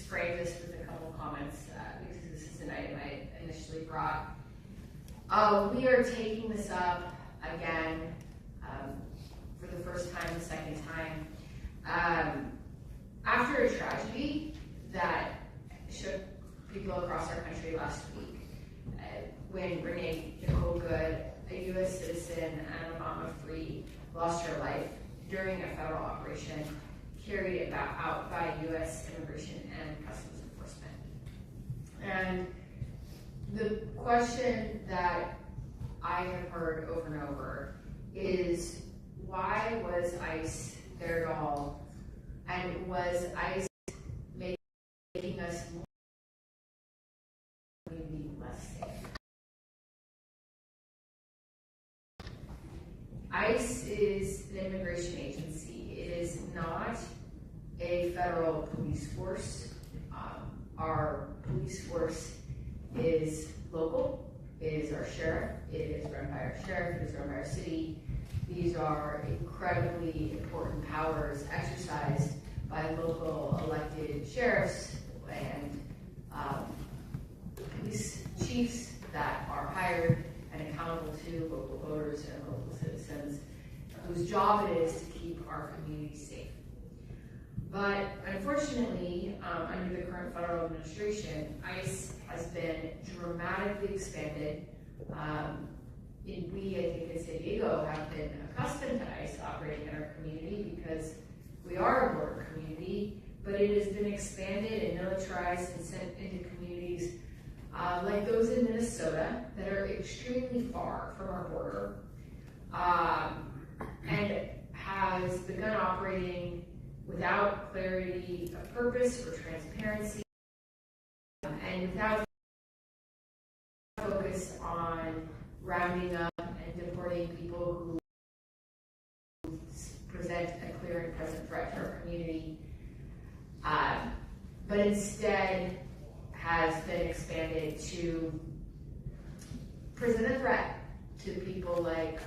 frame this with a couple comments because this is an item I initially brought. We are taking this up again for the first time, the second time, after a tragedy that shook people across our country last week when Renee Nicole Good, a U.S. citizen and Obama-free, lost her life during a federal operation carried out by U.S. Immigration and Customs Enforcement. And the question that I have heard over and over is, why was ICE there at all? And was ICE making us more maybe less safe? ICE is an immigration agency. It is not a federal police force. Our police force is local. It is our sheriff. It is run by our sheriff. It is run by our city. These are incredibly important powers exercised by local elected sheriffs and police chiefs that are hired and accountable to local voters and local citizens, whose job it is to keep our communities safe. But unfortunately, under the current federal administration, ICE has been dramatically expanded. We, I think, in San Diego have been accustomed to ICE operating in our community because we are a border community, but it has been expanded and militarized and sent into communities like those in Minnesota that are extremely far from our border, and has begun operating without clarity of purpose or transparency, and without focus on rounding up and deporting people who present a clear and present threat to our community, but instead has been expanded to present a threat to people like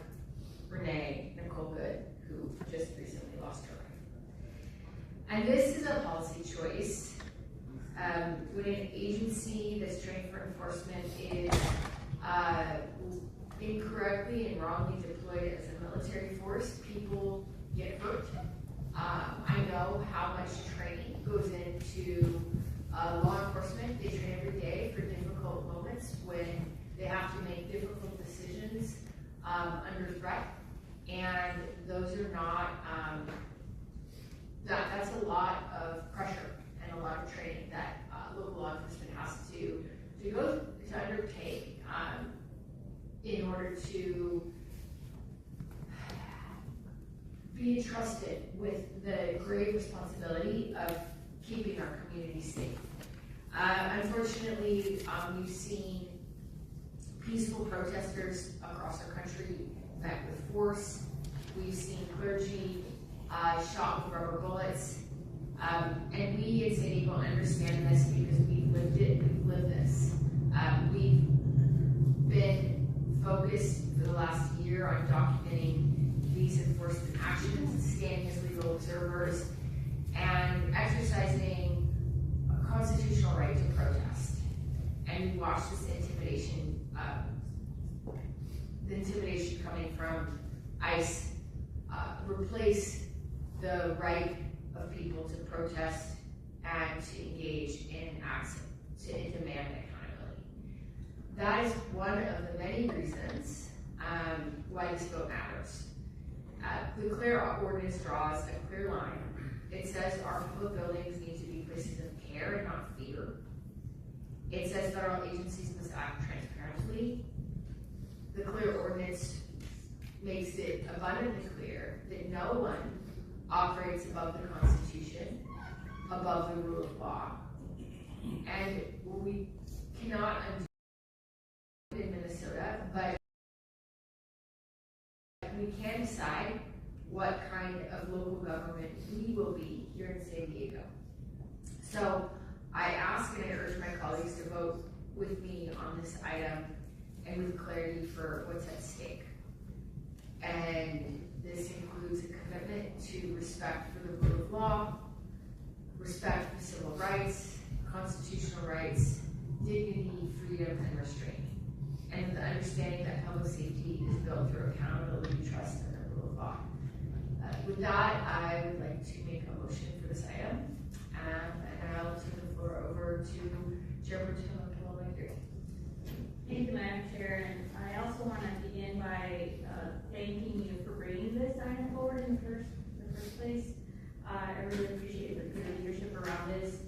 Renee Nicole Good, who just recently lost her life. And this is a policy choice. When an agency that's trained for enforcement is incorrectly and wrongly deployed as a military force, people get hurt. I know how much training goes into law enforcement. They train every day for difficult moments when they have to make difficult decisions under threat, and those are not, that's a lot of pressure and a lot of training that local law enforcement has to undertake in order to be entrusted with the grave responsibility of keeping our community safe. Unfortunately, we've seen peaceful protesters across our country met with force. We've seen clergy shot with rubber bullets. And we in San Diego understand this because we've lived it, we've lived this. We've been focused for the last year on documenting these enforcement actions, standing as legal observers, and exercising a constitutional right to protest. And we watched this intimidation, the intimidation coming from ICE, replace the right of people to protest and to engage in acts to demand accountability. That is one of the many reasons why this vote matters. The clear ordinance draws a clear line. It says our public buildings need to be places of care and not fear. It says federal agencies must act transparently. The clear ordinance makes it abundantly clear that no one operates above the Constitution, above the rule of law. And we cannot undo in Minnesota, but we can decide what kind of local government we will be here in San Diego. So I ask and I urge my colleagues to vote with me on this item and with clarity for what's at stake. And this includes a commitment to respect for the rule of law, respect for civil rights, constitutional rights, dignity, freedom, and restraint. And the understanding that public safety is built through accountability, trust, and the rule of law. With that, I would like to make a motion for this item. And I'll turn the floor over to Chairperson Malloy. Thank you, Madam Chair. And I also want to begin by thanking you for bringing this item forward in the first place. I really appreciate the leadership around this.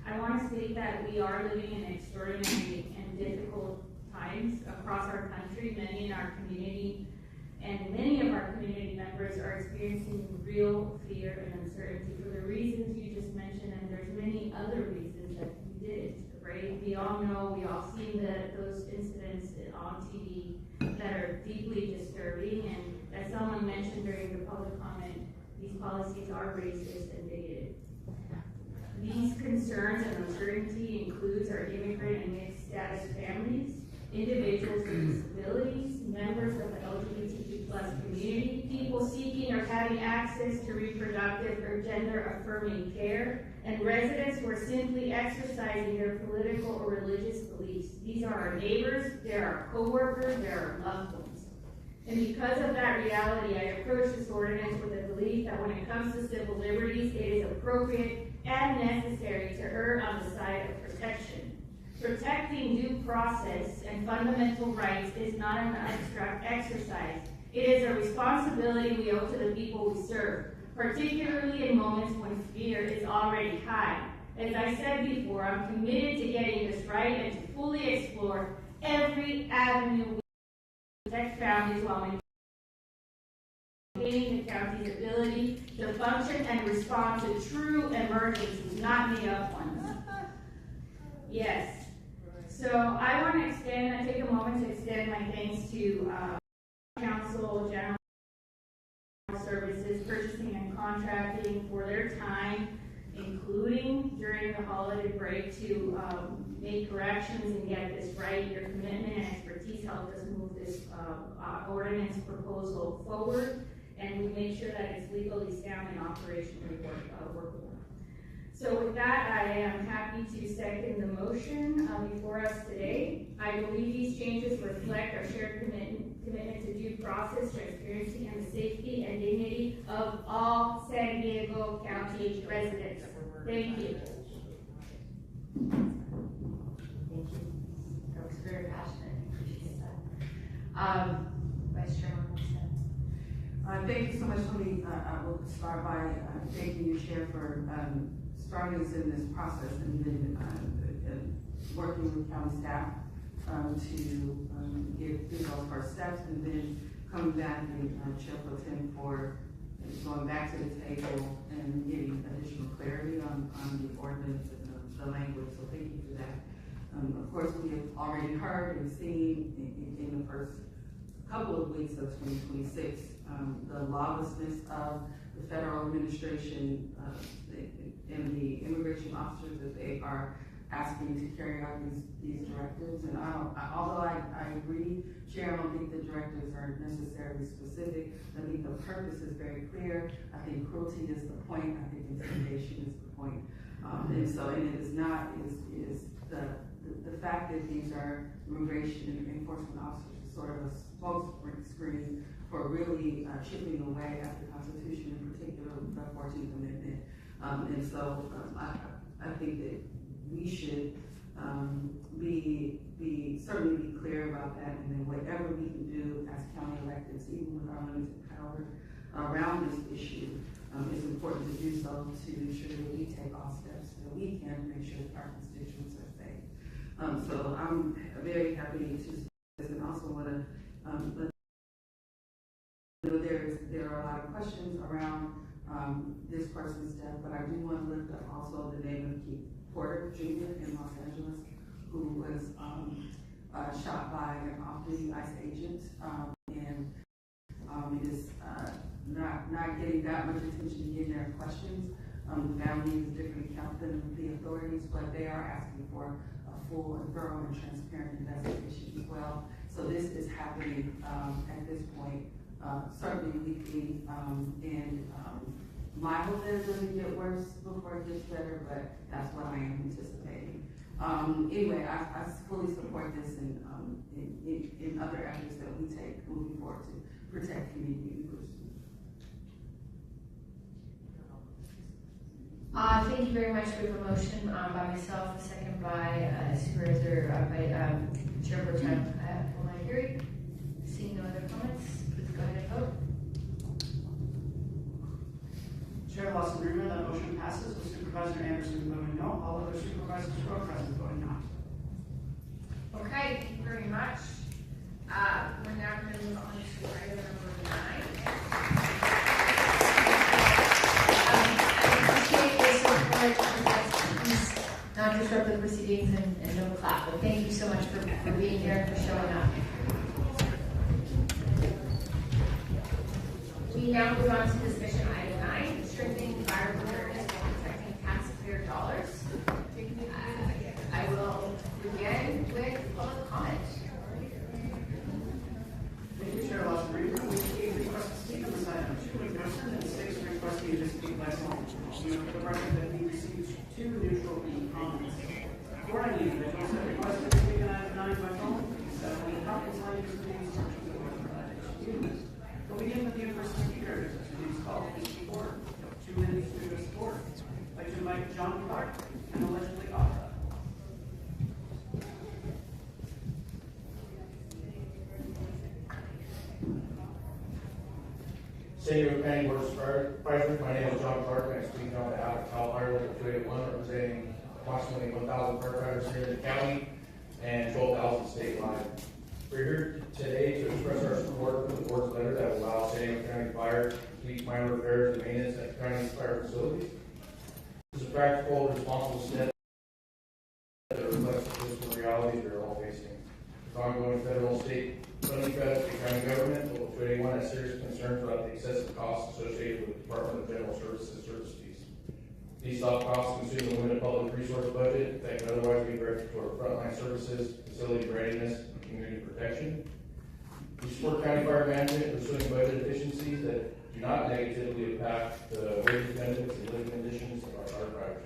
I want to state that we are living in extraordinary and difficult times across our country. Many in our community and many of our community members are experiencing real fear and uncertainty for the reasons you just mentioned, and there's many other reasons that you did, right? We all know, we all seen those incidents on TV that are deeply disturbing, and as someone mentioned during the public comment, these policies are racist and bigoted. These concerns and uncertainty includes our immigrant and mixed status families, individuals with disabilities, members of the LGBTQ+ community, people seeking or having access to reproductive or gender-affirming care, and residents who are simply exercising their political or religious beliefs. These are our neighbors, they're our co-workers, they're our loved ones. And because of that reality, I approach this ordinance with the belief that when it comes to civil liberties, it is appropriate and necessary to err on the side of protection. Protecting due process and fundamental rights is not an abstract exercise. It is a responsibility we owe to the people we serve, particularly in moments when fear is already high. As I said before, I'm committed to getting this right and to fully explore every avenue we protect families while maintaining the county's ability to function and respond to true emergencies, not made up ones. Yes. So I want to take a moment to extend my thanks to Council, General Services, Purchasing and Contracting for their time, including during the holiday break, to make corrections and get this right. Your commitment and expertise helped us move this ordinance proposal forward, and we make sure that it's legally sound and operationally workable. So with that, I am happy to second the motion before us today. I believe these changes reflect our shared commitment to due process, transparency, and the safety and dignity of all San Diego County residents. Thank you. Thank you. That was very passionate. I appreciate that. Vice Chairman Olmstead. Thank you so much, Tony. I will start by thanking you, Chair, for starting us in this process and then working with county staff to get through those first steps, and then coming back and Chair Pro Tem for going back to the table and getting additional clarity on the ordinance and the language. So thank you for that. Of course, we have already heard and seen in the first couple of weeks of 2026 the lawlessness of the federal administration and the immigration officers that they are asking to carry out these directives. And although I agree, Chair, I don't think the directives are necessarily specific. I think the purpose is very clear. I think cruelty is the point. I think intimidation is the point. And it is not, is the fact that these are immigration enforcement officers is sort of a smoke screen for really chipping away at the Constitution, in particular the 14th Amendment. I think that we should certainly be clear about that, and then whatever we can do as county electeds, even with our limited power around this issue, it's important to do so to ensure that we take all steps that we can make sure that our constituents are safe. So I'm very happy to see this, and also want to there are a lot of questions around this person's death, but I do want to lift up also the name of Keith Porter Jr. in Los Angeles, who was shot by an off-duty ICE agent, and it is not getting that much attention. Again, there are questions The family is a different account than the authorities, but they are asking for a full and thorough and transparent investigation as well. So this is happening at this point, certainly weekly, and my hope is it doesn't get worse before it gets better, but that's what I am anticipating. Anyway, I fully support this and in other efforts that we take moving forward to protect community members. Thank you very much. We have a motion by myself, a second by Supervisor, by Chair Pro Tem Olagiri. Seeing no other comments, please go ahead and vote. Chair Lawson Rubin, that motion passes with Supervisor Anderson voting no. All other supervisors who are present voting aye. Okay, thank you very much. We're now going to move on to item number 9. I appreciate your support. Please not disrupt the proceedings and no clap. But thank you so much for being here and for showing up. We now move on to discussion item 9, strengthening fire preparedness while protecting taxpayer dollars. I will begin with public comment. Thank you, Chair Lawson Rubin. We received requests to speak on this item. 2 in person and 6 requesting to speak by phone. We note for the record that we received 2 neutral comments. Before I leave, I also requested to speak on item 9 by phone. We conference line is please. We'll begin with the in-person speakers. Your name's called, please report. 2 minutes to address the board. I'd like to invite John Clark and allegedly Audra. San Diego County Board of Supervisors, my name is John Clark, and I speak on behalf of Cal Fire Local 281, representing approximately 1,000 firefighters here in the county and 12,000 statewide. We're here today to express our support for the board's letter that will allow San Diego County Fire to complete minor repairs and maintenance at the county's fire facilities. This is a practical, responsible step that reflects the physical realities we are all facing. With ongoing federal and state funding cuts, the county government, Local 281, has serious concerns about the excessive costs associated with the Department of General Services service fees. These soft costs consume the limited public resource budget that could otherwise be directed toward frontline services, facility readiness, and community protection. We support county fire management pursuing budget efficiencies that do not negatively impact the wages, benefits, and living conditions of our firefighters.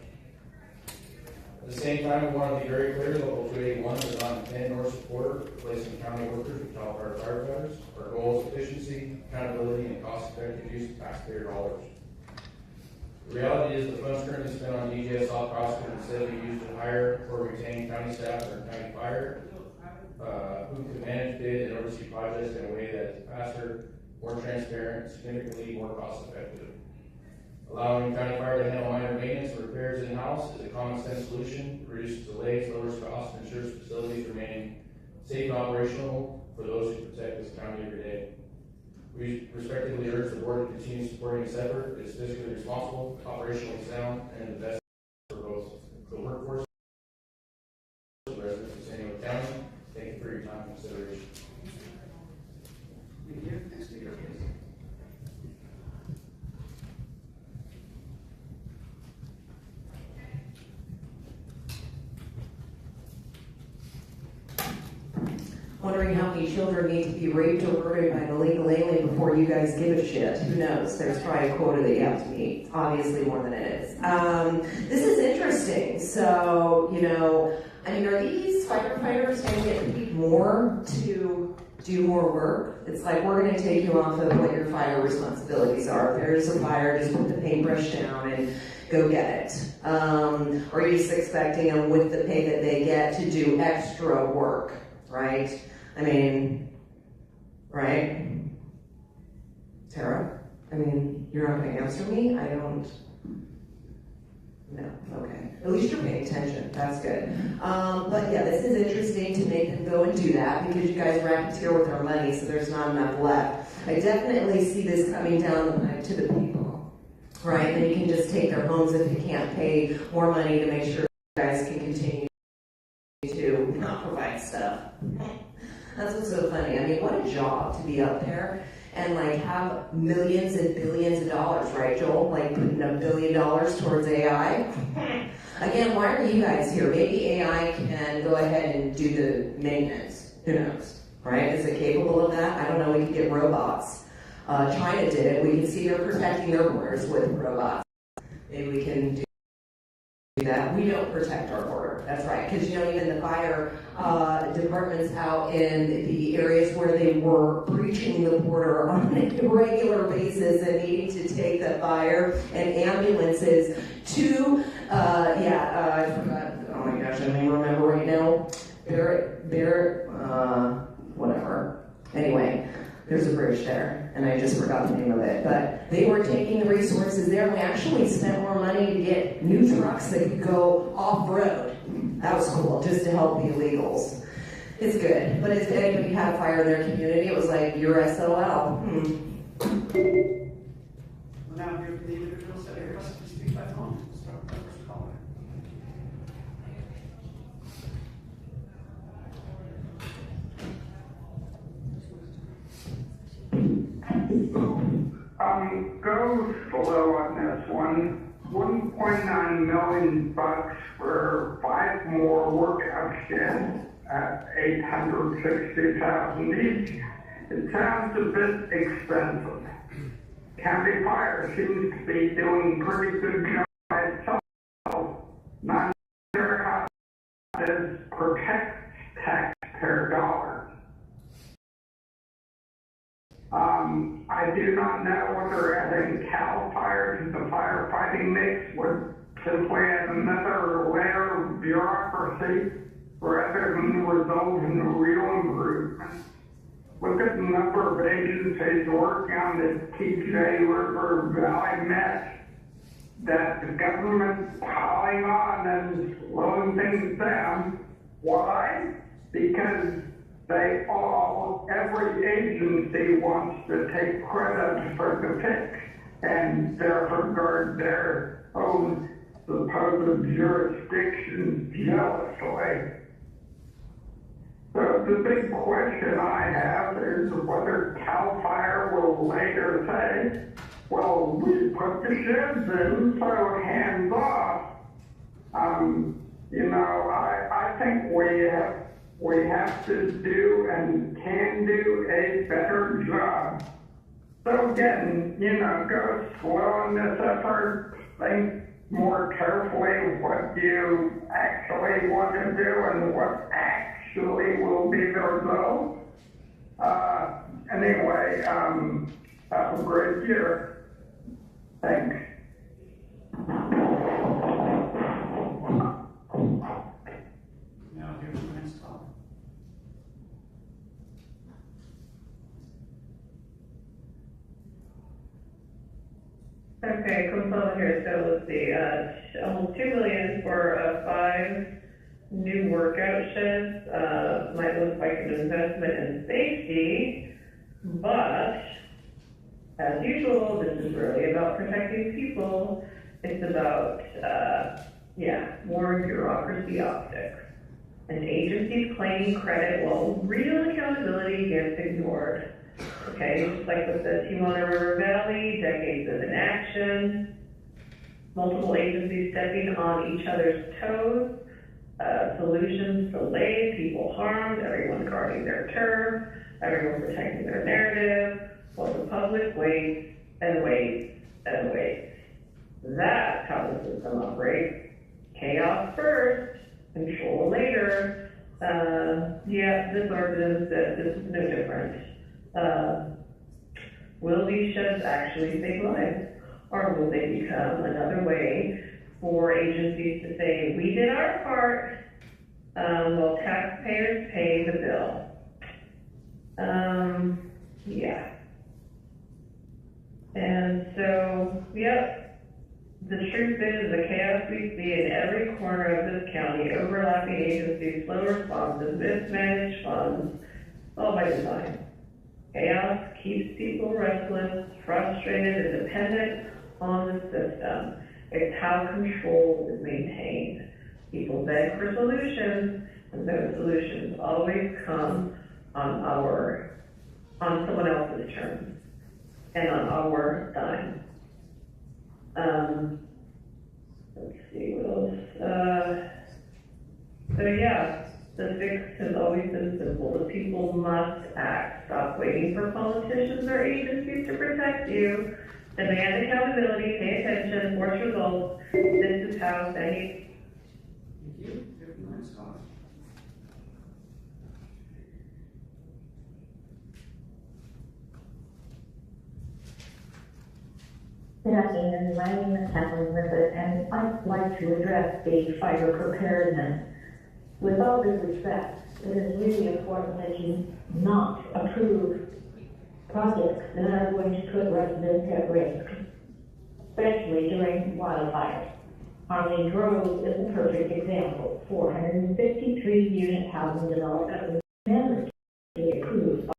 At the same time, we want to be very clear, Local 281 does not intend nor support replacing county workers with Cal Fire firefighters. Our goal is efficiency, accountability, and cost-effective use of taxpayer dollars. The reality is the funds currently spent on DGS soft costs could instead be used to hire or retain county staff or county fire who can manage, bid, and oversee projects in a way that is faster, more transparent, significantly more cost-effective. Allowing county fire to handle minor maintenance and repairs in-house is a common sense solution, reduces delays, lowers costs, and ensures facilities remain safe and operational for those who protect this county every day. We respectively urge the board to continue supporting this effort. It is fiscally responsible, operationally sound, and the best for both the workforce and the residents of San Diego County. Thank you for your time and consideration. Thank you. Next speaker, please. Wondering how many children need to be raped or murdered by an illegal alien before you guys give a shit. Who knows? There's probably a quota that you have to meet. Obviously more than it is. This is interesting. So, I mean, are these firefighters going to get paid more to do more work? It's like, we're going to take you off of what your fire responsibilities are. If there's a fire, just put the paintbrush down and go get it. Or are you just expecting them with the pay that they get to do extra work, right? I mean, right? Tara? I mean, you're not going to answer me? I don't. No, okay. At least you're paying attention. That's good. But yeah, this is interesting to make them go and do that because you guys racketeer with our money, so there's not enough left. I definitely see this coming down the pipe to the people, right? And you can just take their homes if you can't pay more money to make sure you guys can continue to not provide stuff. That's what's so funny. I mean, what a job to be up there and like have millions and billions of dollars, right, Joel? Like putting $1 billion towards AI. Again, why are you guys here? Maybe AI can go ahead and do the maintenance. Who knows, right? Is it capable of that? I don't know. We could get robots. China did it. We can see they're protecting their borders with robots. Maybe we can do that. We don't protect our border. That's right. Because, you know, even the fire departments out in the areas where they were breaching the border on a regular basis and needing to take the fire and ambulances to, I forgot. Oh my gosh, I don't even remember right now. Barrett, whatever. Anyway, there's a bridge there, and I just forgot the name of it. But they were taking the resources there, and we actually spent more money to get new trucks that could go off-road. That was cool, just to help the illegals. It's good. But if anybody had a fire in their community, it was like, you're SOL. We'll now hear from the individuals that are requested to speak by phone. We'll start with the first caller. Go slow on this one. $1.9 million for 5 more workout sheds at $860,000 each. It sounds a bit expensive. County Fire seems to be doing pretty good job by itself. Not sure how this protects taxpayer dollars. I do not know whether adding CAL FIRE to the firefighting mix would simply add another layer of bureaucracy rather than result in a real improvement. Look at the number of agencies working on the TJ River Valley mess that the government's piling on and slowing things down. Why? Because every agency wants to take credit for the fix and therefore guard their own supposed jurisdictions jealously. So the big question I have is whether CAL FIRE will later say, well, we put the sheds in, so hands off. I think we have to do and can do a better job. So again, go slow on this effort, think more carefully what you actually want to do and what actually will be the result. Anyway, have a great year. Thanks. Now here's the next caller. Okay, Consuelo here. So let's see, almost $2 million for 5 new workout sheds. Might look like an investment in safety, but as usual, this is really about protecting people. It's about, more bureaucracy optics. And agencies claiming credit while real accountability gets ignored. Okay, just like with the Tijuana River Valley, decades of inaction, multiple agencies stepping on each other's toes, solutions delayed, people harmed, everyone guarding their turf, everyone protecting their narrative, while the public waits and waits and waits. That's how the system operates. Chaos first, control later. This ordinance, this is no different. Will these sheds actually save lives? Or will they become another way for agencies to say, we did our part, while taxpayers pay the bill? And so, the truth is the chaos we see in every corner of this county, overlapping agencies, slow responses, mismanaged funds, all by design. Chaos keeps people restless, frustrated, and dependent on the system. It's how control is maintained. People beg for solutions, and those solutions always come on someone else's terms. and on our dime. Let's see what else. So yeah, the fix has always been simple. The people must act. Stop waiting for politicians or agencies to protect you. Demand accountability, pay attention, force results. This is how they. Thank you. Everyone, Scott. Good afternoon, my name is Kathleen Riffett, and I'd like to address the fire preparedness. With all due respect, it is really important that you not approve projects that are going to put residents at risk, especially during wildfires. Harmony Grove is a perfect example. 453 unit housing development was never approved by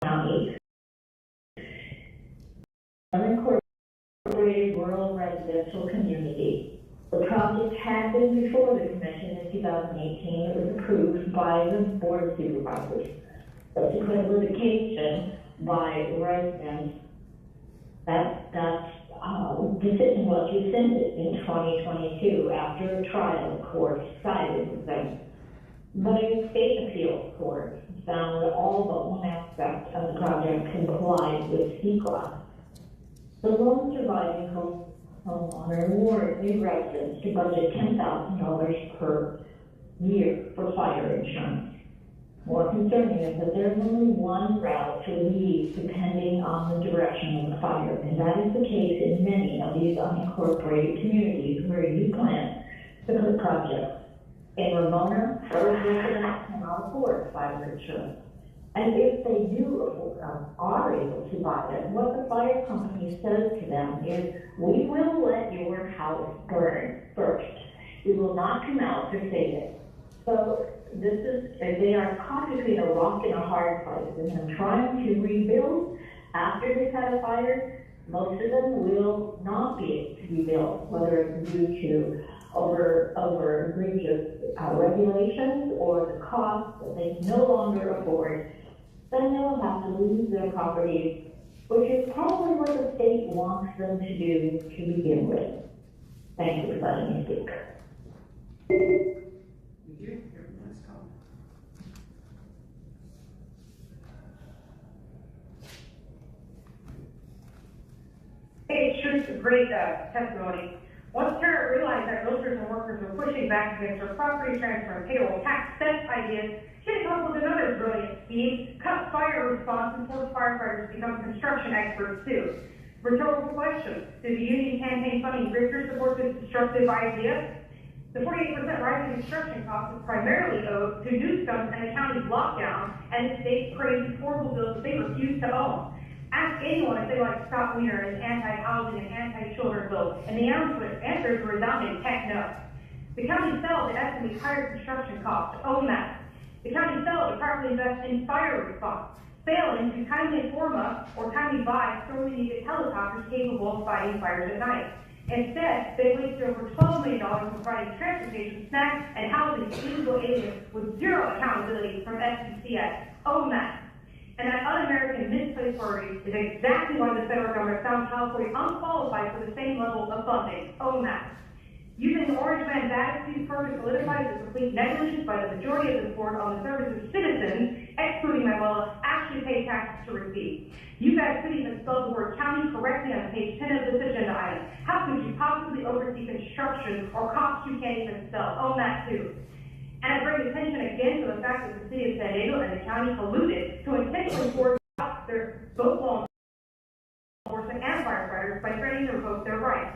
the county. Unincorporated rural residential community. The project had been before the commission in 2018. It was approved by the Board of Supervisors. Subsequent litigation by residents, that decision was rescinded in 2022 after a trial court sided with them. But a state appeals court found that all but one aspect of the project complied with CEQA. The lone surviving homeowner warned new residents to budget $10,000 per year for fire insurance. More concerning is that there's only one route to leave depending on the direction of the fire, and that is the case in many of these unincorporated communities where you plan to put projects. In Ramona, those residents cannot afford fire insurance. And if they are able to buy it, what the fire company says to them is, we will let your house burn first. We will not come out to save it. So they are caught between a rock and a hard place, and they're trying to rebuild after they've had a fire. Most of them will not be able to rebuild, whether it's due to over egregious regulations or the cost that they no longer afford. Then they will have to lose their properties, which is probably what the state wants them to do to begin with. Thank you for letting me speak. Thank you. Everyone, Scott. Hey, it's a great testimony. Once Tara realized that realtors and workers were pushing back against her property transfer and payroll tax theft ideas, she had come up with another brilliant scheme: cut fire response and force firefighters to become construction experts too. Rhetorical question: did the union campaign funding grifters support this disruptive idea? The 48% rise in construction costs is primarily owed to new stunts and the county's lockdown and the state's crazy affordable bills that they refuse to own. Ask anyone if they like Scott Wiener and his anti-housing and anti-children bills, and the answer is a resounding heck no. The county failed to estimate higher construction costs to own that. The county failed to properly invest in fire response, failing to timely inform us or timely buy sorely needed helicopters capable of fighting fires at night. Instead, they wasted over $12 million providing transportation, snacks, and housing to illegal aliens with zero accountability from SCCS. Own that. And that un-American misplaced priority is exactly why the federal government found California unqualified for the same level of funding. Own that. Using the Orange Man's attitude further solidifies the complete negligence by the majority of the board on the services citizens, excluding Manuela, actually pay taxes to receive. You guys couldn't even spell the word county correctly on page 10 of this agenda item. How could you possibly oversee construction or costs you can't even spell? Own that too. And I bring attention again to the fact that the city of San Diego and the county colluded to intentionally force out their both law enforcement and firefighters by threatening to revoke their rights.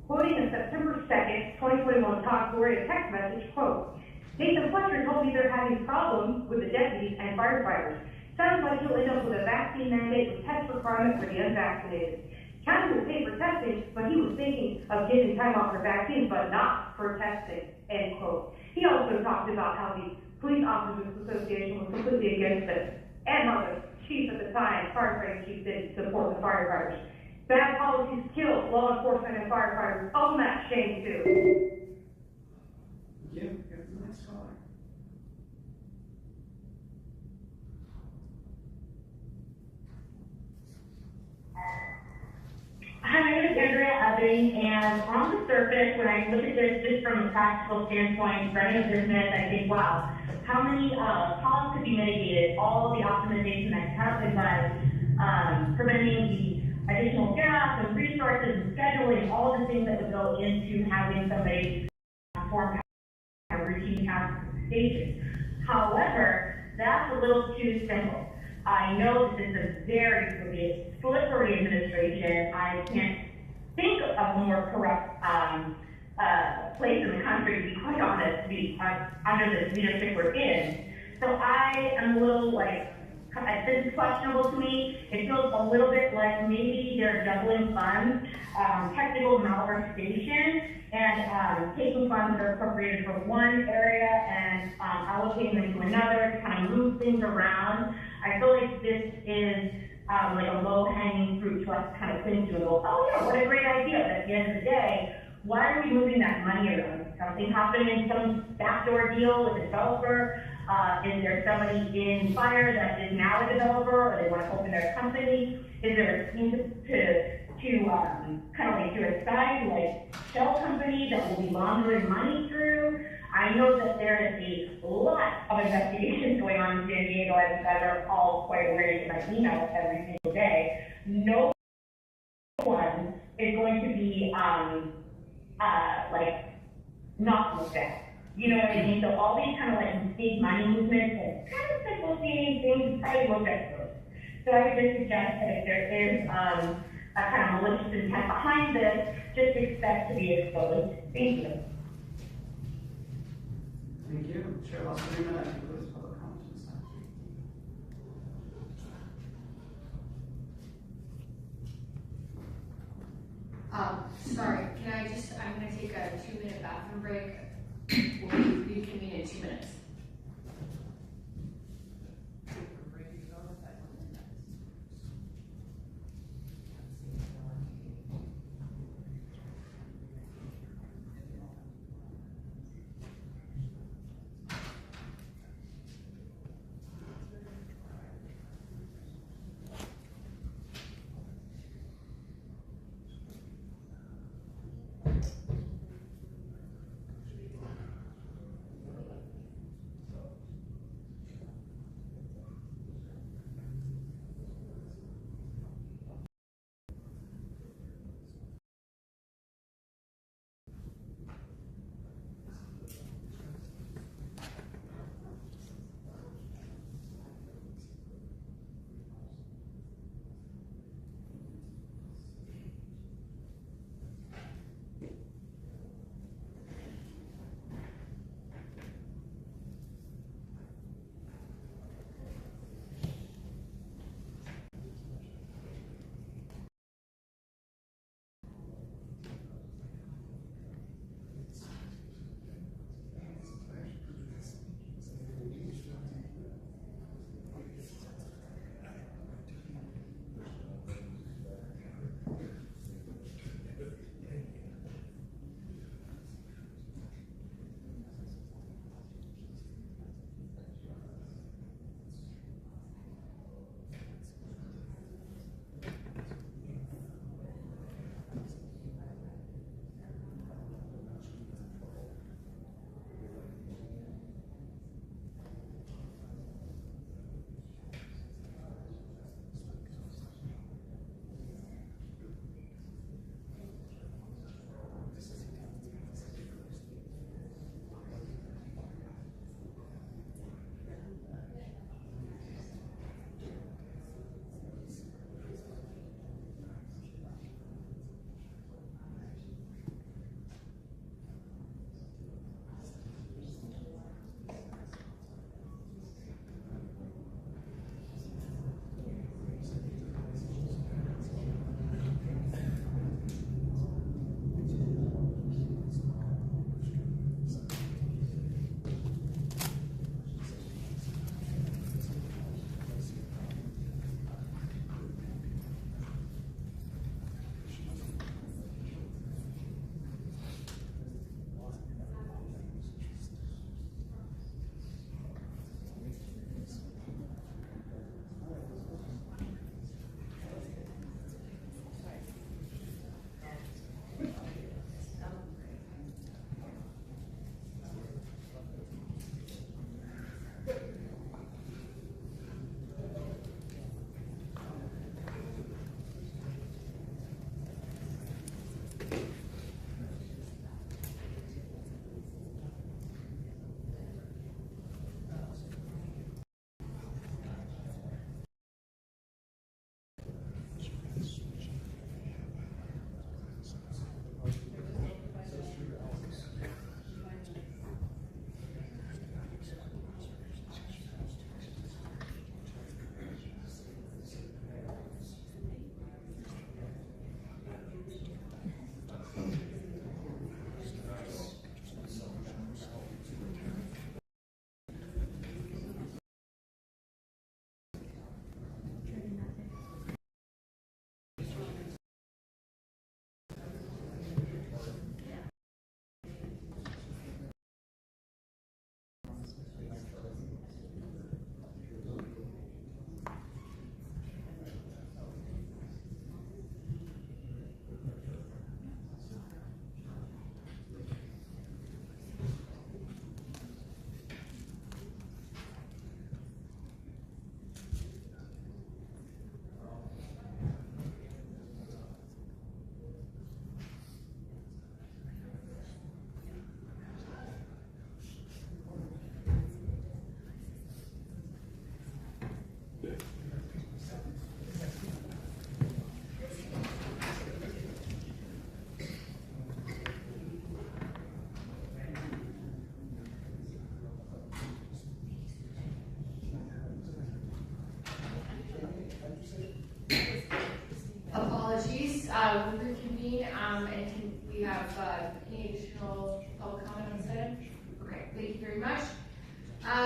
Quoting a September 2nd, 2021 Todd Gloria text message, quote, Nathan Fletcher told me they're having problems with the deputies and firefighters. Sounds like you'll end up with a vaccine mandate with test requirements for the unvaccinated. County will pay for testing, but he was thinking of giving time off for vaccines, but not for testing, end quote. He also talked about how the Police Officers Association was completely against it, and how the chief at the time, firefighting chief, didn't support the firefighters. Bad policies kill law enforcement and firefighters. Own that shame too. Thank you. Everyone, Scott. look at this just from a practical standpoint, running a business, I think, wow, how many costs could be mitigated, all of the optimization that can happen by preventing the additional gas and resources and scheduling, all the things that would go into having somebody perform kind of routine tasks at the station. However, that's a little too simple. I know that this is a very slippery administration. I can't think of a more corrupt place in the country, to be quite honest, to be under the leadership we're in. So I am a little this is questionable to me. It feels a little bit like maybe they're juggling funds, technical malversation, and taking funds that are appropriated for one area and allocating them to another to kind of move things around. I feel like this is like a low-hanging fruit to us to kind of cling to and go, oh yeah, what a great idea. But at the end of the day, why are we moving that money around? Something happened in some backdoor deal with a developer? Is there somebody in fire that is now a developer, or they want to open their company? Is there a scheme to kind of like do a side shell company that will be laundering money through? I know that there is a lot of investigations going on in San Diego, as you guys are all quite aware in my emails every single day. No one is going to be not looked at. You know what I mean? So all these kind of big money movements and kind of simple seeming things probably looked at first. So I would just suggest that if there is a kind of malicious intent behind this, just expect to be exposed. Thank you. Thank you. Chair Lawson, that concludes public comment this time. Sorry, I'm gonna take a 2-minute bathroom break. We'll reconvene in 2 minutes.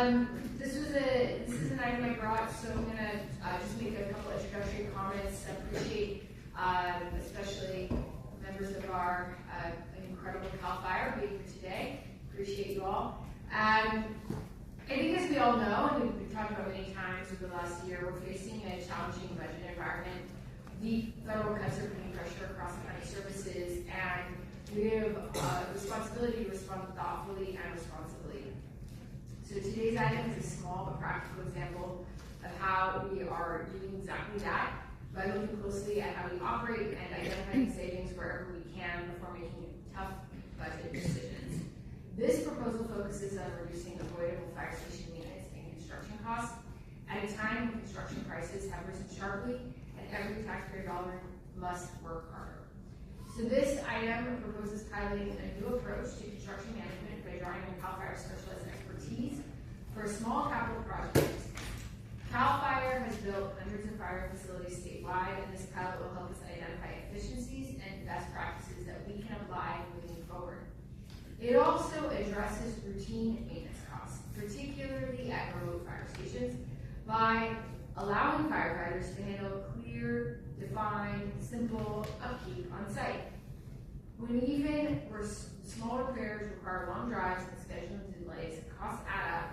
This is an item I brought, so I'm gonna just make a couple introductory comments. I appreciate, especially members of our incredible CAL FIRE being here today. Appreciate you all. I think as we all know, and we've been talking about many times over the last year, we're facing a challenging budget environment. The federal cuts are putting pressure across the county services, and we have a responsibility to respond thoughtfully and responsibly. So today's item is a small but practical example of how we are doing exactly that by looking closely at how we operate and identifying savings wherever we can before making tough budget decisions. This proposal focuses on reducing avoidable fire station maintenance and construction costs at a time when construction prices have risen sharply and every taxpayer dollar must work harder. So this item proposes piloting a new approach to construction management by drawing on CAL FIRE specialist expertise for a small capital project. CAL FIRE has built hundreds of fire facilities statewide, and this pilot will help us identify efficiencies and best practices that we can apply moving forward. It also addresses routine maintenance costs, particularly at remote fire stations, by allowing firefighters to handle clear, defined, simple upkeep on site. When even where small repairs require long drives and scheduling delays, costs add up,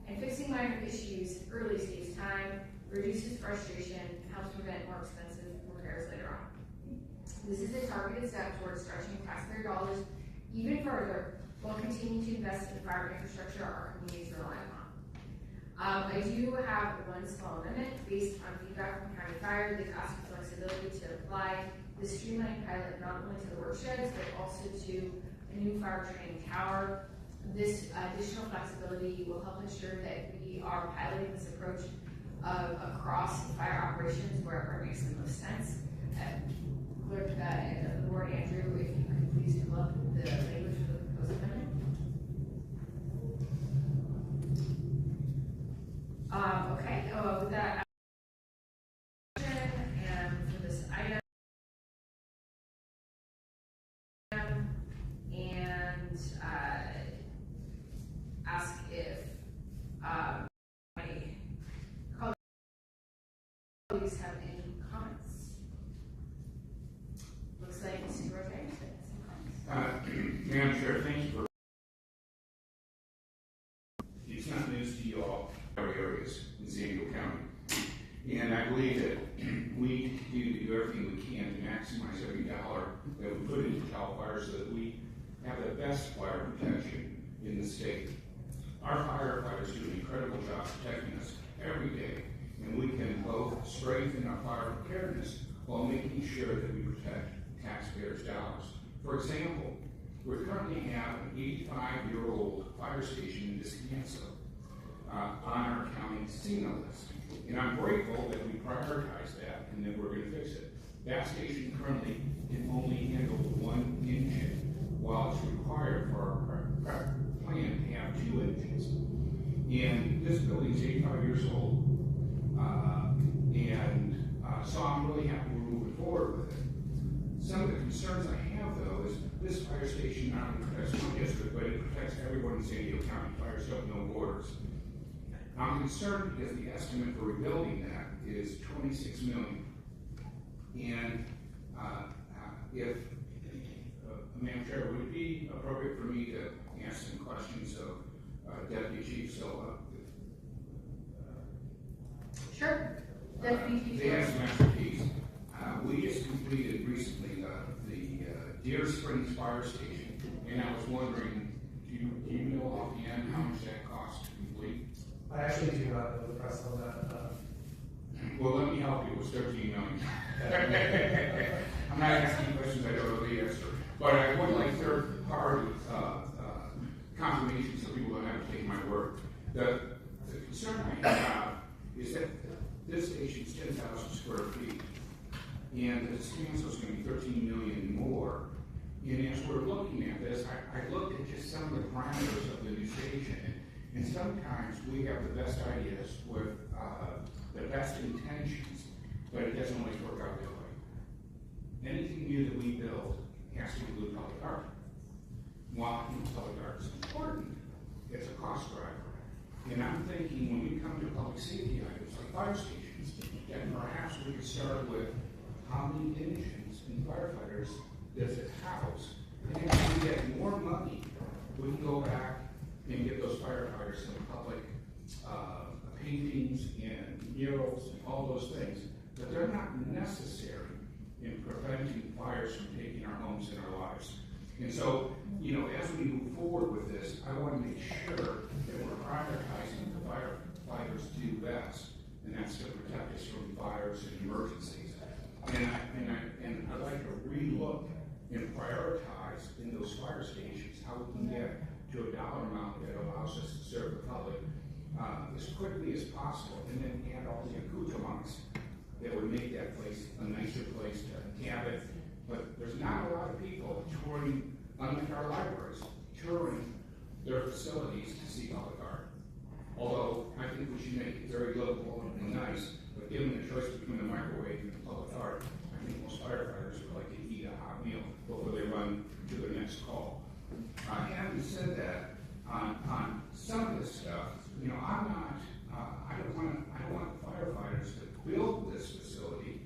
and fixing minor issues early saves time, reduces frustration, and helps prevent more expensive repairs later on. This is a targeted step towards stretching taxpayer dollars even further while continuing to invest in the fire infrastructure our communities rely on. I do have one small amendment based on feedback from County Fire. They've asked for flexibility to apply the streamlined pilot not only to the work sheds, but also to a new fire training tower. This additional flexibility will help ensure that we are piloting this approach across fire operations wherever it makes the most sense. Clerk, Lord Andrew, if you could please pull up the language for the proposed amendment. Okay, with that, and for this item, and ask if my colleagues have any comments. Looks like Mr. Rogers has some comments. Madam Chair, thank you for. It's not news to you all, our areas in San Diego County. And I believe that we need to do everything we can to maximize every dollar that we put into CAL FIRE so that we have the best fire protection in the state. Our firefighters do an incredible job protecting us every day, and we can both strengthen our fire preparedness while making sure that we protect taxpayers' dollars. For example, we currently have an 85-year-old fire station in Descanso on our county casino list. And I'm grateful that we prioritize that and that we're going to fix it. That station currently can only handle one engine, while it's required for our plan to have 2 engines. And this building is 85 years old, so I'm really happy we're moving forward with it. Some of the concerns I have, though, is this fire station not only protects one district, but it protects everyone in San Diego County. Fires have no borders. I'm concerned because the estimate for rebuilding that is $26 million. And if, Madam Chair, would it be appropriate for me to ask some questions of Deputy Chief Silva? Sure. Deputy Chief They asked Master Keys. We just completed recently the Deer Springs Fire Station, and I was wondering, do you know offhand how much that cost to complete? I actually do not know the price on that. Well, let me help you. It was $13 million. I'm not asking questions I don't know the answer, but I would like third-party confirmation so people don't have to take my word. The concern I have is that this station is 10,000 square feet, and the Descanso is going to be $13 million more. And as we're looking at this, I looked at just some of the parameters of the new station, and sometimes we have the best ideas with the best intentions, but it doesn't always work out that way. Anything new that we build has to include public art. While public art is important, it's a cost driver. And I'm thinking when we come to public safety items like fire stations, that perhaps we could start with how many engines and firefighters does it house? And if we get more money, we can go back and get those firefighters some public paintings and murals and all those things, but they're not necessary in preventing fires from taking our homes and our lives. And so, you know, as we move forward with this, I want to make sure that we're prioritizing the firefighters do best, and that's to protect us from fires and emergencies. And I'd like to relook and prioritize in those fire stations how we can get to a dollar amount that allows us to serve the public as quickly as possible, and then add all the accoutrements that would make that place a nicer place to inhabit. But there's not a lot of people touring, unlike our libraries, touring their facilities to see public art. Although I think we should make it very livable and nice, but given the choice between the microwave and the public art, I think most firefighters would like to eat a hot meal before they run to their next call. Having said that, on some of this stuff, you know, I'm not, I don't want firefighters to build this facility.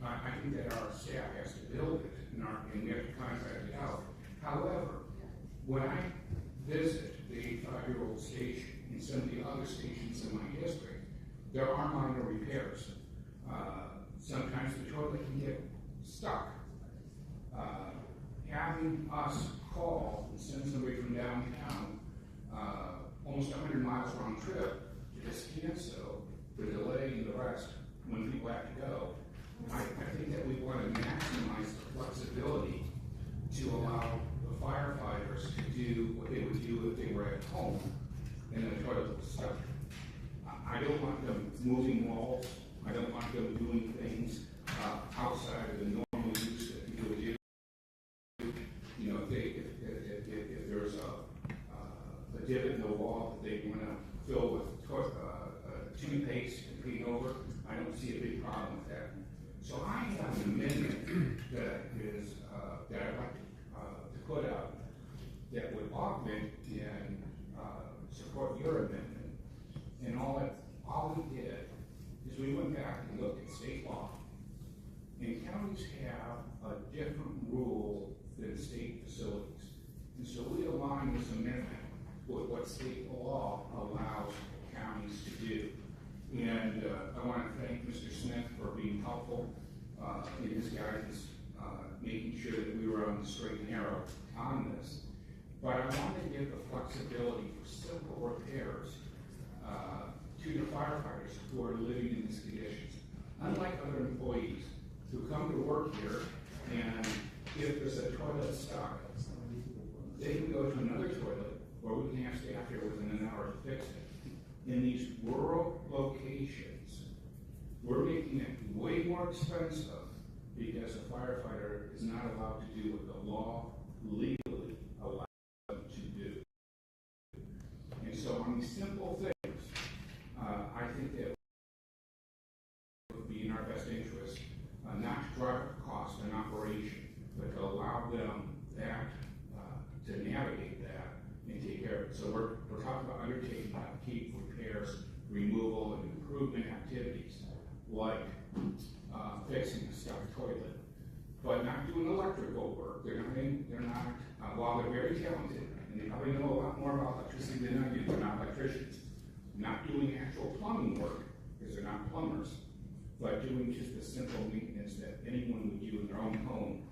I think that our staff has to build it, and we have to contract it out. However, when I visit the 85-year-old station and some of the other stations in my district, there are minor repairs. Sometimes the toilet can get stuck. Having us call and send somebody from downtown almost 100 miles round trip to just cancel the delay and the rest when people have to go, I think that we want to maximize the flexibility to allow the firefighters to do what they would do if they were at home and the toilet was stuck. I don't want them moving walls. I don't want them doing things outside of the normal use that people do. You know, if there's a divot in the wall that they want to fill with toothpaste and clean over, I don't see a big problem with that. So I have an amendment that is that I'd like to put out that would augment and support your amendment. And all we did is we went back and looked at state law. And counties have a different rule than state facilities. And so we align this amendment with what state law allows counties to do. And I want to thank Mr. Smith for being helpful in his guidance, making sure that we were on the straight and narrow on this. But I want to give the flexibility for simple repairs to the firefighters who are living in these conditions. Unlike other employees who come to work here, and if there's a toilet stuck, they can go to another toilet, or we can have staff here within an hour to fix it. In these rural locations, we're making it way more expensive because a firefighter is not allowed to do what the law legally allows them to do. And so on these simple things, I think that it would be in our best interest not to drive up cost and operation, but to allow them that to navigate that and take care of it. So we're talking about undertaking upkeep, repairs, removal, and improvement activities like fixing a stuck toilet, but not doing electrical work. They're not while they're very talented, and they probably know a lot more about electricity than I do, they're not electricians. Not doing actual plumbing work, because they're not plumbers, but doing just the simple maintenance that anyone would do in their own home.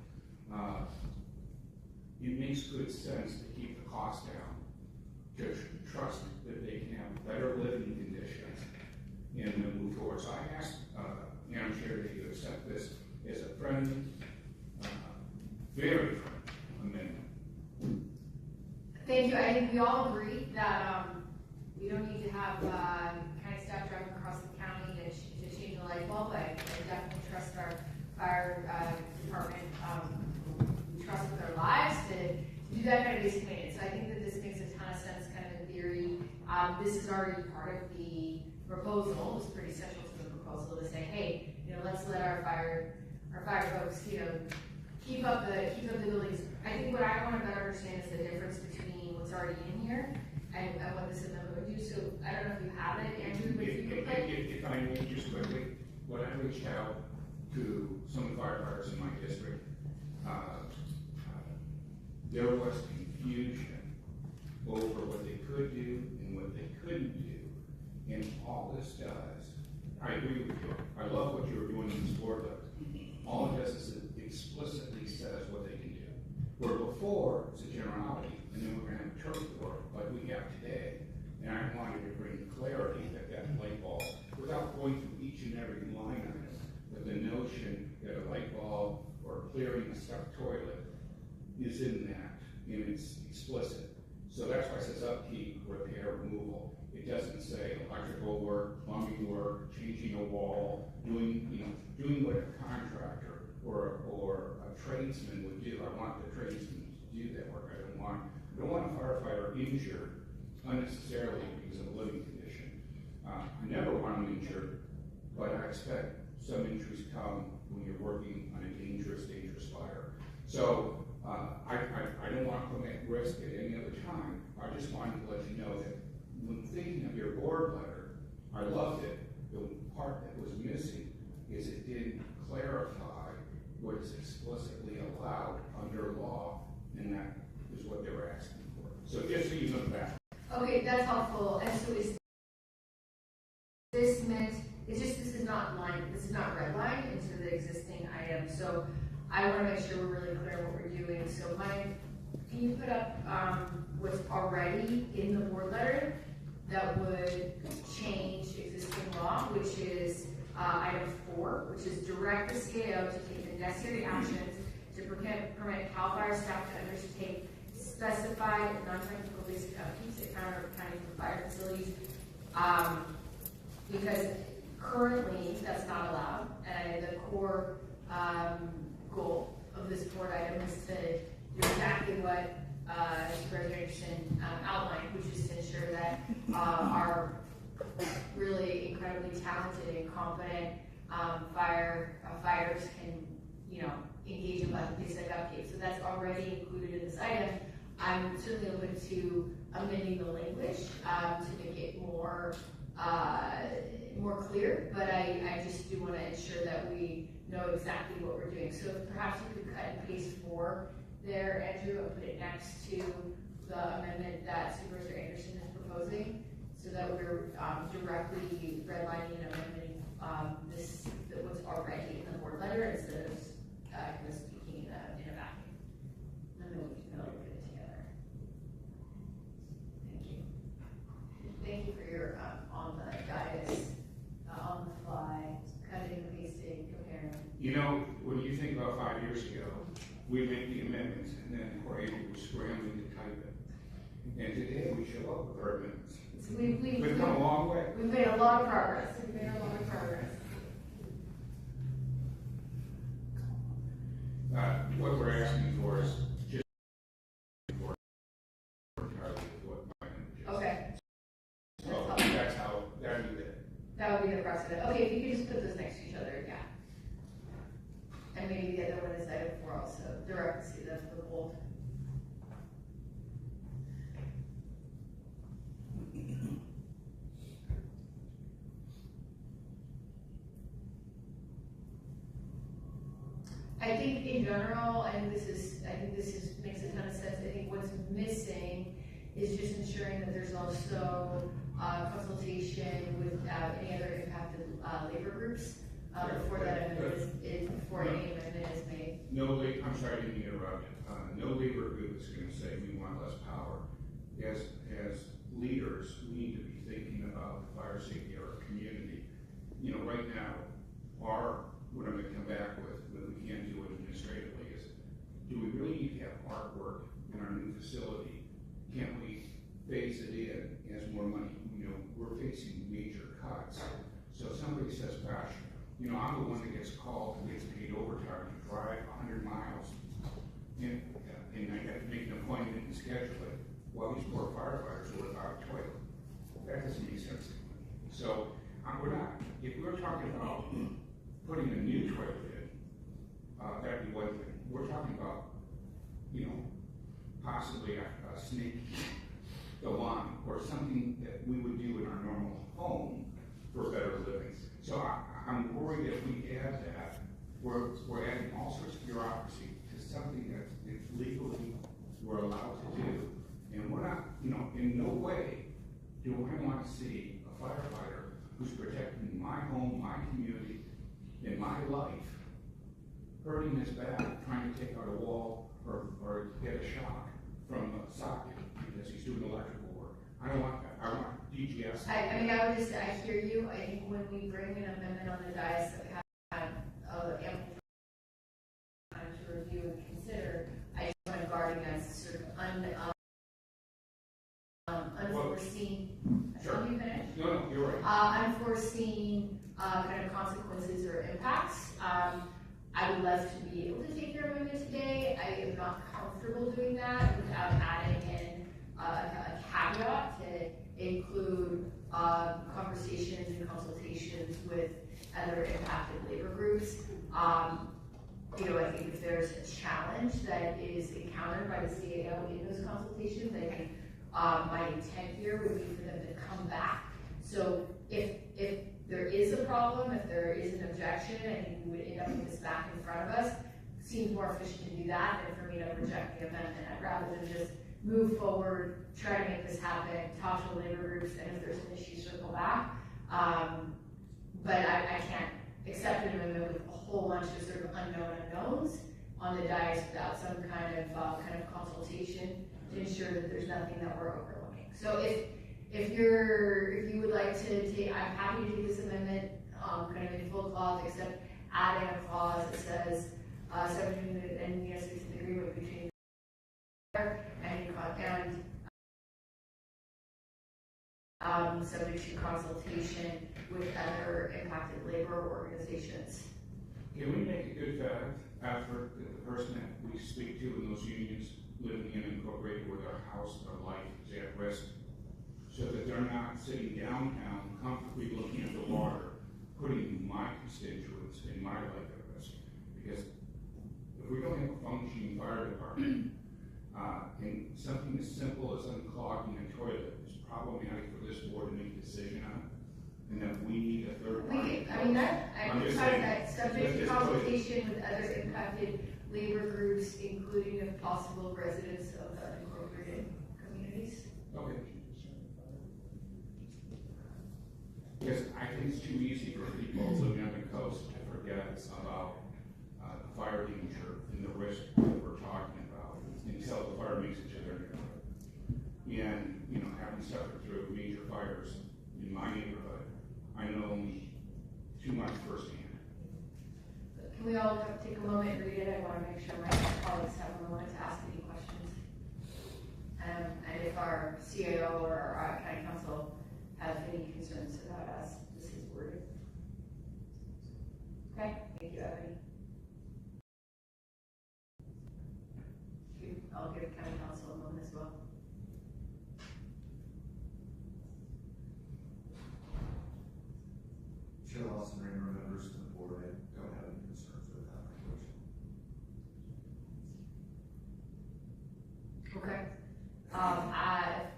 It makes good sense to keep the cost down, to trust that they can have better living conditions and then move forward. So I asked Madam Chair that you accept this as a friendly, very friendly amendment. Thank you. I think we all agree that we don't need to have county staff driving across the county to change a light bulb. I definitely trust our fire department. We trust with our lives to do that kind of basic maintenance. So I think that this makes a ton of sense, kind of in theory. This is already part of the proposal. It's pretty central to the proposal to say, hey, you know, let's let our fire folks, you know, keep up the buildings. I think what I want to better understand is the difference between what's already in here I want this in the with you, so I don't know if you have it, Andrew, but if you could put. If I may just quickly, when I reached out to some of the firefighters in my district, there was confusion over what they could do and what they couldn't do. And all this does, I agree with you, I love what you're doing in this board, but all it does is it explicitly says what they can do. Where before, it's a generality, and then we're gonna have turf war like we have today. And I wanted to bring clarity that light bulb, without going through each and every line item, but the notion that a light bulb or clearing a stuck toilet is in that, and it's explicit. So that's why it says upkeep, repair, removal. It doesn't say electrical work, plumbing work, changing a wall, doing what a contractor or a tradesman would do. I want the tradesman to do that work. I don't want a firefighter injured unnecessarily because of a living condition. I never want them injured, but I expect some injuries come when you're working on a dangerous fire. So I don't want to put them at risk at any other time. I just wanted to let you know that when thinking of your board letter, I loved it. The part that was missing is it didn't clarify what is explicitly allowed under law, and that is what they were asking for. So just so you know that. Okay, that's helpful. And so is this meant, it's just, this is not redlined into the existing item. So I want to make sure we're really clear what we're doing. So can you put up what's already in the board letter that would change existing law, which is item 4, which is direct the CAO to take the necessary actions to permit CAL FIRE staff to undertake specified non-technical basic upkeeps at county fire facilities, because currently that's not allowed, and the core goal of this board item is to do exactly what Supervisor Anderson outlined, which is to ensure that our really incredibly talented and competent firefighters can, engage in basic upkeep. So that's already included in this item. I'm certainly open to amending the language to make it more clear, but I just do want to ensure that we know exactly what we're doing. So perhaps you could cut and paste 4 there, Andrew, and put it next to the amendment that Supervisor Anderson is proposing, so that we're directly redlining and amending what's already in the board letter instead of speaking in a vacuum. And then we can put it together. Thank you. Thank you for your on the guidance, on the fly, cutting and pasting, comparing. When you think about 5 years ago, we make the amendments, and then Corey was scrambling to type it. And today we show up with our amendments. We've come a long way. We've made a lot of progress. What we're asking for is just for entirely what my image is. Okay. So that's how that would be it. That would be the precedent. Okay, if you could just put those next to each other, yeah. And maybe the other one is item 4 also. Direct to see that's the bold. I think in general, and this makes a ton of sense. I think what's missing is just ensuring that there's also consultation with any other impacted labor groups before that amendment before any amendment is made. I'm sorry, I didn't interrupt. No labor group is going to say we want less power. As leaders, we need to be thinking about the fire safety of our community. Right now, what I'm going to come back with, when we can't do it administratively, is do we really need to have artwork in our new facility? Can't we phase it in as more money? We're facing major cuts. So if somebody says, gosh, I'm the one that gets called and gets paid overtime to drive 100 miles, and I got to make an appointment and schedule it, while these poor firefighters are without a toilet. That doesn't make sense to me. So if we're talking about putting a new toilet in, that'd be one thing. We're talking about, possibly a snake the line or home for better living. So I'm worried if we add that, we're adding all sorts of bureaucracy to something that legally we're allowed to do. And we're not, in no way do I want to see a firefighter who's protecting my home, my community, and my life, hurting his back, trying to take out a wall or get a shock from a socket because he's doing electrical work. I don't want that. I want DGS. I hear you. I think when we bring an amendment on the dais that we have ample time to review and consider, I just want to guard against sort of unforeseen. Sure. You finish? No, you're right. Unforeseen kind of consequences or impacts. I would love to be able to take your amendment today. I am not comfortable doing that without adding in a caveat to include conversations and consultations with other impacted labor groups. I think if there's a challenge that is encountered by the CAO in those consultations, I think my intent here would be for them to come back. So if there is a problem, if there is an objection, I think we would end up with this back in front of us. It seems more efficient to do that than for me to reject the amendment. I'd rather than just move forward, try to make this happen, talk to the labor groups, and if there's an issue, circle back. But I can't accept an amendment with a whole bunch of sort of unknown unknowns on the dais without some kind of consultation to ensure that there's nothing that we're overlooking. So if you would like to take, I'm happy to take this amendment kind of in full cloth, except adding a clause that says subject to an agreement between and subject to consultation with other impacted labor organizations. Can we make a good effort that the person that we speak to in those unions living in incorporated where their house or life is at risk, so that they're not sitting downtown comfortably looking at the water, putting my constituents and my life at risk? Because if we don't have a functioning fire department, and something as simple as unclogging a toilet is problematic for this board to make a decision on, and that we need a third party. I'm just saying that subject to consultation with other impacted labor groups, including if possible residents of the unincorporated communities. Okay. Because I think it's too easy for people living on the coast to forget about the fire danger and the risk that we're talking about until the fire makes it to their neighborhood. And, having suffered through major fires in my neighborhood, I know too much firsthand. Can we all take a moment and read it? I want to make sure my colleagues have a moment to ask any questions. And if our CAO or our county council have any concerns about us, this is worded. Okay, thank you, Ebony. I'll give county council a moment as well. Chair Lawson, regular members of the board, I don't have any concerns with that language. Okay.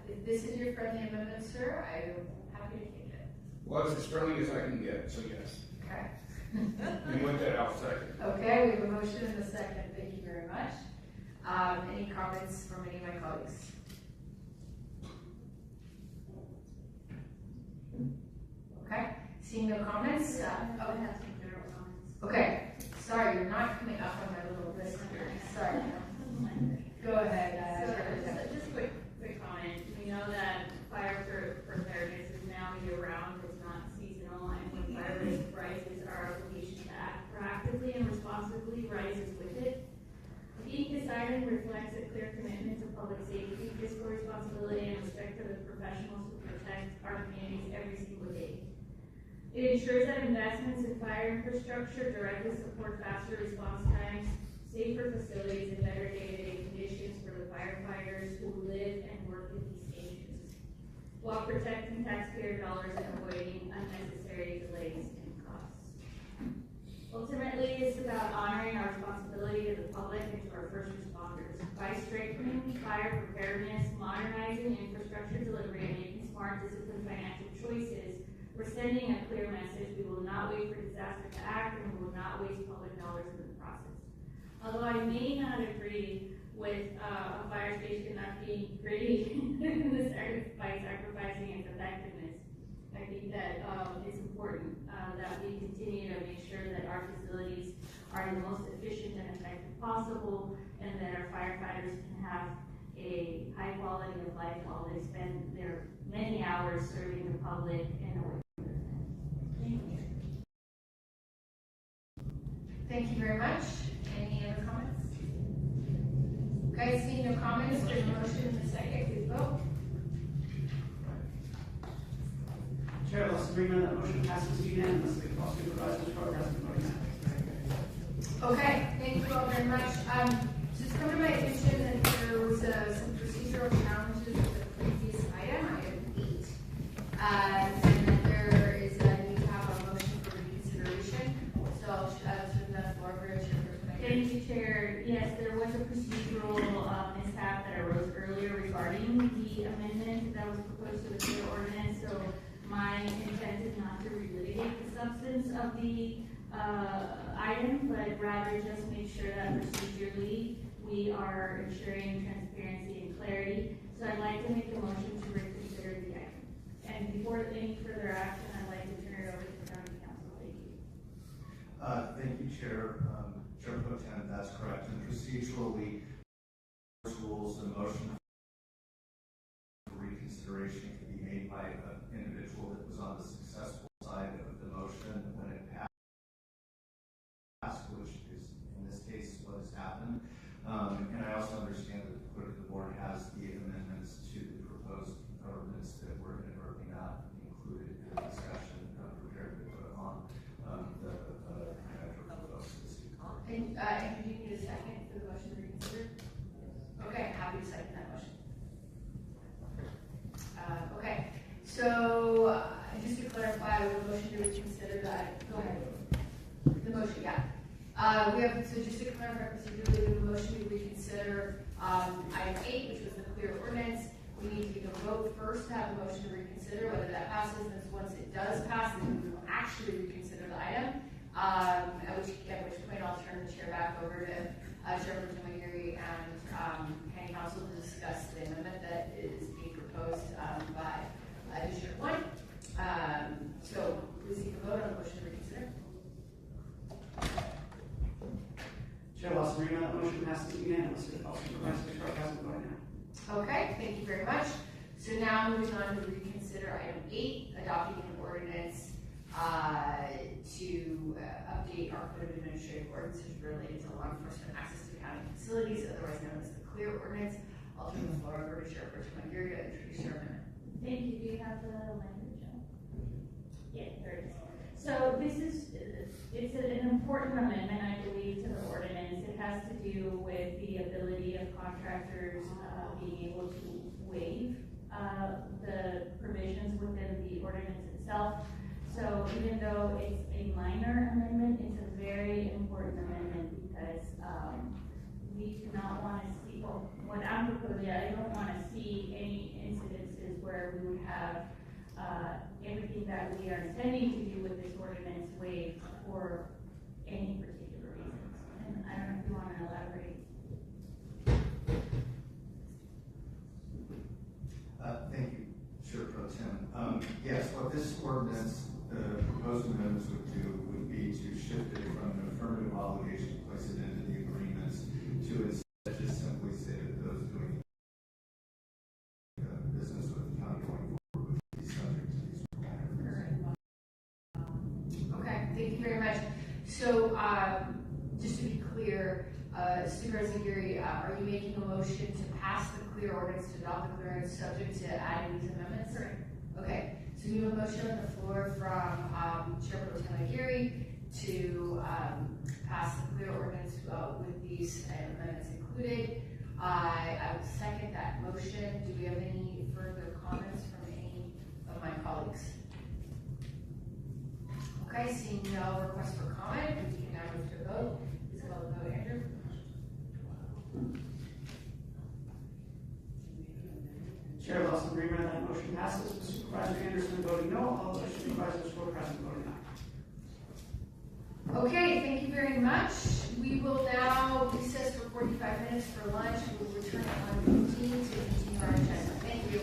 If this is your friendly amendment, sir, I'm happy to take it. Well, it's as friendly as I can get, so yes. Okay. And with that, I'll second. Okay, we have a motion and a second. Thank you very much. Any comments from any of my colleagues? Okay, seeing no comments. I have some general comments. Okay, sorry, you're not coming up on my little list here. Sorry. Go ahead. Just a quick comment. We know that fire preparedness is now year-round. It's not seasonal, and when fire risk rises, our obligation to act proactively and responsibly rises with it. Being decided reflects a clear commitment to public safety, fiscal responsibility, and respect for the professionals who protect our communities every single day. It ensures that investments in fire infrastructure directly support faster response times, safer facilities, and better day-to-day conditions for the firefighters who live and work in these stations, while protecting taxpayer dollars and avoiding unnecessary delays and costs. Ultimately, it's about honoring our responsibility to the public and to our first responders. By strengthening fire preparedness, modernizing infrastructure delivery, and making smart, disciplined financial choices, sending a clear message. We will not wait for disaster to act, and we will not waste public dollars in the process. Although I may not agree with a fire station not being pretty by sacrificing its effectiveness, I think that it's important that we continue to make sure that our facilities are the most efficient and effective possible, and that our firefighters can have a high quality of life while they spend their many hours serving the public and away. Thank you. Thank you very much. Any other comments? Okay, seeing no comments, there's a motion in a second, please vote. Chair lost agreement, that motion passes unanimously. All supervisors are present voting aye. Okay, thank you all very much. Just come to my attention that there was some procedural challenges with the previous item 8. And that there is a need to have a motion for reconsideration. So I'll turn the floor over to Chairperson. Thank you, Chair. Yes, there was a procedural mishap that arose earlier regarding the amendment that was proposed to the clear ordinance. So my intent is not to relitigate the substance of the item, but rather just make sure that procedurally we are ensuring transparency and clarity. So I'd like to make a motion to reconsider the item. And before any further action, I'd like to turn it over to the County Council. Thank you. Thank you, Chair. Chair Pro Tem, that's correct. And procedurally, rules, the motion for reconsideration can be made by an individual that was on the successful side of the motion when it passed, which is in this case what has happened. And I also understand that the clerk of the board has the amendments to the proposed ordinance that were inadvertently not included in the discussion prepared to put on the manager proposed this evening. And do you need a second for the motion to reconsider? Okay, happy to second that motion. Okay, so just to clarify, the motion to reconsider that. Go ahead. The motion, yeah. We have, so just to clarify procedurally, we have a motion to reconsider item 8, which was the clear ordinance. We need to take a vote first to have a motion to reconsider. Whether that passes, and once it does pass, then we will actually reconsider the item. At which point I'll turn the chair back over to Chairperson McGarry and County Council to discuss the amendment that is being proposed by District 1. So please take a vote on the motion to reconsider. Chair lost agreement, that motion passes unanimously. All supervisors are present voting aye. Okay, thank you very much. So now moving on to reconsider item 8, adopting an ordinance to update our code of administrative ordinances related to law enforcement access to county facilities, otherwise known as the clear ordinance. I'll turn the floor over to Chairperson McGarry to introduce your amendment. Thank you. Do you have the language? Yeah, there it is. So this is, it's an important amendment, I believe, to the ordinance. It has to do with the ability of contractors being able to waive the provisions within the ordinance itself. So even though it's a minor amendment, it's a very important amendment because we do not want to see, well, what I'm proposing, I don't want to see any incidences where we would have everything that we are intending to do with this ordinance waived for any particular reasons. And I don't know if you want to elaborate. Thank you, Chair Pro Tem. Yes, what this ordinance, the proposed amendments would do would be to shift it from an affirmative obligation to place it into the agreements to instead just simply say that those doing business with the county going forward would be subject to these requirements. Okay, thank you very much. So just to be clear, Supervisor McGarry, are you making a motion to pass the clear ordinance, to adopt the clear ordinance subject to adding these amendments? Right. Okay, so we have a motion on the floor from Chairperson McGarry to pass the clear ordinance with these amendments included. I will second that motion. Do we have any further comments from any of my colleagues? Okay, seeing no request for comment, we can now move to a vote. Please call the vote, Andrew. Chair lost agreement, Motion passes with Supervisor Anderson voting no, all those supervisors who are present voting aye. Okay, thank you very much. We will now recess for 45 minutes for lunch. We will return at 1:15 to continue our agenda. Thank you.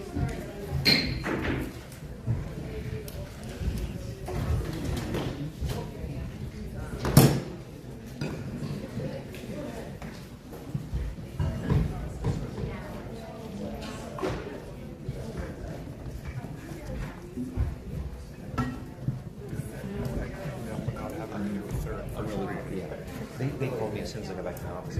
They called me as soon as I got back to my office.